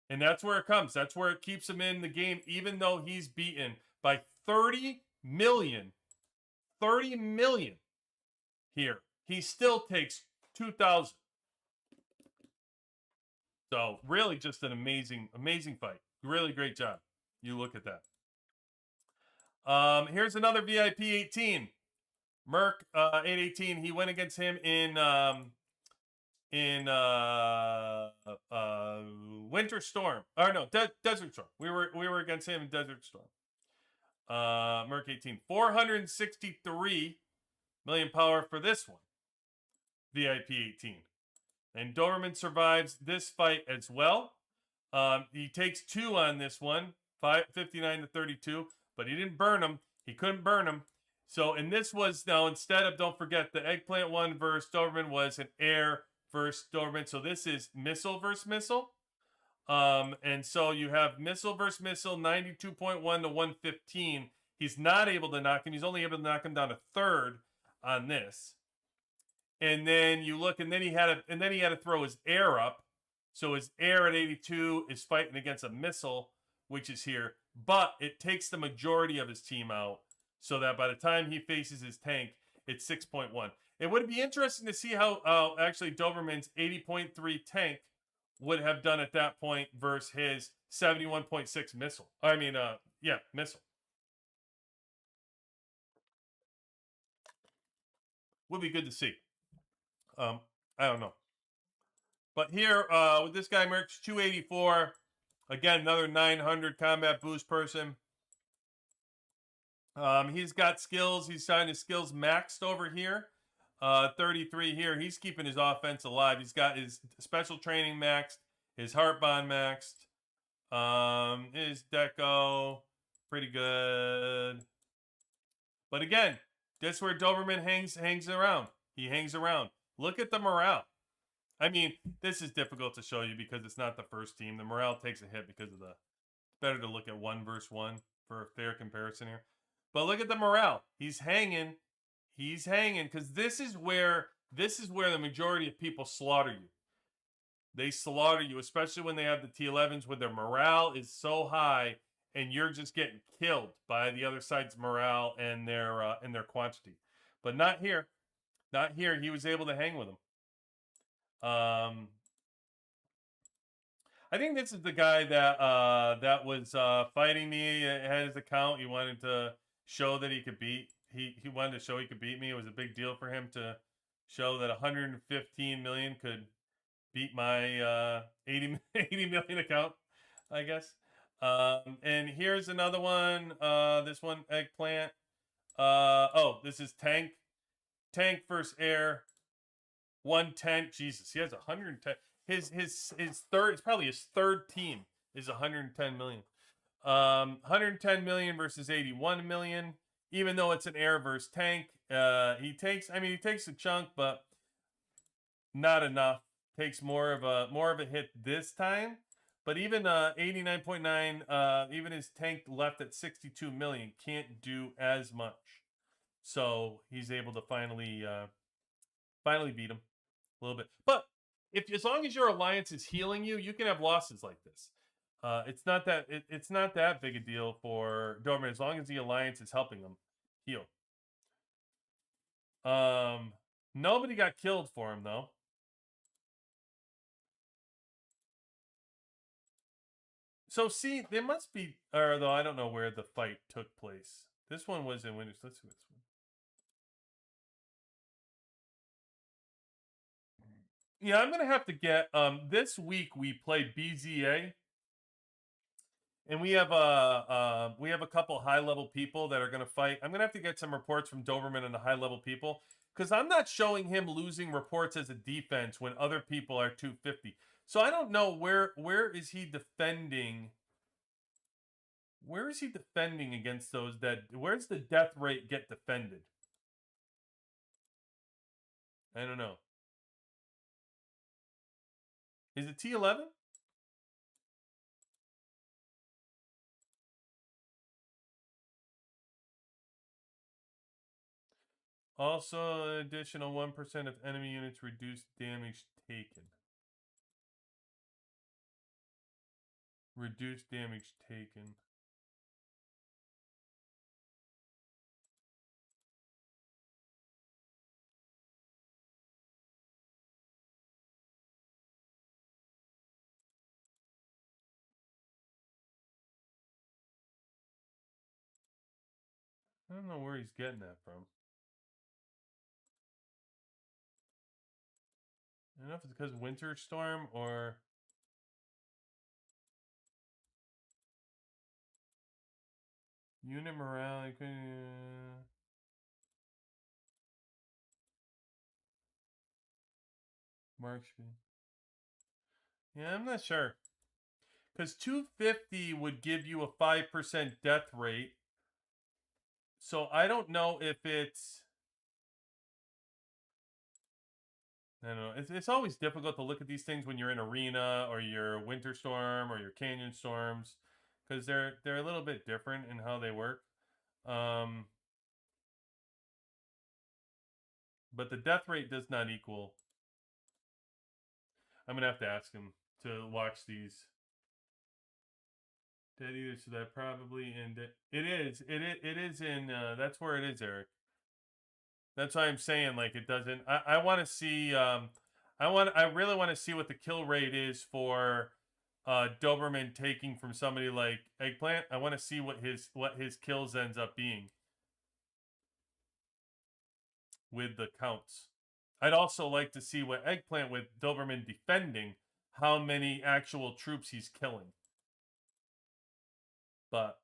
And that's where it comes. That's where it keeps him in the game, even though he's beaten by 30 million here. He still takes 2,000. So really just an amazing fight. Really great job. You look at that. Here's another VIP 18. Merc 818. He went against him in Winter Storm. Or no, Desert Storm. We were against him in Desert Storm. Merc 18. 463 million power for this one. VIP 18. And Doberman survives this fight as well. He takes 2 on this one, 59 to 32, but he didn't burn him. He couldn't burn him. So, and this was now instead of, don't forget, the Eggplant one versus Doberman was an air versus Doberman. So this is missile versus missile. And so you have missile versus missile, 92.1 to 115. He's not able to knock him. He's only able to knock him down a third on this. And then you look, and then he had to throw his air up. So his air at 82 is fighting against a missile, which is here. But it takes the majority of his team out, so that by the time he faces his tank, it's 6.1. It would be interesting to see how actually Doberman's 80.3 tank would have done at that point versus his 71.6 missile. I mean, missile. Would be good to see. I don't know. But here, with this guy, Mercs 284. Again, another 900 combat boost person. He's got skills. He's signed his skills maxed over here. 33 here. He's keeping his offense alive. He's got his special training maxed. His heart bond maxed. His deco. Pretty good. But again, that's where Doberman hangs around. He hangs around. Look at the morale. I mean, this is difficult to show you because it's not the first team. The morale takes a hit because of it's better to look at 1 versus 1 for a fair comparison here. But look at the morale. He's hanging. He's hanging because this is where the majority of people slaughter you. They slaughter you, especially when they have the T11s where their morale is so high and you're just getting killed by the other side's morale and their quantity. But not here. Not here. He was able to hang with him. I think this is the guy that was fighting me. Had his account. He wanted to show that he could beat. He wanted to show he could beat me. It was a big deal for him to show that 115 million could beat my 80 million account, I guess. And here's another one. This one, Eggplant. Oh, this is Tank versus Air. 110. Jesus, he has 110. His third, it's probably his third team is 110 million. 110 million versus 81 million. Even though it's an Air versus Tank, he takes a chunk, but not enough. Takes more of a hit this time. But even 89.9, even his Tank left at 62 million can't do as much. So he's able to finally beat him a little bit. But as long as your alliance is healing you, you can have losses like this. It's not that big a deal for Doberman as long as the alliance is helping him heal. Nobody got killed for him though. So see, there must be, or though I don't know where the fight took place. This one was in Windows. Let's see this one. Yeah, I'm gonna have to get. This week we play BZA, and we have a couple high level people that are gonna fight. I'm gonna have to get some reports from Doberman and the high level people because I'm not showing him losing reports as a defense when other people are 250. So I don't know where is he defending. Where is he defending against those that? Where's the death rate get defended? I don't know. Is it T11? Also, an additional 1% of enemy units reduce damage taken. Reduce damage taken. I don't know where he's getting that from. I don't know if it's because Winter Storm or... Unit morale... Mark speed. Yeah, I'm not sure. Because 250 would give you a 5% death rate. So I don't know if it's... I don't know. It's always difficult to look at these things when you're in Arena or your Winter Storm or your Canyon Storms. Because they're a little bit different in how they work. But the death rate does not equal... I'm going to have to ask him to watch these. Dead either, so that probably end it. It is in that's where it is, Eric. That's why I'm saying like it doesn't. I want to see I really want to see what the kill rate is for Doberman taking from somebody like Eggplant. I want to see what his kills ends up being with the counts. I'd also like to see what Eggplant with Doberman defending, how many actual troops he's killing. But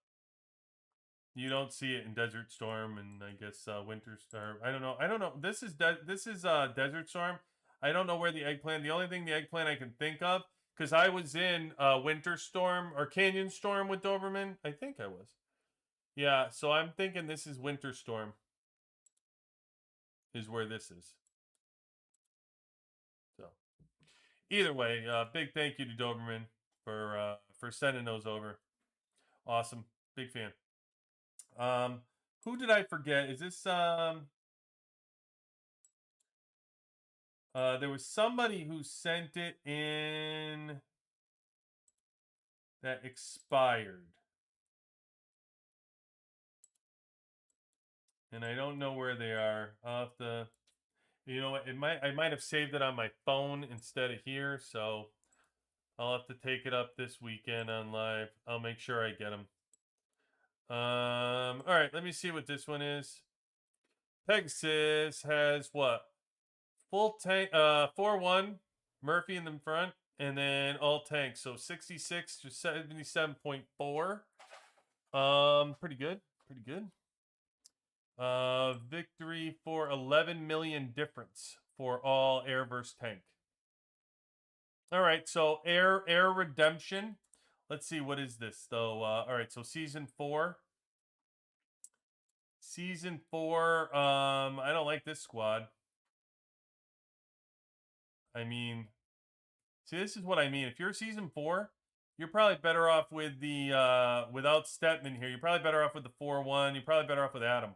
you don't see it in Desert Storm and I guess Winter Storm. I don't know. This is Desert Storm. I don't know where the Eggplant. The only thing the Eggplant I can think of, because I was in Winter Storm or Canyon Storm with Doberman. I think I was. Yeah, so I'm thinking this is Winter Storm. Is where this is. So, either way, big thank you to Doberman for sending those over. Awesome, big fan. Who did I forget? Is this there was somebody who sent it in that expired. And I don't know where they are. I'll have to, you know what? I might have saved it on my phone instead of here, so I'll have to take it up this weekend on live. I'll make sure I get them. All right, let me see what this one is. Pegasus has what? Full tank, 4-1, Murphy in the front, and then all tanks. So 66 to 77.4. Pretty good. Pretty good. Victory for 11 million difference for all air versus tank. All right, so air redemption. Let's see, what is this though? All right, so season 4. Season 4. I don't like this squad. I mean, see, this is what I mean. If you're season 4, you're probably better off with the without Stetman here. You're probably better off with the 4-1. You're probably better off with Adam.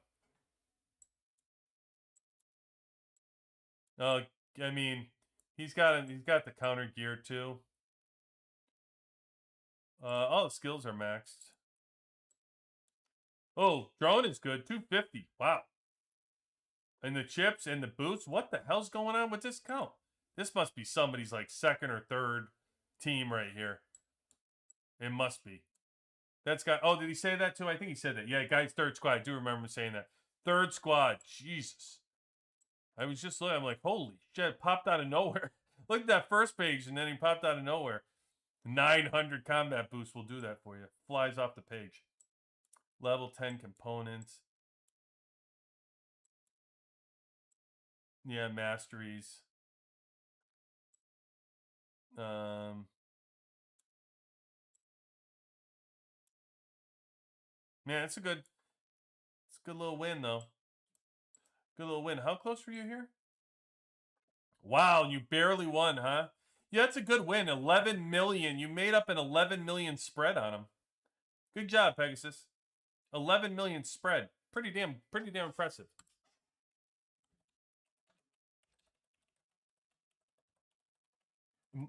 I mean, he's got the counter gear too. All the skills are maxed. Oh, drone is good. 250. Wow. And the chips and the boots. What the hell's going on with this count? This must be somebody's like second or third team right here. It must be. That's got. Oh, did he say that too? I think he said that. Yeah, guy's third squad. I do remember him saying that. Third squad. Jesus. I was just looking. I'm like, holy shit! Popped out of nowhere. Look at that first page, and then he popped out of nowhere. 900 combat boost will do that for you. Flies off the page. Level 10 components. Yeah, masteries. Man, it's a good little win though. Good little win. How close were you here? Wow, you barely won, huh? Yeah, that's a good win. 11 million. You made up an 11 million spread on him. Good job, Pegasus. 11 million spread. Pretty damn impressive.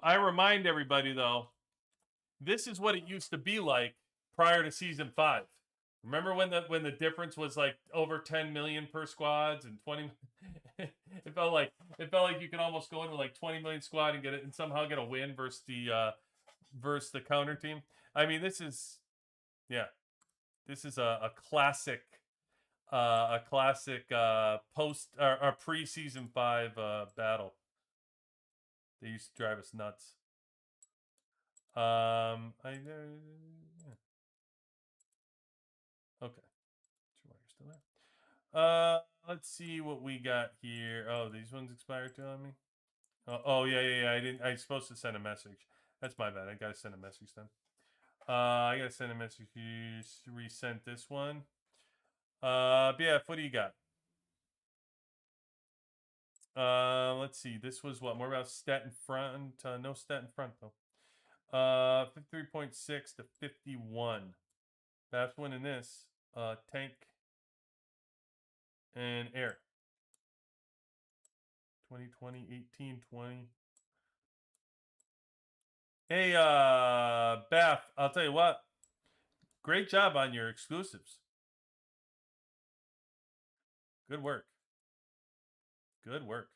I remind everybody though, this is what it used to be like prior to season 5. Remember when the difference was like over 10 million per squads and 20 it felt like you could almost go into like 20 million squad and get it and somehow get a win versus the counter team. I mean, this is a classic post or pre-season 5 battle. They used to drive us nuts. Okay. Sure, you're still there. Let's see what we got here. Oh, these ones expired too on me. Oh yeah. I didn't. I'm supposed to send a message. That's my bad. I gotta send a message then. I gotta send a message. You resent this one. BF, what do you got? Let's see. This was what? More about stat in front. No stat in front though. 53.6 to 51. That's winning this. Tank and air. 2020, 18, 20. Hey, Beth, I'll tell you what. Great job on your exclusives. Good work. Good work.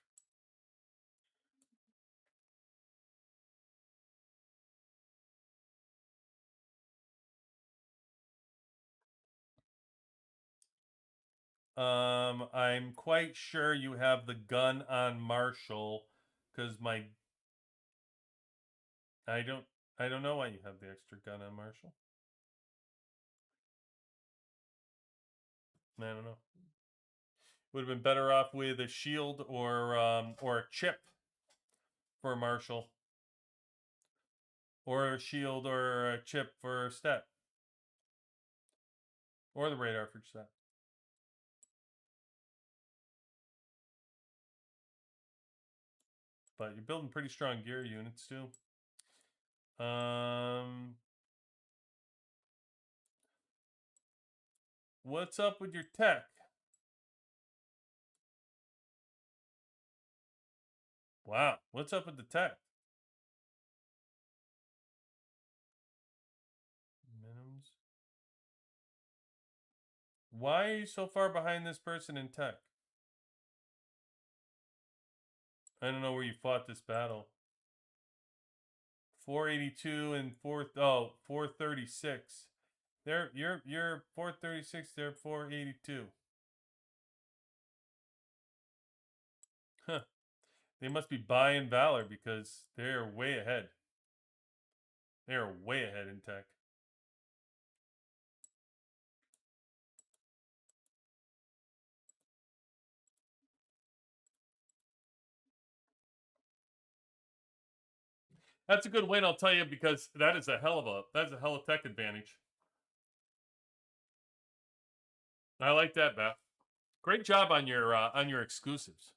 I'm quite sure you have the gun on Marshall, because I don't know why you have the extra gun on Marshall. I don't know. Would have been better off with a shield or a chip for Marshall, or a shield or a chip for stat, or the radar for stat. But you're building pretty strong gear units too. What's up with your tech? Wow, what's up with the tech? Minims. Why are you so far behind this person in tech? I don't know where you fought this battle. 482 and 436. You're 436, they're 482. Huh. They must be buying valor because they're way ahead. They're way ahead in tech. That's a good win, I'll tell you, because that's a hell of tech advantage. I like that, Beth. Great job on your exclusives.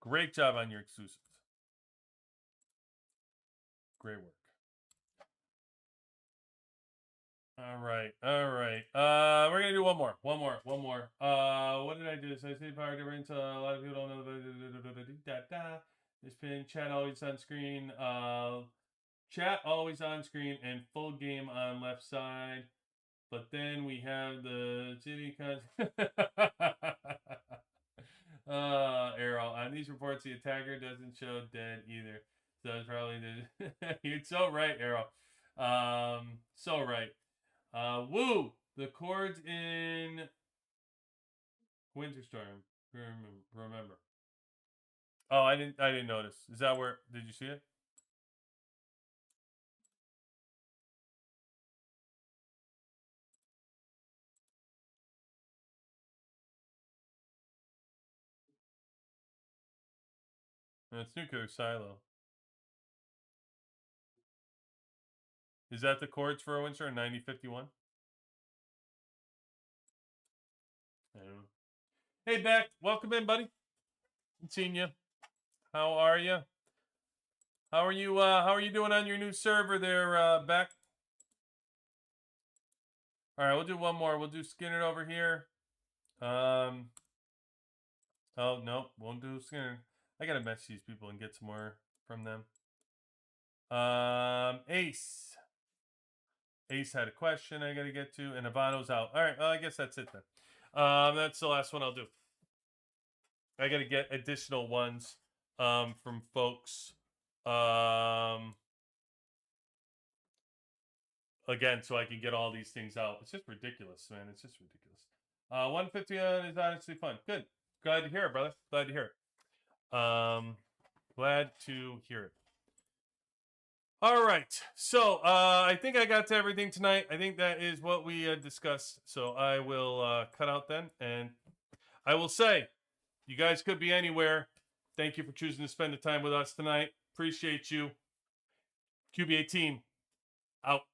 Great job on your exclusives. Great work. All right. We're gonna do one more. What did I do? So I say power difference. A lot of people don't know. This pin chat always on screen. Chat always on screen and full game on left side. But then we have the city arrow on these reports. The attacker doesn't show dead either. So it's probably the. You're so right, Arrow. So right. Woo! The chords in Winter Storm. Remember. Oh, I didn't notice. Is that where? Did you see it? It's Nuclear Silo. Is that the chords for a Winter in 9051? I don't know. Hey, Beck. Welcome in, buddy. Haven't seen you. How are you? How are you doing on your new server there, Beck? All right, we'll do one more. We'll do Skinner over here. Oh no, won't do Skinner. I gotta message these people and get some more from them. Ace had a question I gotta get to, and Ivano's out. All right, well, I guess that's it then. That's the last one I'll do. I gotta get additional ones from folks. Again, so I can get all these things out. It's just ridiculous, man. It's just ridiculous. 150 is honestly fun. Good. Glad to hear it, brother. Glad to hear it. Glad to hear it. All right. So I think I got to everything tonight. I think that is what we discussed. So I will cut out then. And I will say, you guys could be anywhere. Thank you for choosing to spend the time with us tonight. Appreciate you. QBA team, out.